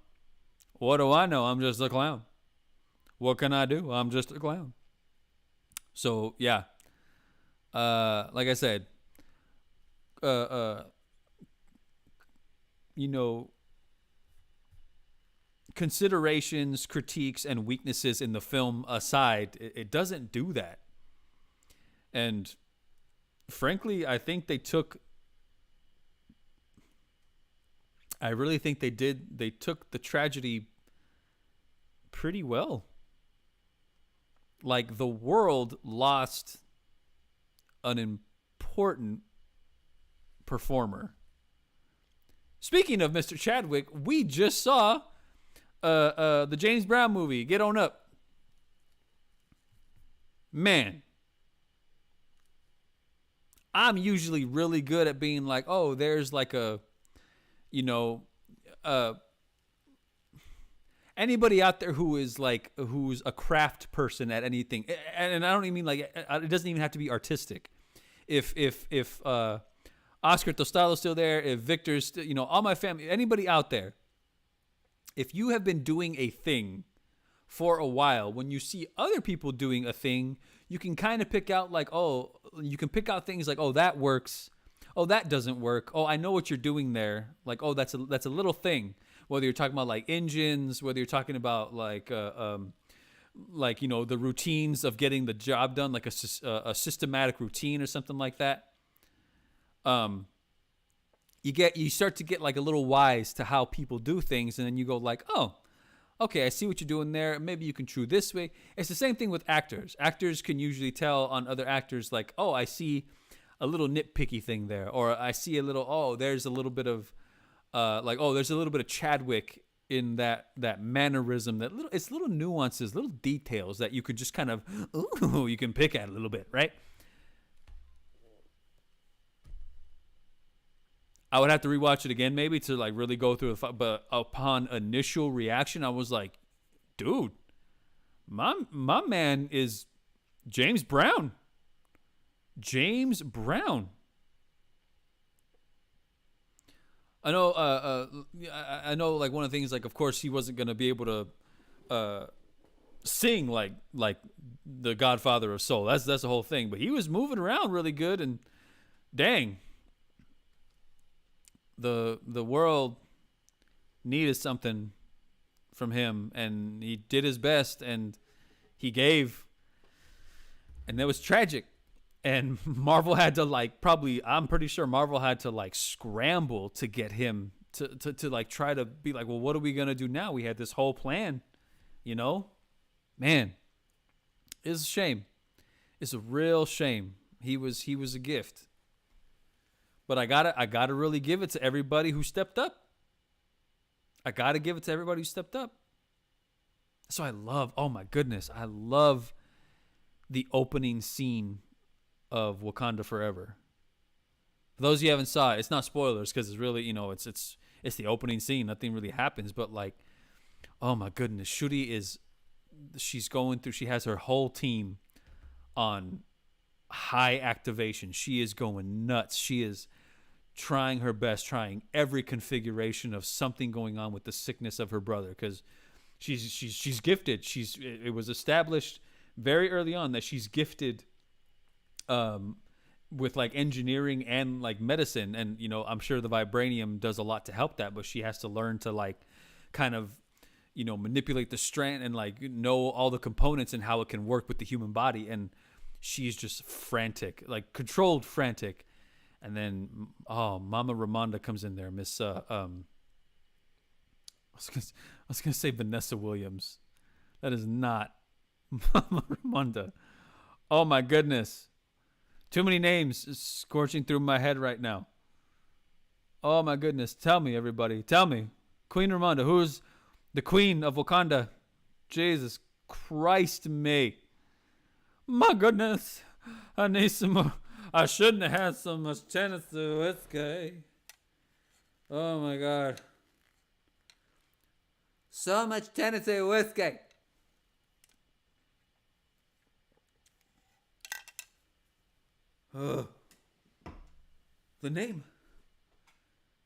What do I know? I'm just a clown. What can I do? I'm just a clown. So yeah, like I said, uh, uh, you know, considerations, critiques, and weaknesses in the film aside, it doesn't do that. And frankly, I really think they did. They took the tragedy pretty well. Like the world lost an important performer. Speaking of Mr. Chadwick, we just saw the James Brown movie, Get On Up. Man, I'm usually really good at being like, oh, there's like a, you know, uh, anybody out there who's a craft person at anything, and I don't even mean like it doesn't even have to be artistic. If Oscar Tostalo's still there, if Victor's, all my family, anybody out there, if you have been doing a thing for a while, when you see other people doing a thing, you can kind of pick out like, oh, you can pick out things like, oh, that works. Oh, that doesn't work. Oh, I know what you're doing there. Like, oh, that's a little thing. Whether you're talking about like engines, whether you're talking about like the routines of getting the job done, like a systematic routine or something like that. You start to get like a little wise to how people do things, and then you go like, oh, okay, I see what you're doing there. Maybe you can chew this way. It's the same thing with actors. Actors can usually tell on other actors like, oh, I see a little nitpicky thing there, or I see a little, oh, there's a little bit of there's a little bit of Chadwick in that mannerism, it's little nuances, little details that you could just kind of, you can pick at a little bit, right? I would have to rewatch it again maybe to like really go through it, but upon initial reaction, I was like, dude, my man is James Brown. James Brown. I know. I know. Like one of the things, like of course, he wasn't gonna be able to sing like the Godfather of Soul. That's the whole thing. But he was moving around really good, and dang, the world needed something from him, and he did his best, and he gave, and that was tragic. And Marvel had to I'm pretty sure Marvel had to scramble to get him to like try to be like, well, what are we gonna do now? We had this whole plan, man. It's a shame. It's a real shame. He was a gift. But I gotta really give it to everybody who stepped up. I gotta give it to everybody who stepped up. So oh my goodness, I love the opening scene of Wakanda Forever. For those of you who haven't saw it, it's not spoilers because it's really, it's the opening scene. Nothing really happens, but like, oh my goodness, she has her whole team on high activation. She is going nuts. She is trying her best, trying every configuration of something going on with the sickness of her brother because she's gifted. It was established very early on that she's gifted with like engineering and like medicine, and I'm sure the vibranium does a lot to help that, but she has to learn to like kind of manipulate the strand and like know all the components and how it can work with the human body, and she's just frantic, like controlled frantic. And then Mama Ramonda comes in there, Miss I was gonna say Vanessa Williams. That is not Mama Ramonda. Oh my goodness. Too many names scorching through my head right now. Oh my goodness. Tell me, everybody. Tell me. Queen Ramonda, who's the queen of Wakanda? Jesus Christ me. My goodness. I need some more. I shouldn't have had so much Tennessee whiskey. Oh my God. So much Tennessee whiskey. Ugh. The name.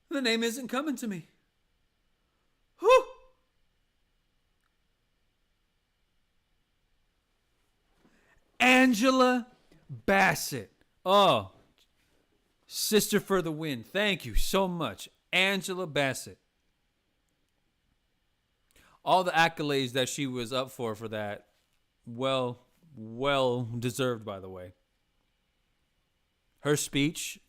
The name isn't coming to me. Whew. Angela Bassett. Oh, sister for the win. Thank you so much. Angela Bassett. All the accolades that she was up for that, well deserved, by the way. Her speech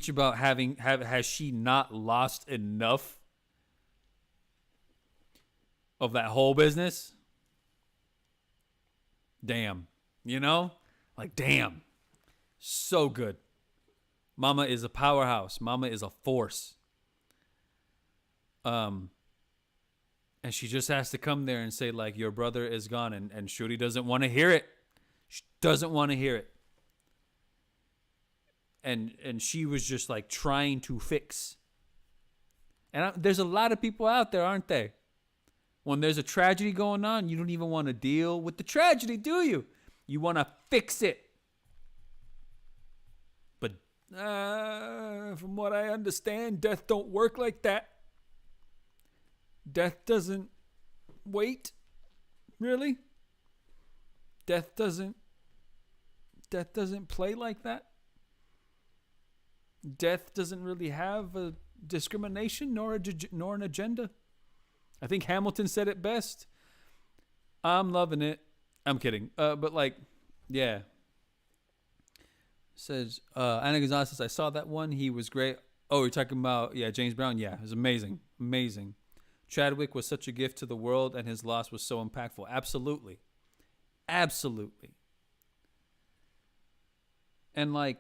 about has she not lost enough of that whole business? Damn. You know? Like, damn. So good. Mama is a powerhouse. Mama is a force. And she just has to come there and say, like, your brother is gone. And Shuri doesn't want to hear it. She doesn't want to hear it. And she was just, like, trying to fix. And there's a lot of people out there, aren't they? When there's a tragedy going on, you don't even want to deal with the tragedy, do you? You want to fix it. But from what I understand, death don't work like that. Death doesn't wait. Really? Death doesn't play like that. Death doesn't really have a discrimination nor an agenda. I think Hamilton said it best. I'm loving it. I'm kidding. But like, yeah. Says Anna Gonzalez says, I saw that one. He was great. Oh, you're talking about James Brown. Yeah, it was amazing. Amazing. Chadwick was such a gift to the world, and his loss was so impactful. Absolutely. Absolutely. And like,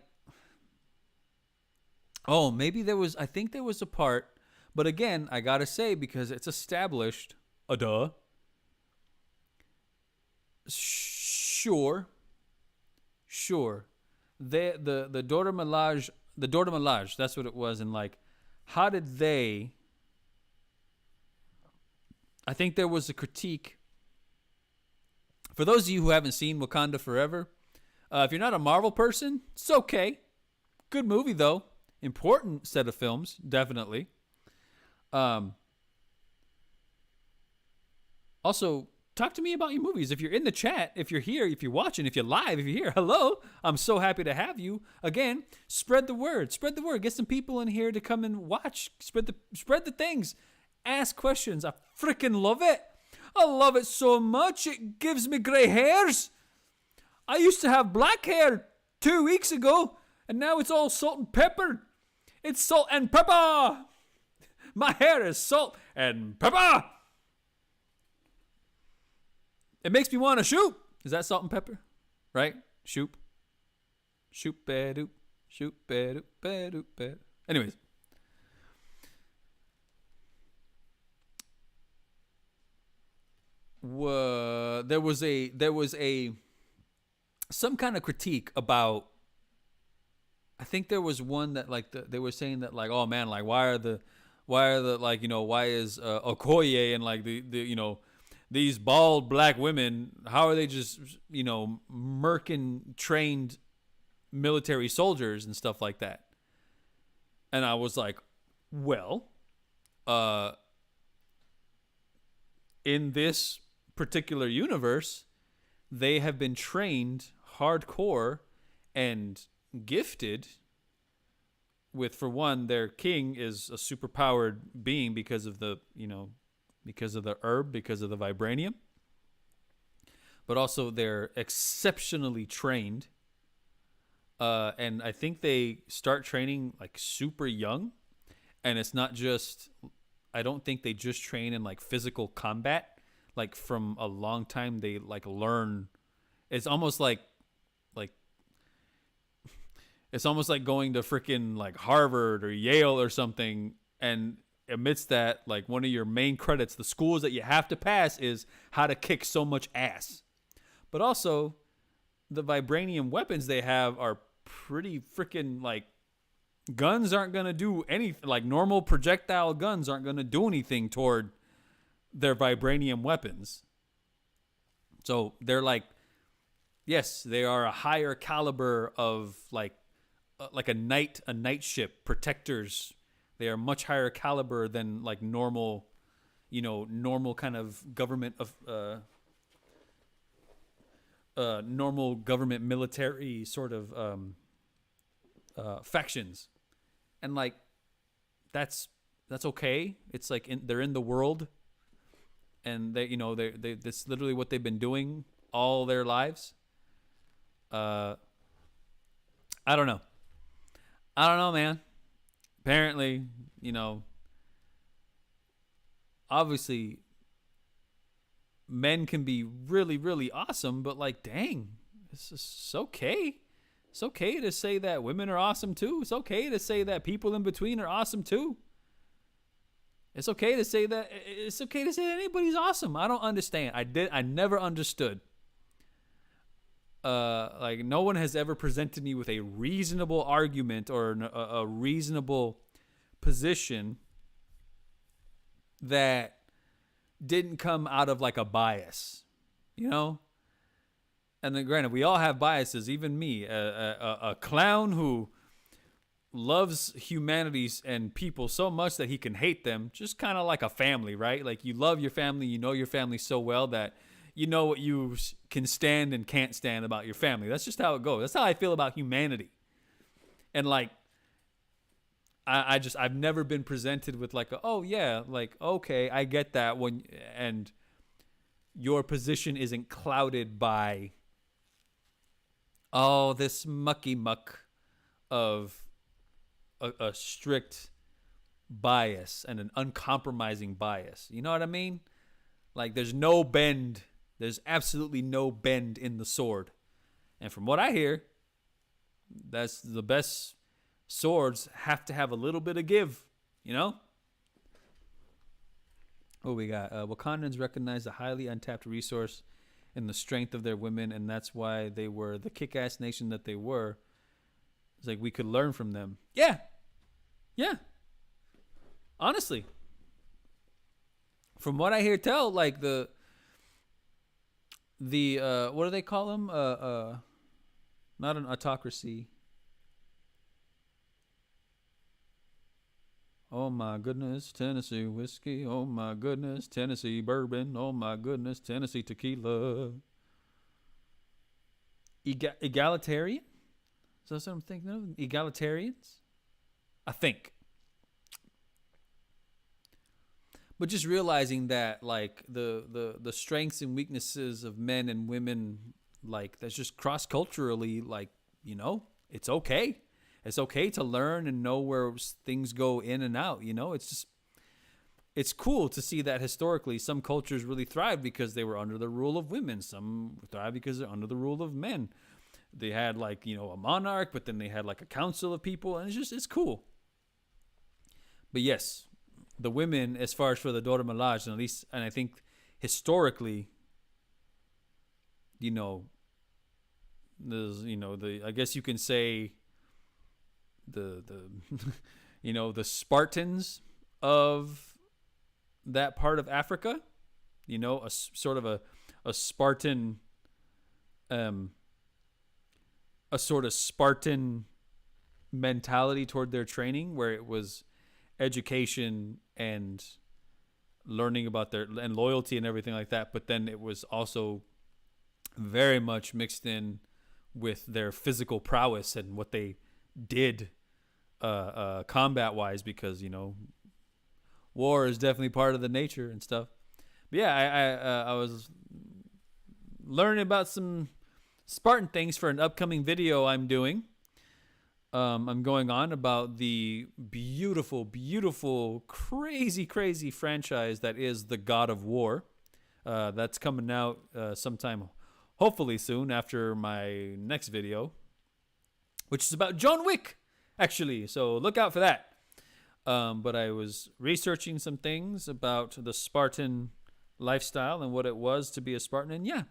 I think there was a part, but again, I gotta say, because it's established, Sure. The daughter Melage, that's what it was, and like, how did they? I think there was a critique. For those of you who haven't seen Wakanda Forever, if you're not a Marvel person, it's okay. Good movie though. Important set of films, definitely. Also, talk to me about your movies. If you're in the chat, if you're here, if you're watching, if you're live, if you're here, hello. I'm so happy to have you. Again, spread the word. Spread the word. Get some people in here to come and watch. Spread the things. Ask questions. I freaking love it. I love it so much. It gives me gray hairs. I used to have black hair 2 weeks ago, and now it's all salt and pepper. It's salt and pepper. My hair is salt and pepper. It makes me want to shoot. Is that salt and pepper? Right? Shoot. Shoot, ba-doop. Shoot, ba-doop, ba-doop, ba-doop. Anyways. There was a some kind of critique about, I think there was one that like they were saying that like, oh man, like why are the like, you know, why is Okoye and like the you know, these bald black women, how are they just, you know, murking trained military soldiers and stuff like that? And I was like, well, in this particular universe, they have been trained hardcore and gifted with, for one, their king is a super powered being because of the, you know, because of the herb, because of the vibranium, but also they're exceptionally trained. And I think they start training like super young, and it's not just, I don't think they just train in like physical combat. Like from a long time, they like learn. It's almost like It's almost like going to freaking like Harvard or Yale or something, and amidst that, like one of your main credits, the schools that you have to pass is how to kick so much ass. But also, the vibranium weapons they have are pretty freaking like guns aren't gonna do anything. Like normal projectile guns aren't gonna do anything toward their vibranium weapons. So they're like, yes, they are a higher caliber of like a night ship protectors. They are much higher caliber than like normal, normal kind of government of normal government military sort of factions, and like that's okay. It's like they're in the world, and they that's literally what they've been doing all their lives. I don't know. I don't know, man. Apparently, obviously, men can be really, really awesome, but like, dang, it's okay. It's okay to say that women are awesome too. It's okay to say that people in between are awesome too. It's okay to say that. It's okay to say that anybody's awesome. I don't understand. I never understood. Like no one has ever presented me with a reasonable argument or a reasonable position that didn't come out of like a bias, you know. And then, granted, we all have biases. Even me, a clown who loves humanities and people so much that he can hate them, just kind of like a family, right? Like you love your family, you know your family so well that you know what you can stand and can't stand about your family. That's just how it goes. That's how I feel about humanity. And like, I've never been presented with like, oh yeah, like okay, I get that and your position isn't clouded by this mucky muck of a strict bias and an uncompromising bias. You know what I mean? Like there's no bend. There's absolutely no bend in the sword. And from what I hear, that's the best swords have to have a little bit of give, you know? Oh, we got Wakandans recognize the highly untapped resource in the strength of their women, and that's why they were the kick-ass nation that they were. It's like we could learn from them. Yeah. Yeah. Honestly. From what I hear tell, like the what do they call them? Not an autocracy. Oh my goodness, Tennessee whiskey. Oh my goodness, Tennessee bourbon. Oh my goodness, Tennessee tequila. Egalitarian? Is that what I'm thinking of? Egalitarians? I think. But just realizing that like the strengths and weaknesses of men and women, like that's just cross culturally, like, it's okay. It's okay to learn and know where things go in and out, it's cool to see that historically some cultures really thrived because they were under the rule of women. Some thrived because they're under the rule of men. They had like, a monarch, but then they had like a council of people, and it's cool. But yes, the women, as far as for the Dora Milaje, and at least, and I think historically, there's, I guess you can say the the Spartans of that part of Africa, a sort of a Spartan, a sort of Spartan mentality toward their training, where it was education and learning about their and loyalty and everything like that, but then it was also very much mixed in with their physical prowess and what they did combat wise, because war is definitely part of the nature and stuff. But yeah, I was learning about some Spartan things for an upcoming video I'm doing. I'm going on about the beautiful, beautiful, crazy, crazy franchise that is the God of War. That's coming out sometime, hopefully soon, after my next video. which is about John Wick, actually. So look out for that. But I was researching some things about the Spartan lifestyle and what it was to be a Spartan, and yeah,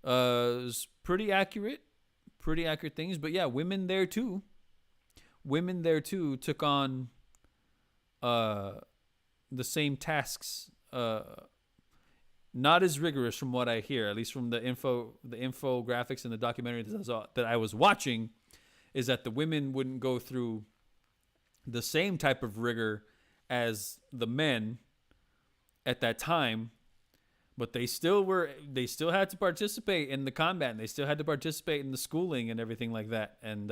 it was pretty accurate things. But yeah, women there too took on the same tasks. Not as rigorous from what I hear, at least from the infographics and the documentary that I was watching, is that the women wouldn't go through the same type of rigor as the men at that time, but they still had to participate in the combat, and they still had to participate in the schooling and everything like that. And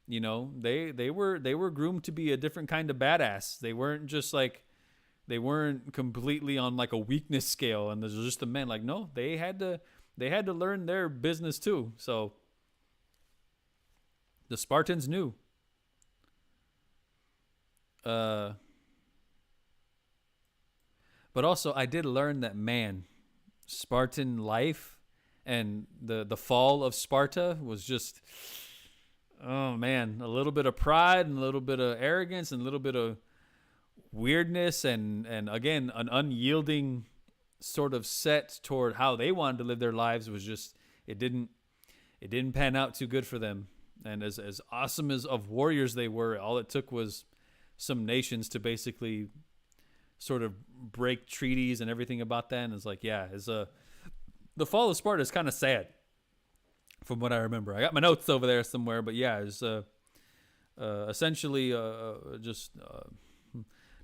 they were groomed to be a different kind of badass. They weren't completely on like a weakness scale, and there's just the men. Like, no, they had to learn their business too. So the Spartans knew. But also I did learn that, man, Spartan life and the fall of Sparta was just, oh man, a little bit of pride and a little bit of arrogance and a little bit of weirdness, and again, an unyielding sort of set toward how they wanted to live their lives. Was just, it didn't pan out too good for them. And as awesome as of warriors they were, all it took was some nations to basically sort of break treaties and everything about that. And it's like, yeah, the fall of Sparta is kind of sad from what I remember. I got my notes over there somewhere, but yeah, it's essentially just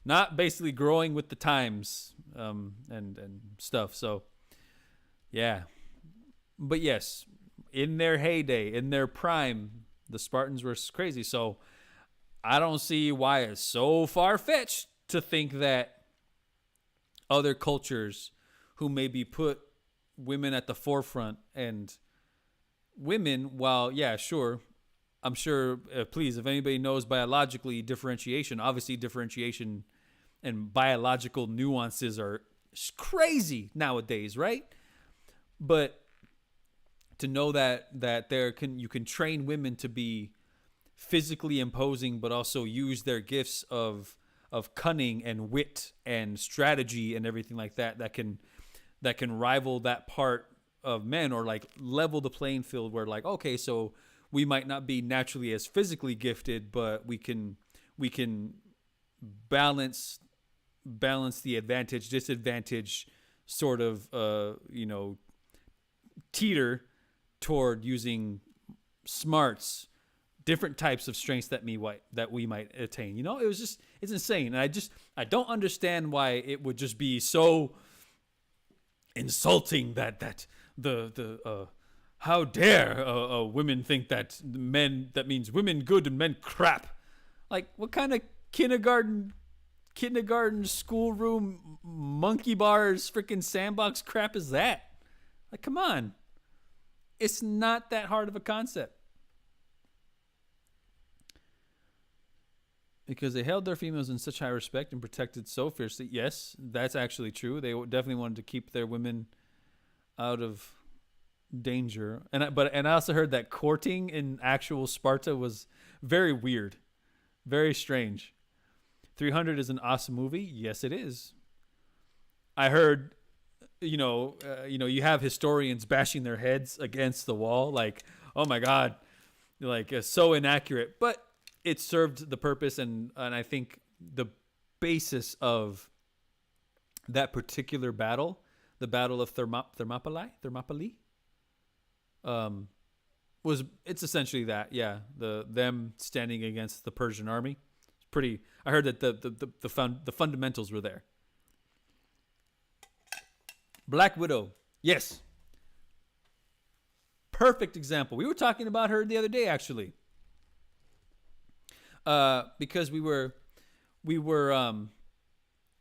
not basically growing with the times, and stuff. So yeah, but yes, in their heyday, in their prime, the Spartans were crazy. So I don't see why it's so far-fetched to think that other cultures who maybe put women at the forefront, and women, while, yeah, sure, I'm sure, please, if anybody knows biologically differentiation, obviously differentiation and biological nuances are crazy nowadays, right? But to know that you can train women to be physically imposing, but also use their gifts of cunning and wit and strategy and everything like that can rival that part of men, or like level the playing field, where like, okay, so we might not be naturally as physically gifted, but we can balance the advantage disadvantage sort of teeter toward using smarts, different types of strengths that we might attain. It's insane. And I don't understand why it would just be so insulting that the how dare women think that that means women good and men crap. Like, what kind of kindergarten schoolroom monkey bars freaking sandbox crap is that? Like, come on. It's not that hard of a concept. Because they held their females in such high respect and protected so fiercely. Yes, that's actually true. They definitely wanted to keep their women out of danger. And I also heard that courting in actual Sparta was very weird, very strange. 300 is an awesome movie. Yes, it is. I heard, you have historians bashing their heads against the wall, like, oh my God, like, so inaccurate. But it served the purpose, and I think the basis of that particular battle, the Battle of Thermopylae, it's essentially that, yeah, them standing against the Persian army. It's pretty. I heard that the fundamentals were there. Black Widow, yes, perfect example. We were talking about her the other day, actually. Because we were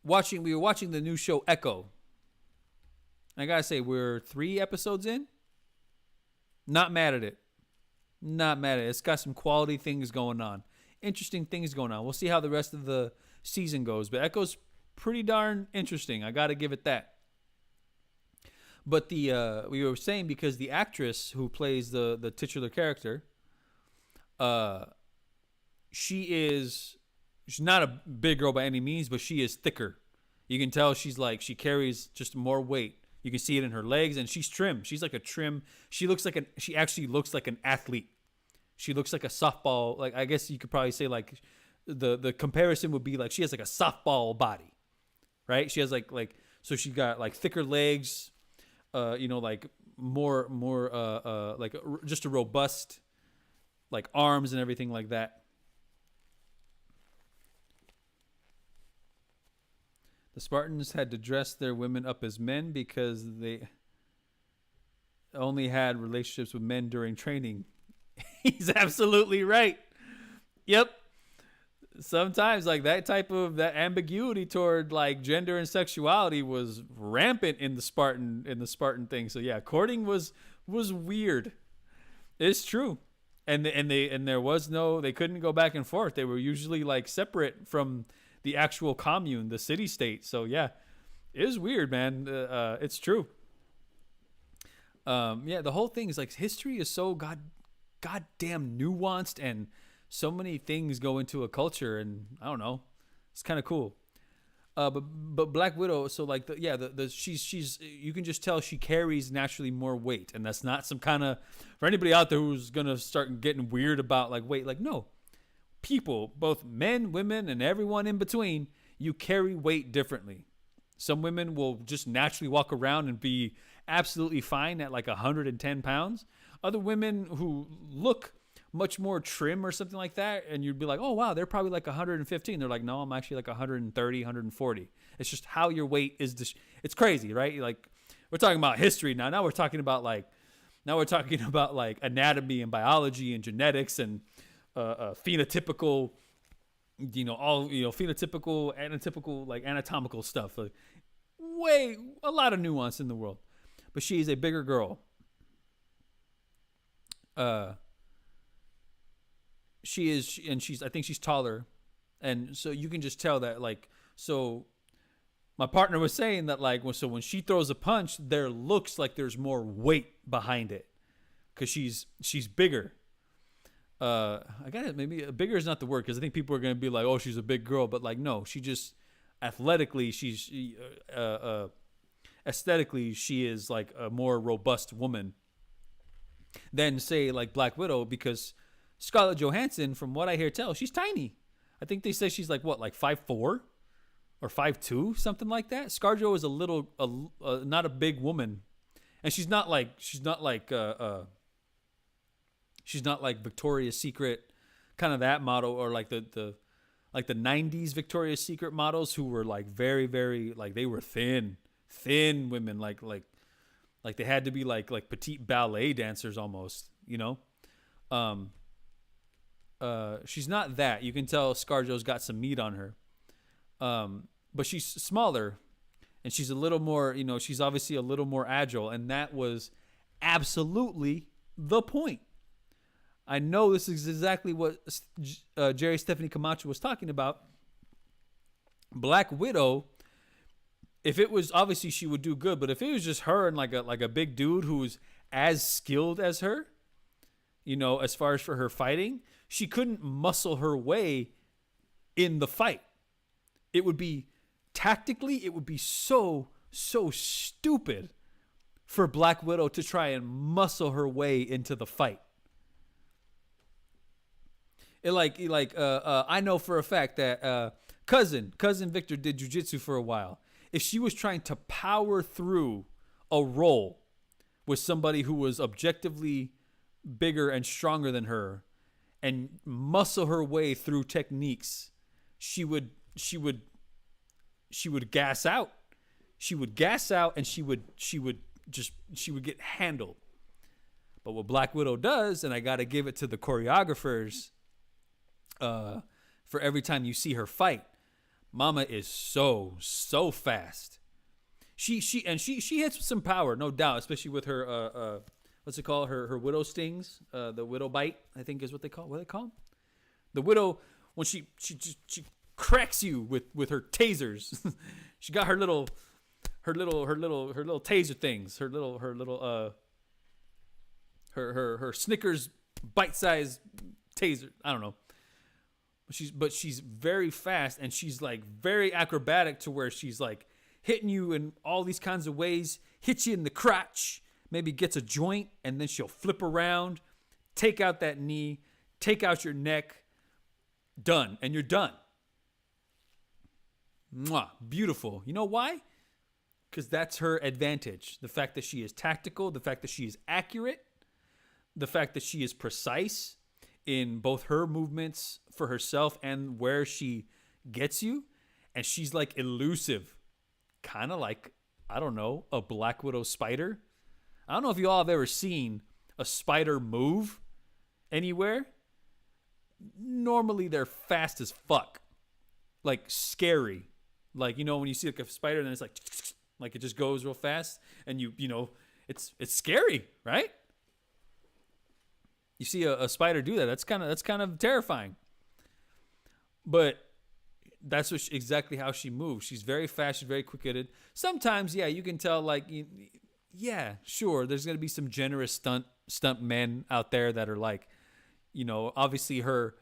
watching the new show Echo. I gotta say, we're 3 episodes in. Not mad at it. It's got some quality things going on, interesting things going on. We'll see how the rest of the season goes, but Echo's pretty darn interesting. I gotta give it that. But we were saying, because the actress who plays the titular character, Uh, she's not a big girl by any means, but she is thicker. You can tell she carries just more weight. You can see it in her legs, and she's trim. She's like a trim. She actually looks like an athlete. She looks like a softball. Like, I guess you could probably say, like, the comparison would be like she has like a softball body, right? She has so she got like thicker legs, like more like just a robust like arms and everything like that. The Spartans had to dress their women up as men because they only had relationships with men during training. He's absolutely right. Yep. Sometimes like that ambiguity toward like gender and sexuality was rampant in the Spartan thing. So yeah, courting was weird. It's true. And there was no, they couldn't go back and forth. They were usually like separate from the actual commune, the city state. So yeah, it is weird, man. It's true. Yeah, the whole thing is like history is so goddamn nuanced, and so many things go into a culture, and I don't know, it's kind of cool. But Black Widow, so like the she's you can just tell she carries naturally more weight, and that's not some kind of, for anybody out there who's gonna start getting weird about like weight, like no, people, both men, women, and everyone in between, you carry weight differently. Some women will just naturally walk around and be absolutely fine at like 110 pounds. Other women who look much more trim or something like that, and you'd be like, oh wow, they're probably like 115. They're like, no, I'm actually like 130, 140. It's just how your weight is. It's crazy, right? Like, we're talking about history now. Now we're talking about like anatomy and biology and genetics and phenotypical, phenotypical, anatypical, like anatomical stuff. Like, a lot of nuance in the world. But she's a bigger girl. She is, and I think she's taller, and so you can just tell that, like, so my partner was saying that, like, so when she throws a punch, there looks like there's more weight behind it because she's bigger. I got it. Maybe bigger is not the word, because I think people are gonna be like, oh, she's a big girl, but like, no, she just athletically, aesthetically, she is like a more robust woman than say like Black Widow, because Scarlett Johansson, from what I hear tell, she's tiny. I think they say she's like what, like 5'4" or 5'2", something like that. ScarJo is not a big woman, and she's not like Victoria's Secret, kind of that model, or like the 90s Victoria's Secret models who were like very, very, like, they were thin women, like they had to be like petite ballet dancers almost, she's not that. You can tell ScarJo's got some meat on her. But she's smaller, and she's a little more, she's obviously a little more agile, and that was absolutely the point. I know this is exactly what Jerry Stephanie Camacho was talking about. Black Widow, if it was, obviously she would do good, but if it was just her and like a big dude who's as skilled as her, as far as for her fighting, she couldn't muscle her way in the fight. It would be tactically, it would be so stupid for Black Widow to try and muscle her way into the fight. I know for a fact that cousin Victor did jujitsu for a while. If she was trying to power through a roll with somebody who was objectively bigger and stronger than her and muscle her way through techniques, she would gas out. She would gas out, and she would get handled. But what Black Widow does, and I got to give it to the choreographers, for every time you see her fight, Mama is so fast. She hits some power, no doubt, especially with her what's it called? Her widow stings, the widow bite, I think is what they call. What do they call them? The widow, when she cracks you with her tasers. She got her little taser things, her Snickers bite-sized taser. I don't know. She's very fast, and she's like very acrobatic to where she's like hitting you in all these kinds of ways, hits you in the crotch, maybe gets a joint, and then she'll flip around, take out that knee, take out your neck, done, and you're done. Mwah, beautiful. You know why? Because that's her advantage. The fact that she is tactical, the fact that she is accurate, the fact that she is precise in both her movements for herself and where she gets you. And she's like elusive, kind of like, I don't know, a Black Widow spider. I don't know if you all have ever seen a spider move anywhere. Normally they're fast as fuck, like scary. Like, you know, when you see like a spider and it's like it just goes real fast, and you know, it's scary, right? You see a spider do that. That's kind of terrifying. But that's exactly how she moves. She's very fast. She's very quick-witted. Sometimes, yeah, you can tell. Like, yeah, sure. There's gonna be some generous stunt men out there that are like, you know, obviously her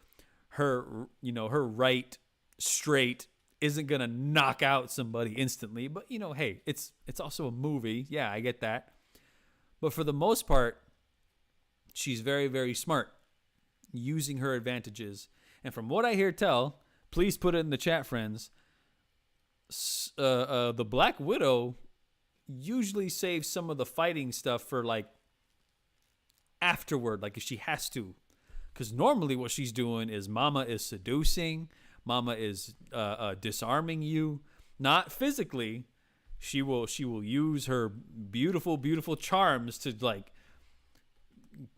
right straight isn't gonna knock out somebody instantly. But you know, hey, it's also a movie. Yeah, I get that. But for the most part, she's very, very smart, using her advantages. And from what I hear tell, please put it in the chat, friends. The Black Widow usually saves some of the fighting stuff for like afterward, like if she has to. Because normally what she's doing is Mama is seducing, Mama is disarming you, not physically. She will use her beautiful, beautiful charms to like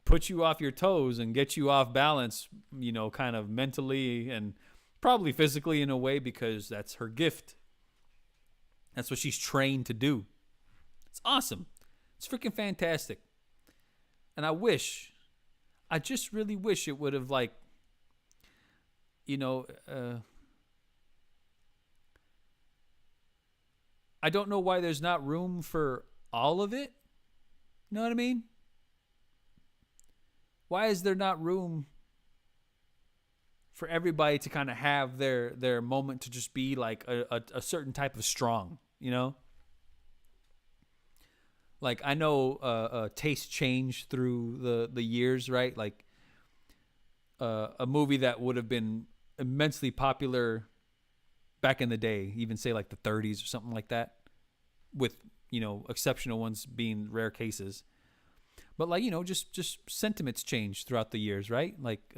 put you off your toes and get you off balance, you know, kind of mentally and probably physically in a way, because that's her gift. That's what she's trained to do. It's awesome. It's freaking fantastic. And I just really wish it would have, like, you know, I don't know why there's not room for all of it. You know what I mean? Why is there not room for everybody to kind of have their moment to just be like a certain type of strong, you know? Like, I know taste change through the years, right? Like a movie that would have been immensely popular back in the day, even say like the 30s or something like that, with, you know, exceptional ones being rare cases. But like, you know, just sentiments change throughout the years, right? Like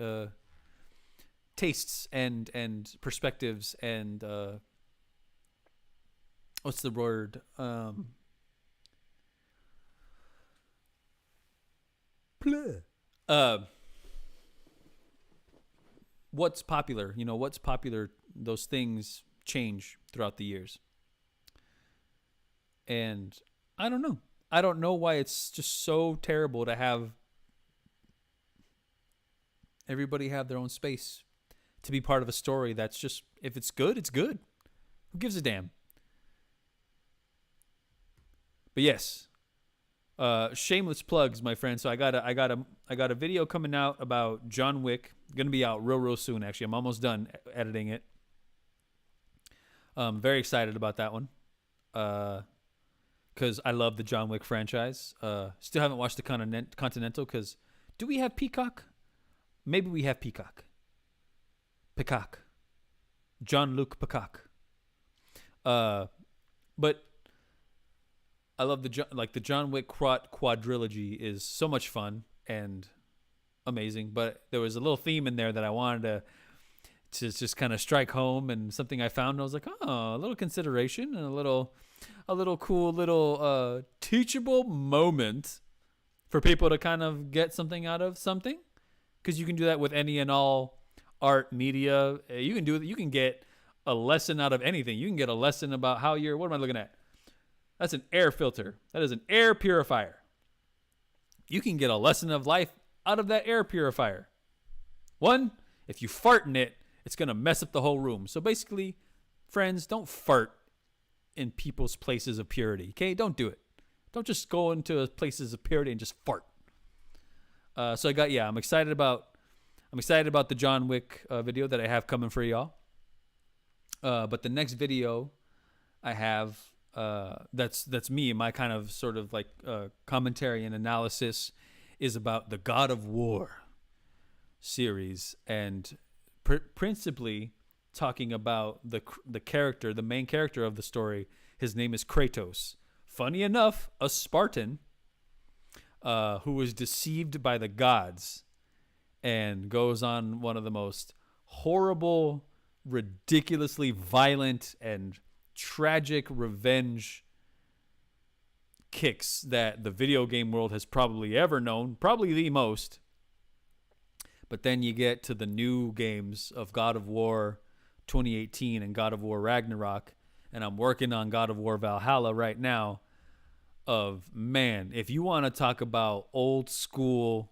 tastes and perspectives and what's the word? What's popular? You know, what's popular? Those things change throughout the years. And I don't know. I don't know why it's just so terrible to have everybody have their own space to be part of a story that's just, if it's good, it's good. Who gives a damn? But yes, shameless plugs, my friend. So I got a video coming out about John Wick. Gonna be out real soon. Actually, I'm almost done editing it. Very excited about that one. Because I love the John Wick franchise. Still haven't watched the Continental, because do we have Peacock? Maybe we have Peacock. Peacock. Jean-Luc Peacock. But I love the John Wick quadrilogy is so much fun and amazing. But there was a little theme in there that I wanted to just kind of strike home, and something I found, and I was like, oh, a little consideration and a little cool little teachable moment for people to kind of get something out of something, because you can do that with any and all art media. You can do it. You can get a lesson out of anything. You can get a lesson about how what am I looking at? That's an air filter. That is an air purifier. You can get a lesson of life out of that air purifier. One, if you fart in it, it's going to mess up the whole room. So basically, friends, don't fart in people's places of purity. Okay? Don't do it. Don't just go into places of purity and just fart. I'm excited about I'm excited about the John Wick video that I have coming for y'all. But the next video I have that's me, my kind of sort of like commentary and analysis is about the God of War series, and principally talking about the character, the main character of the story. His name is Kratos. Funny enough, a Spartan who was deceived by the gods and goes on one of the most horrible, ridiculously violent, and tragic revenge kicks that the video game world has probably ever known, probably the most. But then you get to the new games of God of War 2018 and God of War Ragnarok, and I'm working on God of War Valhalla right now. Man, if you want to talk about old school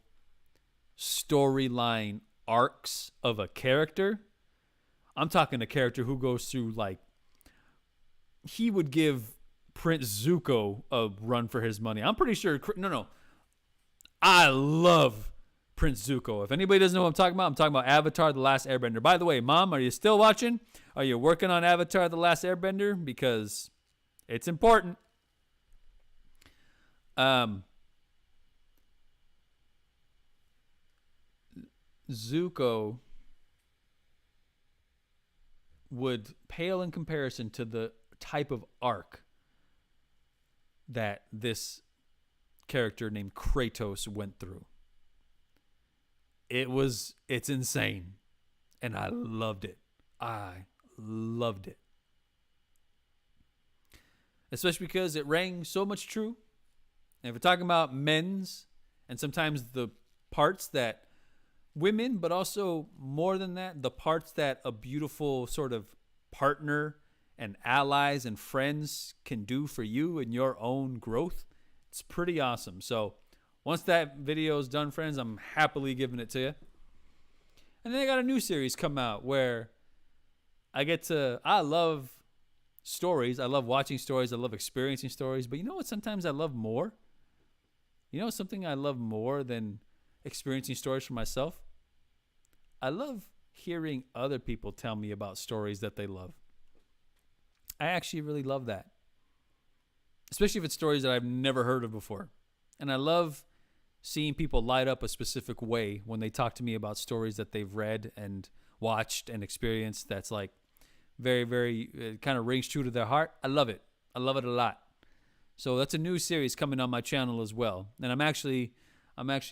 storyline arcs of a character, I'm talking a character who goes through, like, he would give Prince Zuko a run for his money. I'm pretty sure. No. I love Prince Zuko. If anybody doesn't know what I'm talking about Avatar The Last Airbender. By the way, Mom, are you still watching? Are you working on Avatar The Last Airbender? Because it's important. Zuko would pale in comparison to the type of arc that this character named Kratos went through. It's insane. And I loved it. I loved it. Especially because it rang so much true. And if we're talking about men's and sometimes the parts that women, but also more than that, the parts that a beautiful sort of partner and allies and friends can do for you in your own growth, it's pretty awesome. So once that video is done, friends, I'm happily giving it to you. And then I got a new series come out where I love stories. I love watching stories. I love experiencing stories. But you know what? Sometimes I love more. You know something I love more than experiencing stories for myself? I love hearing other people tell me about stories that they love. I actually really love that. Especially if it's stories that I've never heard of before. And I love seeing people light up a specific way when they talk to me about stories that they've read and watched and experienced. That's like very, very kind of rings true to their heart. I love it. I love it a lot. So that's a new series coming on my channel as well. And I'm actually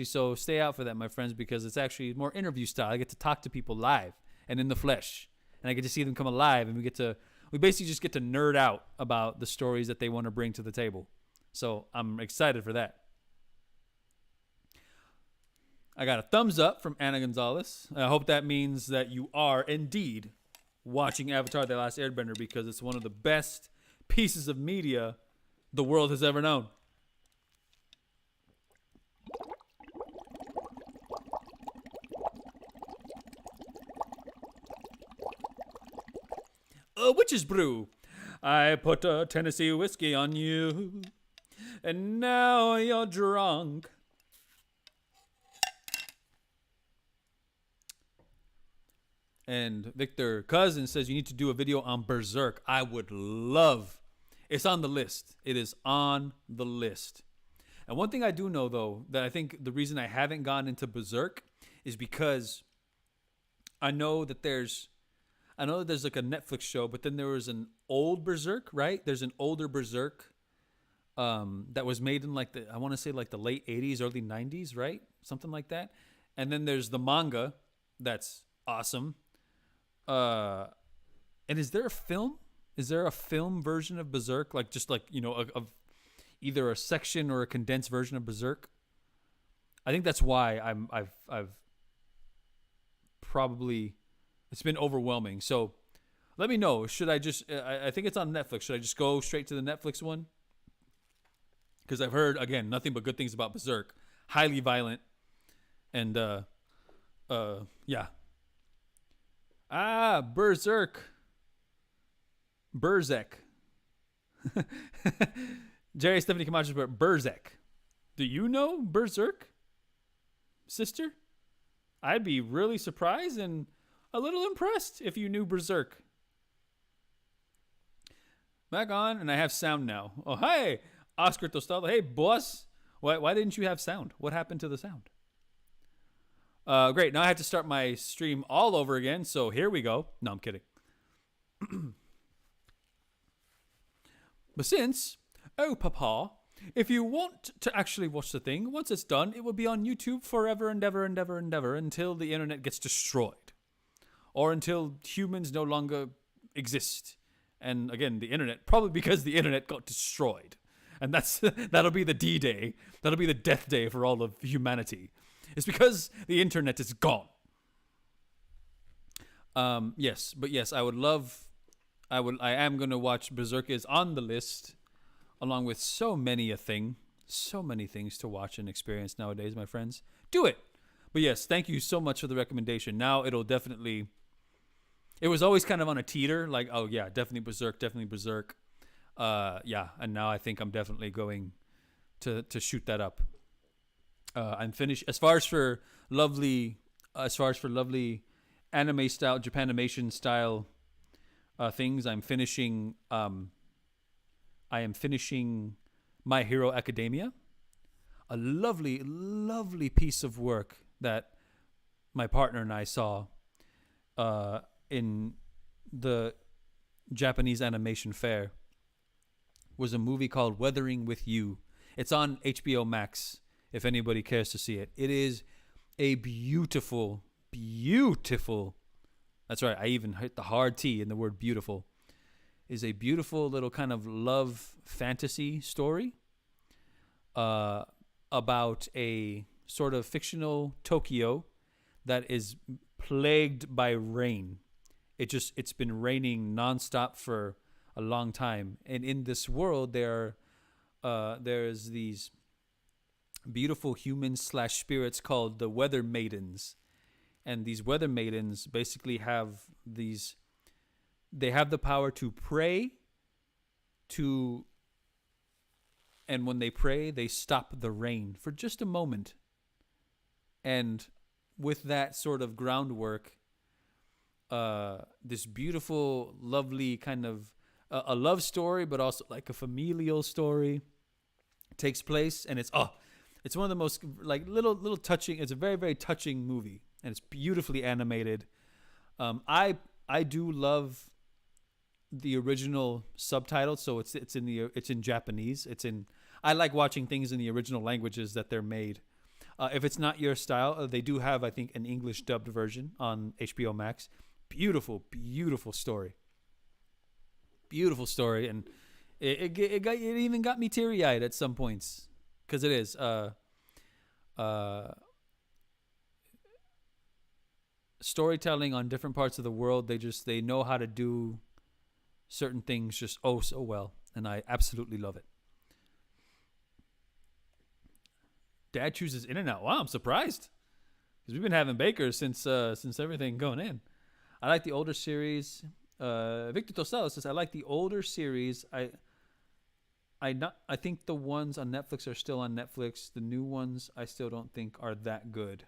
so stay out for that, my friends, because it's actually more interview style. I get to talk to people live and in the flesh, and I get to see them come alive, and we basically just get to nerd out about the stories that they want to bring to the table. So I'm excited for that. I got a thumbs up from Anna Gonzalez. I hope that means that you are indeed watching Avatar The Last Airbender, because it's one of the best pieces of media the world has ever known. A witch's brew. I put a Tennessee whiskey on you, and now you're drunk. And Victor Cousin says you need to do a video on Berserk. I would love. It's on the list. It is on the list. And one thing I do know, though, that I think the reason I haven't gone into Berserk is because I know that there's like a Netflix show, but then there was an old Berserk, right? There's an older Berserk that was made in like I want to say like the late 80s, early 90s, right? Something like that. And then there's the manga that's awesome. And is there a film? Is there a film version of Berserk? Like just like, you know, of either a section or a condensed version of Berserk? I think that's why I've probably, it's been overwhelming. So let me know. Should I just, I think it's on Netflix. Should I just go straight to the Netflix one? Because I've heard, again, nothing but good things about Berserk. Highly violent. And, yeah. Berserk. Berserk. Jerry Stephanie Camacho, Berserk. Do you know Berserk, sister? I'd be really surprised and a little impressed if you knew Berserk. Back on, and I have sound now. Oh, hey, Oscar Tostado. Hey, boss. Why didn't you have sound? What happened to the sound? Great. Now I have to start my stream all over again. So here we go. No, I'm kidding. But since, oh, Papa, if you want to actually watch the thing, once it's done, it will be on YouTube forever and ever and ever and ever until the internet gets destroyed. Or until humans no longer exist. And again, the internet, probably because the internet got destroyed. And that'll be the D-Day. That'll be the death day for all of humanity. It's because the internet is gone. Yes, I am gonna watch Berserk is on the list, along with so many things to watch and experience nowadays, my friends. Do it. But yes, thank you so much for the recommendation. Now it'll definitely. It was always kind of on a teeter, like, oh yeah, definitely Berserk. And now I think I'm definitely going to shoot that up. I'm finished as far as for lovely anime style, Japanimation style things. I am finishing My Hero Academia, a lovely piece of work that my partner and I saw in the Japanese Animation Fair. Was a movie called Weathering with You. It's on HBO Max if anybody cares to see it. It is a beautiful. That's right. I even hit the hard T in the word beautiful. Is a beautiful little kind of love fantasy story about a sort of fictional Tokyo that is plagued by rain. It's been raining nonstop for a long time, and in this world there's these beautiful humans / spirits called the Weather Maidens, and these Weather Maidens basically have the power to pray to, and when they pray they stop the rain for just a moment, and with that sort of groundwork, this beautiful, lovely kind of a love story, but also like a familial story takes place, and it's one of the most like little touching. It's a very very touching movie, and it's beautifully animated. I do love the original subtitle, so it's in Japanese. I like watching things in the original languages that they're made. If it's not your style, they do have, I think, an English dubbed version on HBO Max. Beautiful story. Beautiful story, and it even got me teary eyed at some points, because it is storytelling on different parts of the world. They know how to do certain things just so well, and I absolutely love it. Dad chooses In-N-Out. Wow, I'm surprised, because we've been having Bakers since everything going in. I like the older series. Victor Tosado says I like the older series. I think the ones on Netflix are still on Netflix. The new ones I still don't think are that good.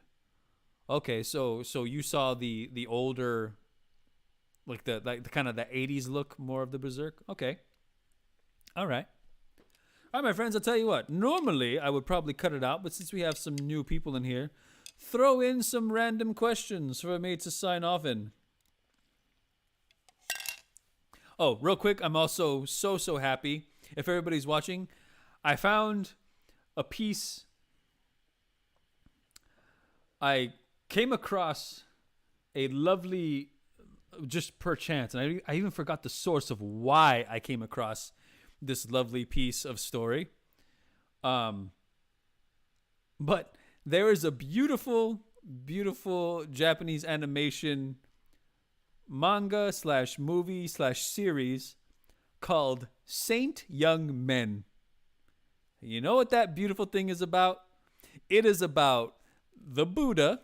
Okay, so you saw the older, like the kind of the 80s look more of the Berserk. Okay. All right, my friends, I'll tell you what. Normally I would probably cut it out, but since we have some new people in here, throw in some random questions for me to sign off in. Oh, real quick, I'm also so happy. If everybody's watching, I found a piece. I came across a lovely, just per chance, and I even forgot the source of why I came across this lovely piece of story. But there is a beautiful Japanese animation manga / movie / series called Saint Young Men. You know what that beautiful thing is about? It is about the Buddha,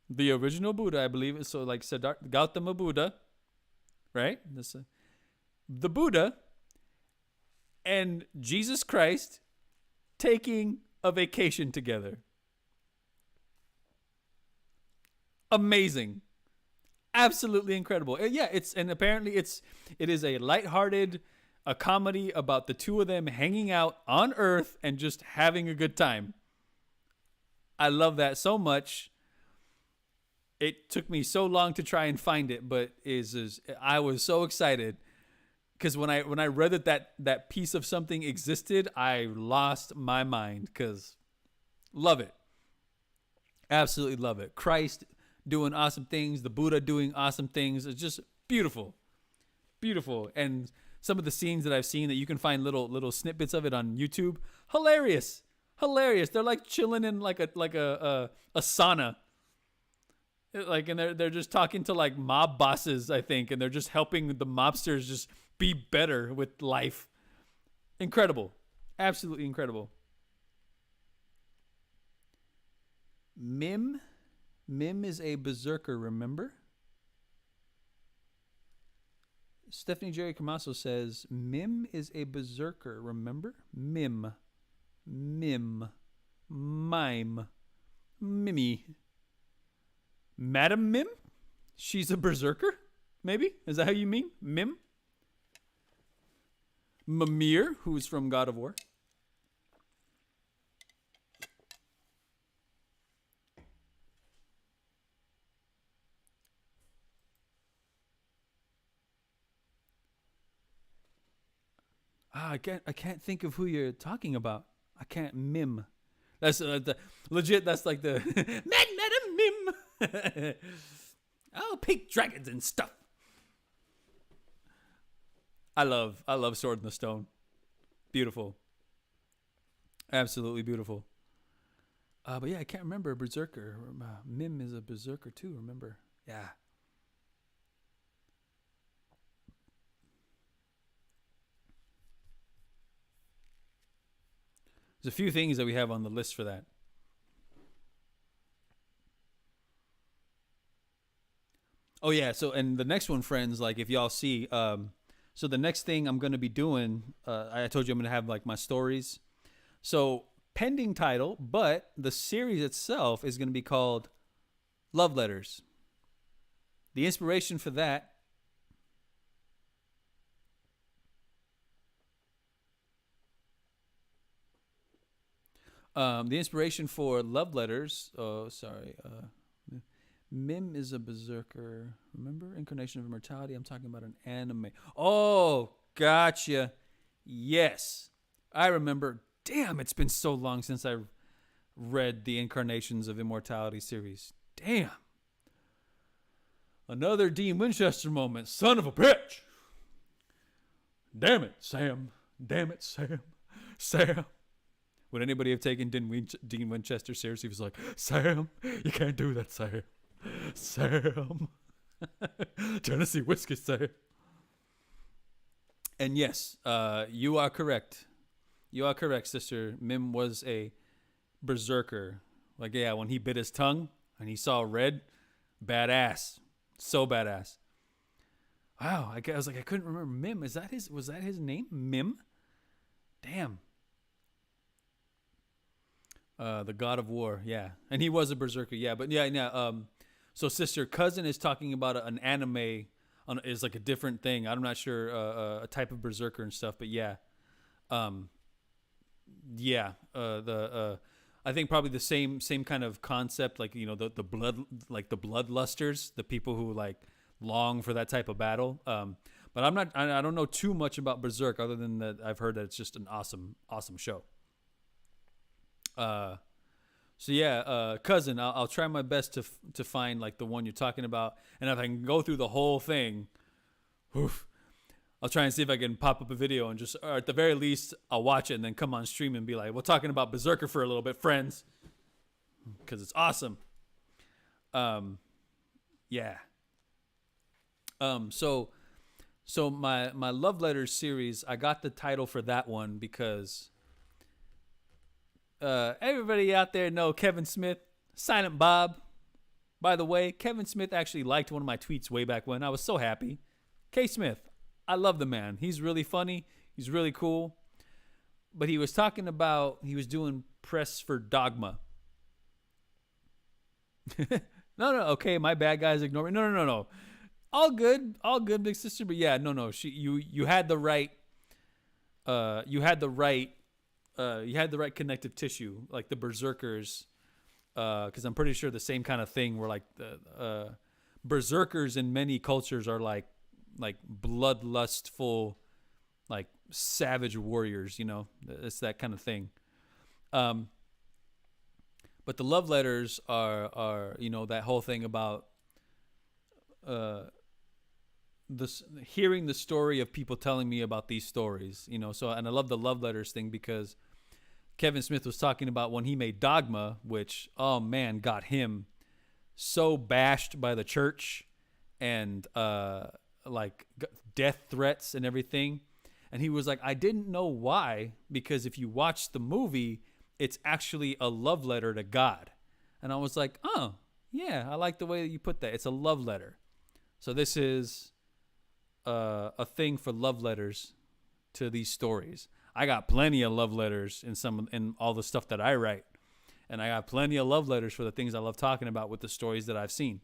the original Buddha, I believe. So like Siddhartha Gautama Buddha, right? The Buddha and Jesus Christ taking a vacation together. Amazing. Absolutely incredible. Yeah, apparently it is a lighthearted a comedy about the two of them hanging out on Earth and just having a good time. I love that so much. It took me so long to try and find it, but is I was so excited because when I read that piece of something existed, I lost my mind because love it, absolutely love it. Christ doing awesome things, the Buddha doing awesome things. It's just beautiful, beautiful, and some of the scenes that I've seen that you can find little snippets of it on YouTube, hilarious, hilarious. They're like chilling in like a sauna, like, and they're just talking to like mob bosses, I think, and they're just helping the mobsters just be better with life. Incredible, absolutely incredible. Mim, Mim is a berserker. Remember? Stephanie Jerry Camasso says Mim is a berserker. Remember? Mim, Mim, mime, Mimi. Madam Mim? She's a berserker? Maybe? Is that how you mean? Mim? Mimir, who's from God of War. I can't think of who you're talking about. I can't mim. That's legit. That's like the Madam Mim. Oh, pink dragons and stuff. I love Sword in the Stone. Beautiful, absolutely beautiful. But yeah, I can't remember Berserker. Mim is a Berserker too. Remember? Yeah. There's a few things that we have on the list for that. Oh yeah. So and the next one, friends, like if y'all see, so the next thing I'm gonna be doing, I told you I'm gonna have like my stories. So pending title, but the series itself is gonna be called Love Letters. The inspiration for that, the inspiration for Love Letters. Oh, sorry. Mim is a berserker. Remember Incarnation of Immortality? I'm talking about an anime. Oh, gotcha. Yes, I remember. Damn, it's been so long since I read the Incarnations of Immortality series. Damn. Another Dean Winchester moment. Son of a bitch. Damn it, Sam. Damn it, Sam. Sam. Would anybody have taken Dean Winchester seriously? He was like, Sam, you can't do that, Sam. Sam. Tennessee whiskey, Sam. And yes, you are correct. You are correct, sister. Mim was a berserker. Like, yeah, when he bit his tongue and he saw red, badass. So badass. Wow, I was like, I couldn't remember Mim. Was that his name? Mim? Damn. The God of War, yeah, and he was a berserker, yeah. But yeah, yeah. So sister cousin is talking about an anime, is like a different thing. I'm not sure a type of berserker and stuff, but yeah, yeah. I think probably the same kind of concept, like the blood, like the bloodlusters, the people who like long for that type of battle. But I don't know too much about Berserk other than that I've heard that it's just an awesome show. So yeah, cousin, I'll try my best to find like the one you're talking about, and if I can go through the whole thing, oof, I'll try and see if I can pop up a video and just, or at the very least, I'll watch it and then come on stream and be like, we're talking about Berserker for a little bit, friends, because it's awesome. Yeah. So my love letters series, I got the title for that one because everybody out there know Kevin Smith, Silent Bob. By the way, Kevin Smith actually liked one of my tweets way back when. I was so happy. K. Smith, I love the man. He's really funny. He's really cool. But he was talking about, he was doing press for Dogma. No, no, okay, my bad guys ignore me. No, no, no, no. All good, big sister. But yeah, no, no. You had the right, you had the right, you had the right connective tissue, like the berserkers. Because I'm pretty sure the same kind of thing where like the berserkers in many cultures are like bloodlustful, like savage warriors. You know, it's that kind of thing. Um, but the love letters are you know that whole thing about uh this hearing the story of people telling me about these stories, you know. So and I love the love letters thing because Kevin Smith was talking about when he made Dogma, which oh man got him so bashed by the church and like death threats and everything. And he was like, I didn't know why, because if you watch the movie, it's actually a love letter to God. And I was like, oh, yeah, I like the way that you put that. It's a love letter. So this is a thing for love letters to these stories. I got plenty of love letters in all the stuff that I write, and I got plenty of love letters for the things I love talking about with the stories that I've seen.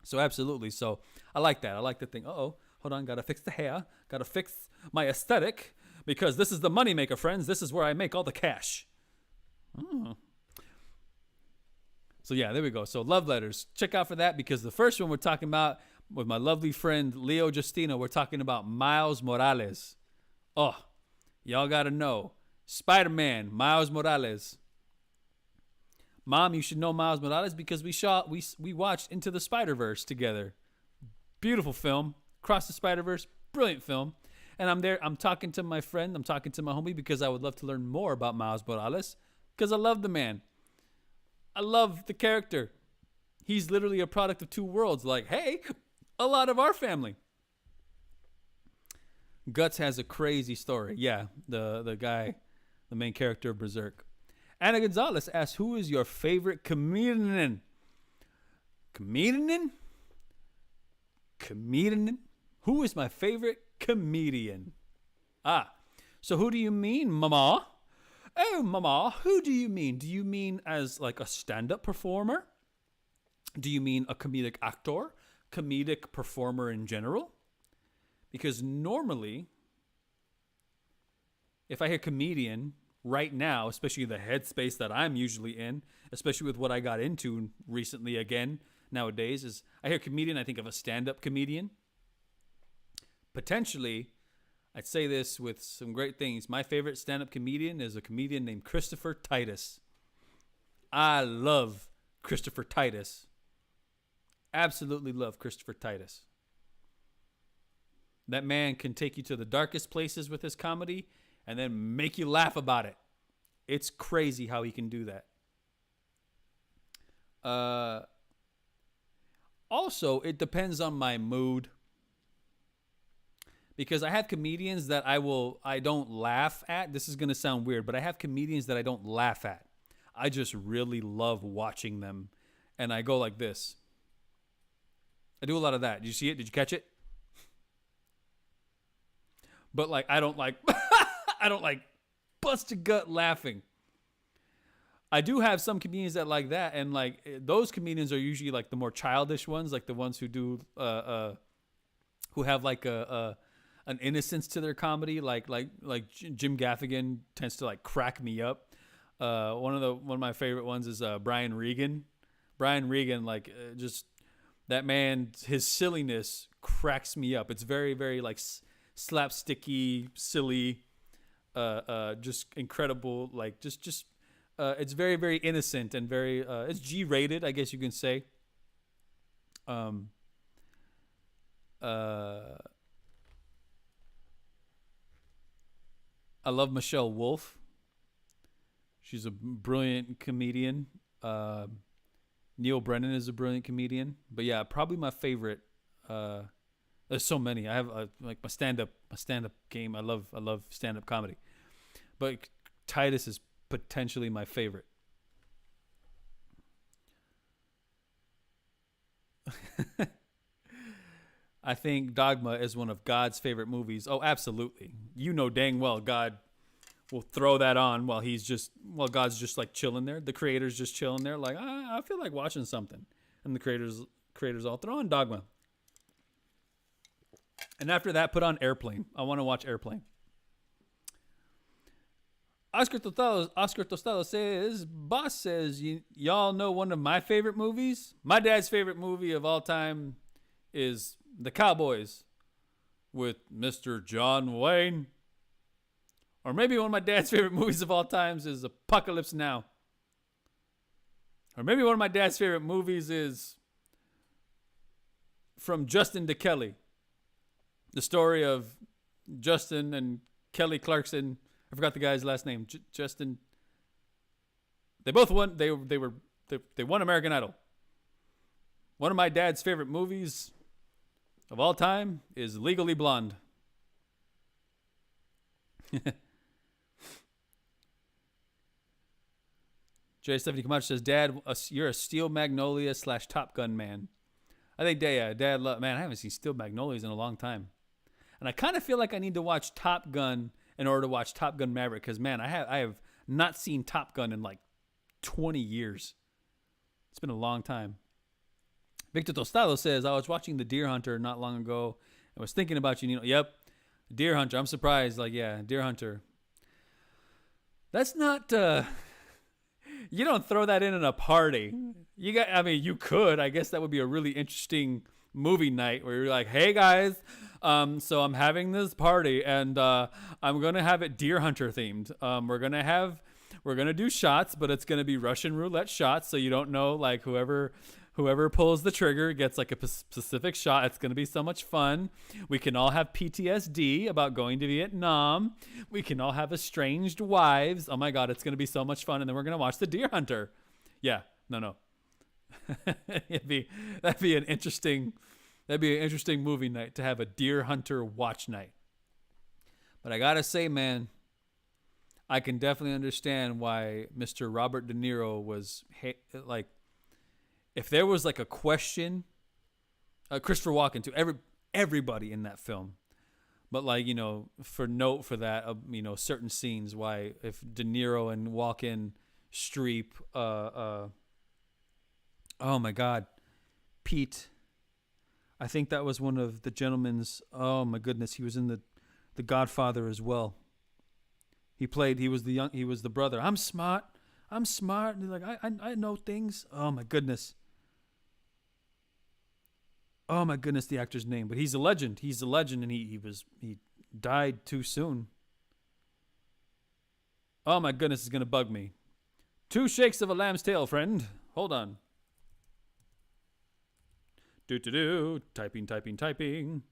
So absolutely. So I like that. I like the thing. Oh, hold on. Gotta fix the hair. Gotta fix my aesthetic because this is the moneymaker, friends. This is where I make all the cash. Oh. So yeah, there we go. So love letters. Check out for that because the first one we're talking about with my lovely friend Leo Justino, we're talking about Miles Morales. Oh, y'all gotta know. Spider-Man, Miles Morales. Mom, you should know Miles Morales because we watched Into the Spider-Verse together. Beautiful film. Cross the Spider-Verse, brilliant film. And I'm talking to my friend, I'm talking to my homie because I would love to learn more about Miles Morales because I love the man. I love the character. He's literally a product of two worlds. Like, hey, a lot of our family. Guts has a crazy story. Yeah, the guy, the main character of Berserk. Anna Gonzalez asks, who is your favorite comedian? Comedian? Comedian? Who is my favorite comedian? Ah, so who do you mean, mama? Oh, mama, who do you mean? Do you mean as like a stand-up performer? Do you mean a comedic actor? Comedic performer in general? Because normally, if I hear comedian right now, especially the headspace that I'm usually in, especially with what I got into recently again nowadays, is I hear comedian, I think of a stand-up comedian. Potentially, I'd say this with some great things. My favorite stand-up comedian is a comedian named Christopher Titus. I love Christopher Titus. Absolutely love Christopher Titus. That man can take you to the darkest places with his comedy and then make you laugh about it. It's crazy how he can do that. Also, it depends on my mood. Because I have comedians that I don't laugh at. This is going to sound weird, but I have comedians that I don't laugh at. I just really love watching them. And I go like this. I do a lot of that. Did you see it? Did you catch it? But like I don't like I don't like bust a gut laughing. I do have some comedians that like that, and like those comedians are usually like the more childish ones, like the ones who do who have like an innocence to their comedy, like Jim Gaffigan tends to like crack me up. One of my favorite ones is Brian Regan. Brian Regan, like just that man, his silliness cracks me up. It's very very like slapsticky, silly, just incredible. Like just it's very very innocent and very it's G-rated, I guess you can say. Um. I love Michelle Wolf. She's a brilliant comedian. Neil Brennan is a brilliant comedian. But yeah, probably my favorite. There's so many. I have like my stand up game. I love stand up comedy. But Titus is potentially my favorite. I think Dogma is one of God's favorite movies. Oh, absolutely. You know dang well God will throw that on while God's just like chilling there. The creator's just chilling there, like, I feel like watching something. and the creators all throw on Dogma. And after that, put on Airplane. I want to watch Airplane. Oscar Tostado says, Boss says, y'all know one of my favorite movies? My dad's favorite movie of all time is The Cowboys with Mr. John Wayne. Or maybe one of my dad's favorite movies of all times is Apocalypse Now. Or maybe one of my dad's favorite movies is from Justin to Kelly. The story of Justin and Kelly Clarkson. I forgot the guy's last name. Justin. They both won. They won American Idol. One of my dad's favorite movies of all time is Legally Blonde. J. Stephanie Camacho says, Dad, you're a Steel Magnolia / Top Gun man. I think, Dad, man, I haven't seen Steel Magnolias in a long time. And I kind of feel like I need to watch Top Gun in order to watch Top Gun Maverick. Because, man, I have not seen Top Gun in like 20 years. It's been a long time. Victor Tostado says, I was watching The Deer Hunter not long ago. I was thinking about you. Yep, Deer Hunter. I'm surprised. Like, yeah, Deer Hunter. That's not... you don't throw that in a party. You could. I guess that would be a really interesting movie night where you're like, hey guys, so I'm having this party and I'm gonna have it Deer Hunter themed. We're gonna do shots, but it's gonna be Russian roulette shots, so you don't know, like, whoever pulls the trigger gets like a specific shot. It's going to be so much fun. We can all have PTSD about going to Vietnam. We can all have estranged wives. Oh my God, it's going to be so much fun. And then we're going to watch The Deer Hunter. Yeah, no. that'd be an interesting movie night to have a Deer Hunter watch night. But I got to say, man, I can definitely understand why Mr. Robert De Niro was like, if there was like a question, Christopher Walken too, everybody in that film, but like, for that, certain scenes, why if De Niro and Walken, Streep, oh my God, Pete, I think that was one of the gentlemen's, oh my goodness, he was in the Godfather as well. He was the brother. I'm smart. And he's like, I know things. Oh my goodness. The actor's name, but he's a legend. And he died too soon. Oh my goodness, it's gonna bug me. 2 shakes of a lamb's tail, friend. Hold on. Typing.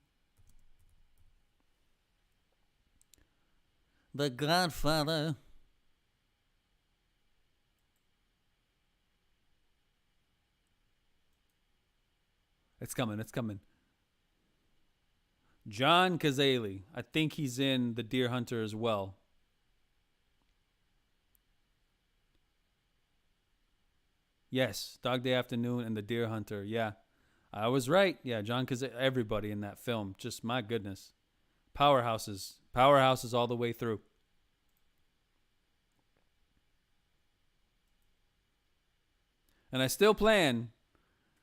The Godfather. It's coming. John Cazale. I think he's in The Deer Hunter as well. Yes, Dog Day Afternoon and The Deer Hunter. Yeah, I was right. Yeah, John Cazale. Everybody in that film. Just, my goodness. Powerhouses all the way through. And I still plan,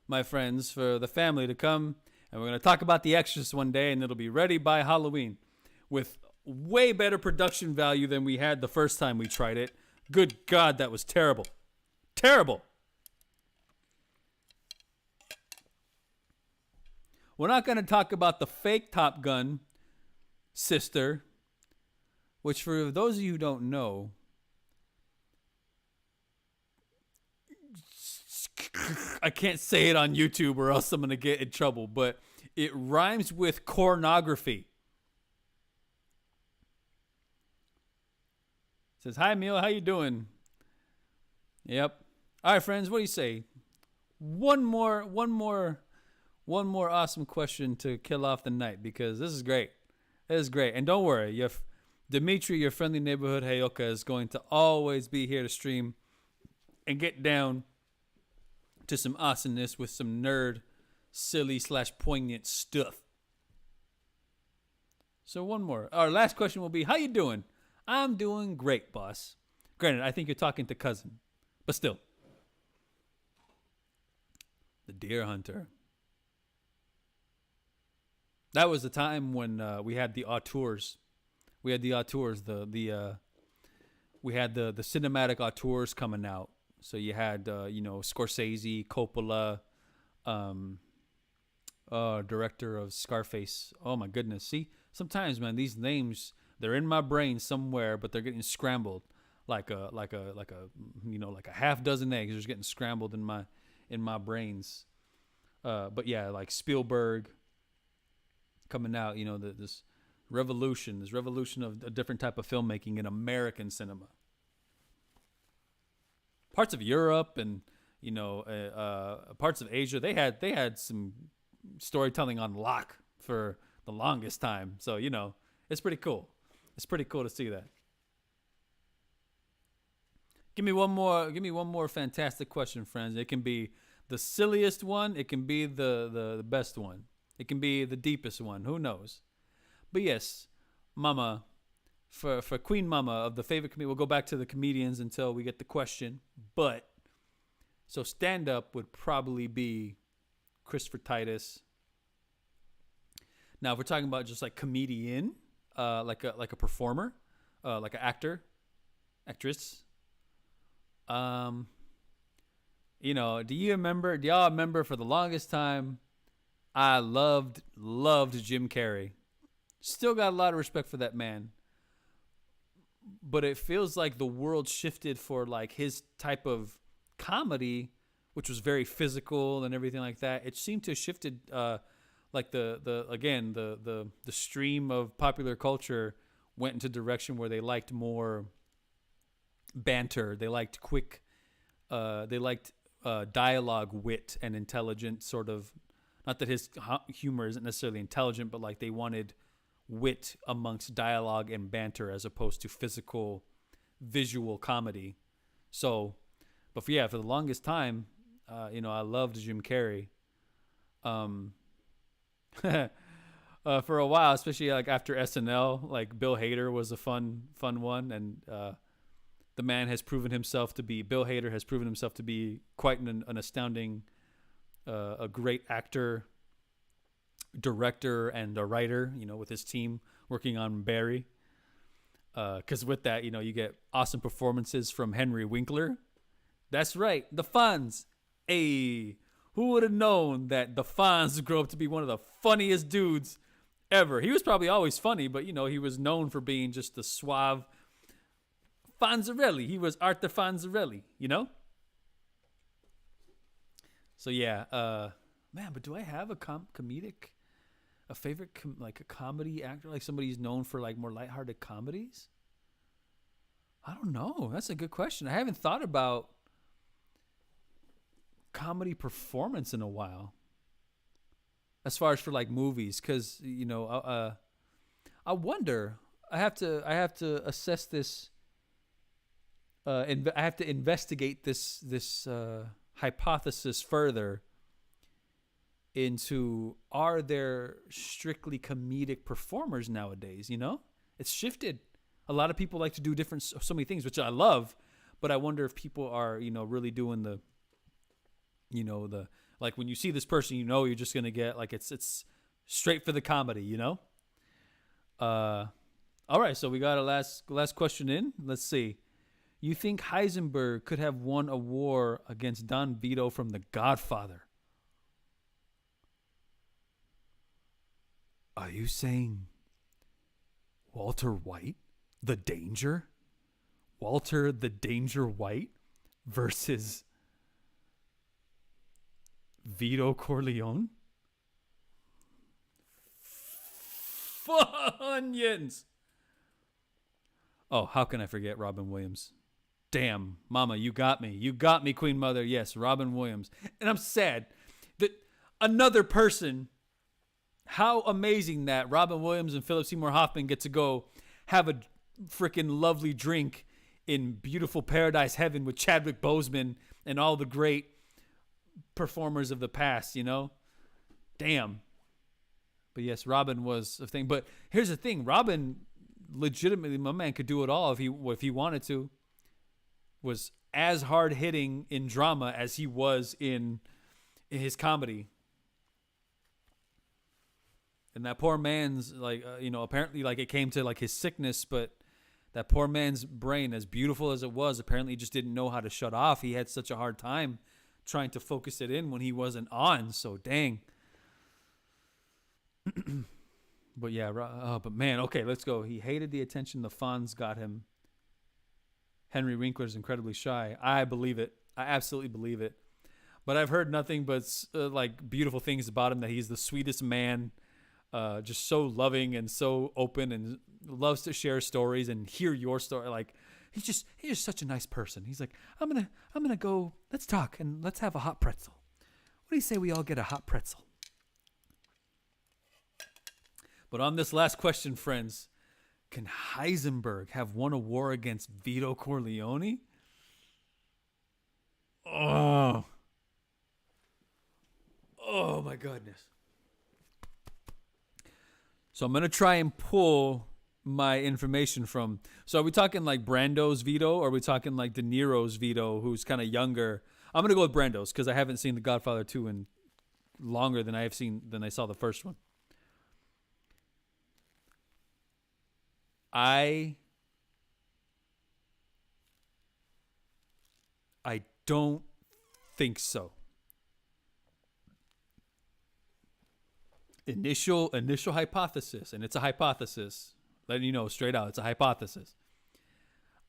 my friends, for the family to come, and we're going to talk about The Exorcist one day, and it'll be ready by Halloween with way better production value than we had the first time we tried it. Good God, that was terrible. Terrible. We're not going to talk about the fake Top Gun sister, which, for those of you who don't know, I can't say it on YouTube or else I'm going to get in trouble, but it rhymes with cornography. It says, hi, Emil, how you doing? Yep. All right, friends, what do you say? One more awesome question to kill off the night, because this is great. This is great. And don't worry, Dimitri, your friendly neighborhood Heyoka, is going to always be here to stream and get down to some awesomeness with some nerd, silly / poignant stuff. So one more. Our last question will be, how you doing? I'm doing great, boss. Granted, I think you're talking to cousin, but still. The Deer Hunter. That was the time when we had the auteurs. We had the auteurs. We had the cinematic auteurs coming out. So you had Scorsese, Coppola, um, director of Scarface. Oh my goodness! See, sometimes man, these names they're in my brain somewhere, but they're getting scrambled like a half dozen eggs. Just getting scrambled in my brains. But yeah, like Spielberg coming out. This revolution of a different type of filmmaking in American cinema. Parts of Europe and parts of Asia, they had some storytelling on lock for the longest time. So it's pretty cool. It's pretty cool to see that. Give me one more. Give me one more fantastic question, friends. It can be the silliest one. It can be the best one. It can be the deepest one. Who knows? But yes, Mama, for Queen Mama of the favorite comedian, we'll go back to the comedians until we get the question. But so stand up would probably be Christopher Titus. Now, if we're talking about just like comedian, like a performer, like an actor, actress. Do y'all remember for the longest time, I loved Jim Carrey. Still got a lot of respect for that man. But it feels like the world shifted for like his type of comedy, which was very physical and everything like that. It seemed to have shifted, like the stream of popular culture went into a direction where they liked more banter. They liked quick. They liked dialogue, wit, and intelligent sort of. Not that his humor isn't necessarily intelligent, but like they wanted wit amongst dialogue and banter as opposed to physical, visual comedy. So, but for the longest time, I loved Jim Carrey. For a while, especially like after SNL, like Bill Hader was a fun one, and the man has proven himself to be. Bill Hader has proven himself to be quite an astounding, a great actor, director, and a writer. With his team working on Barry. Because with that, you get awesome performances from Henry Winkler. That's right, the Fonz. Hey, who would have known that the Fonz would grow up to be one of the funniest dudes ever? He was probably always funny, but he was known for being just the suave Fonzarelli. He was Arthur Fonzarelli, So yeah, man. But do I have a favorite like a comedy actor, like somebody who's known for like more lighthearted comedies? I don't know. That's a good question. I haven't thought about comedy performance in a while. As far as for like movies, because I wonder. I have to assess this. I have to investigate this hypothesis further into, are there strictly comedic performers nowadays? It's shifted. A lot of people like to do so many things, which I love, but I wonder if people are really doing the like when you see this person, you're just gonna get like it's straight for the comedy. All right, so we got a last question in. Let's see. You think Heisenberg could have won a war against Don Vito from The Godfather? Are you saying Walter White, the Danger? Walter the Danger White versus Vito Corleone? Funyuns! Oh, how can I forget Robin Williams? Damn, Mama, you got me. You got me, Queen Mother. Yes, Robin Williams. And I'm sad that another person, how amazing that Robin Williams and Philip Seymour Hoffman get to go have a freaking lovely drink in beautiful paradise heaven with Chadwick Boseman and all the great performers of the past, Damn. But yes, Robin was a thing. But here's the thing. Robin, legitimately, my man could do it all if he wanted to. Was as hard hitting in drama as he was in his comedy. And that poor man's like, apparently like it came to like his sickness, but that poor man's brain, as beautiful as it was, apparently just didn't know how to shut off. He had such a hard time trying to focus it in when he wasn't on. So dang. But yeah, but man, okay, let's go. He hated the attention the Fonz got him. Henry Winkler's incredibly shy. I believe it. I absolutely believe it. But I've heard nothing but like beautiful things about him. That he's the sweetest man, just so loving and so open, and loves to share stories and hear your story. Like he's just such a nice person. He's like, I'm gonna go. Let's talk and let's have a hot pretzel. What do you say we all get a hot pretzel? But on this last question, friends, can Heisenberg have won a war against Vito Corleone? Oh my goodness. So I'm going to try and pull my information from. So are we talking like Brando's Vito, or are we talking like De Niro's Vito, who's kind of younger? I'm going to go with Brando's because I haven't seen The Godfather 2 in longer than I saw the first one. I don't think so. Initial hypothesis, and it's a hypothesis. Letting you know straight out, it's a hypothesis.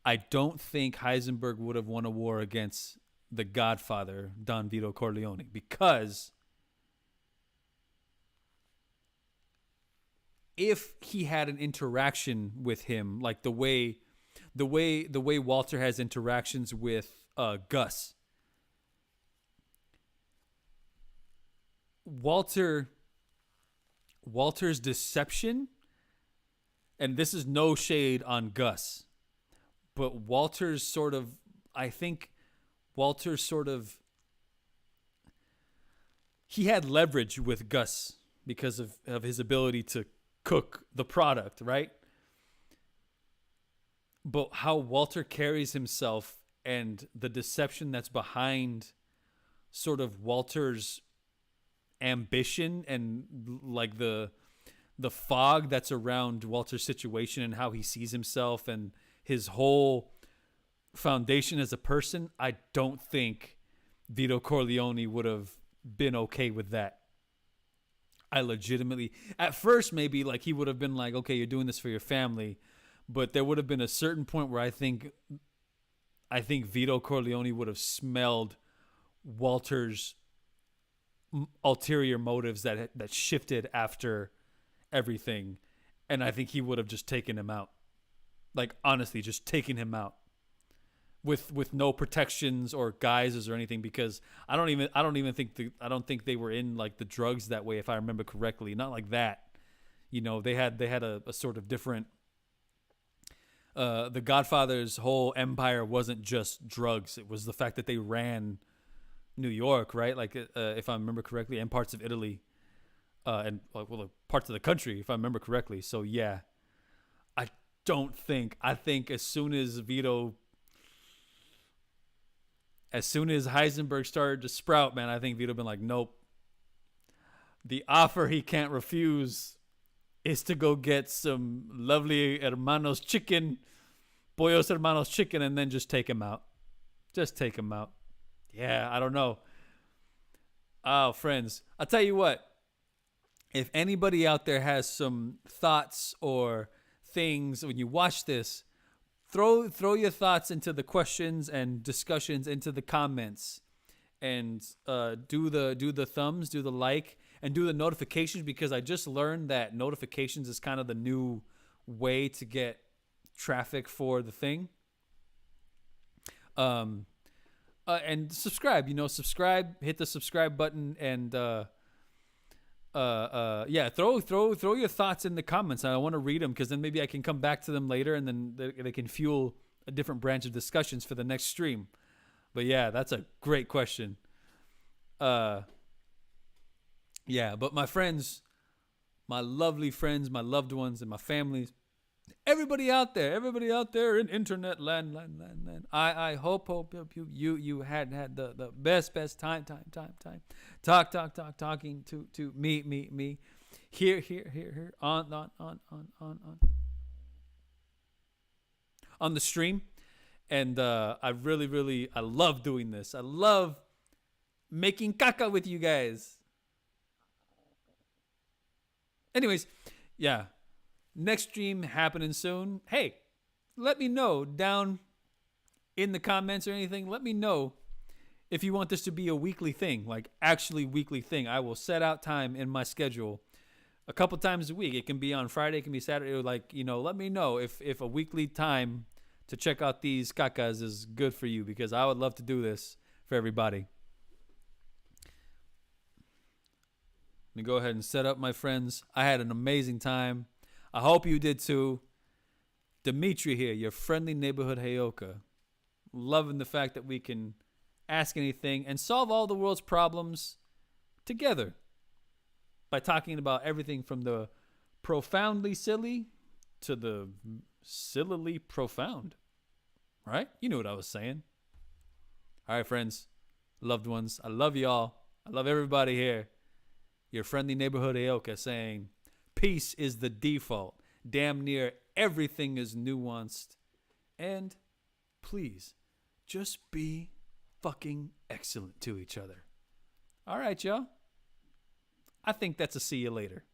I don't think Heisenberg would have won a war against the Godfather, Don Vito Corleone, because if he had an interaction with him, like the way Walter has interactions with Gus, Walter's deception, and this is no shade on Gus, but Walter's sort of, I think Walter's sort of, he had leverage with Gus because of his ability to cook the product, right? But how Walter carries himself and the deception that's behind sort of Walter's ambition and like the fog that's around Walter's situation and how he sees himself and his whole foundation as a person, I don't think Vito Corleone would have been okay with that. I legitimately, at first maybe like he would have been like, okay, you're doing this for your family, but there would have been a certain point where I think Vito Corleone would have smelled Walter's ulterior motives that shifted after everything, and I think he would have just taken him out. Like honestly, just taking him out with no protections or guises or anything, because I don't think they were in like the drugs that way, if I remember correctly. Not like that. You know, they had a sort of different the Godfather's whole empire wasn't just drugs. It was the fact that they ran New York, right? Like if I remember correctly, and parts of Italy, and parts of the country, if I remember correctly. So yeah, I think as soon as Heisenberg started to sprout, man, I think Vito been like, nope. The offer he can't refuse is to go get some lovely Hermanos chicken, Pollos Hermanos chicken, and then just take him out. Just take him out. Yeah, I don't know. Oh, friends, I'll tell you what. If anybody out there has some thoughts or things when you watch this, throw your thoughts into the questions and discussions into the comments, and do the thumbs, do the like, and do the notifications, because I just learned that notifications is kind of the new way to get traffic for the thing. And subscribe, hit the subscribe button, and yeah, throw your thoughts in the comments. I want to read them, because then maybe I can come back to them later, and then they can fuel a different branch of discussions for the next stream. But yeah, that's a great question. Yeah, but my friends, my lovely friends, my loved ones, and my family, everybody out there in internet land. I hope you had the best time. Talking to me. Here on the stream. And I really, I love doing this. I love making caca with you guys. Anyways, yeah. Next stream happening soon. Hey, let me know down in the comments or anything. Let me know if you want this to be a weekly thing, like actually weekly thing. I will set out time in my schedule a couple times a week. It can be on Friday, it can be Saturday. Like, let me know if a weekly time to check out these cacas is good for you, because I would love to do this for everybody. Let me go ahead and set up, my friends. I had an amazing time. I hope you did too. Dimitri here, your friendly neighborhood Heyoka. Loving the fact that we can ask anything and solve all the world's problems together by talking about everything from the profoundly silly to the sillily profound. Right? You know what I was saying. All right, friends, loved ones, I love y'all. I love everybody here. Your friendly neighborhood Aoka saying, peace is the default. Damn near everything is nuanced. And please, just be fucking excellent to each other. All right, y'all. I think that's a see you later.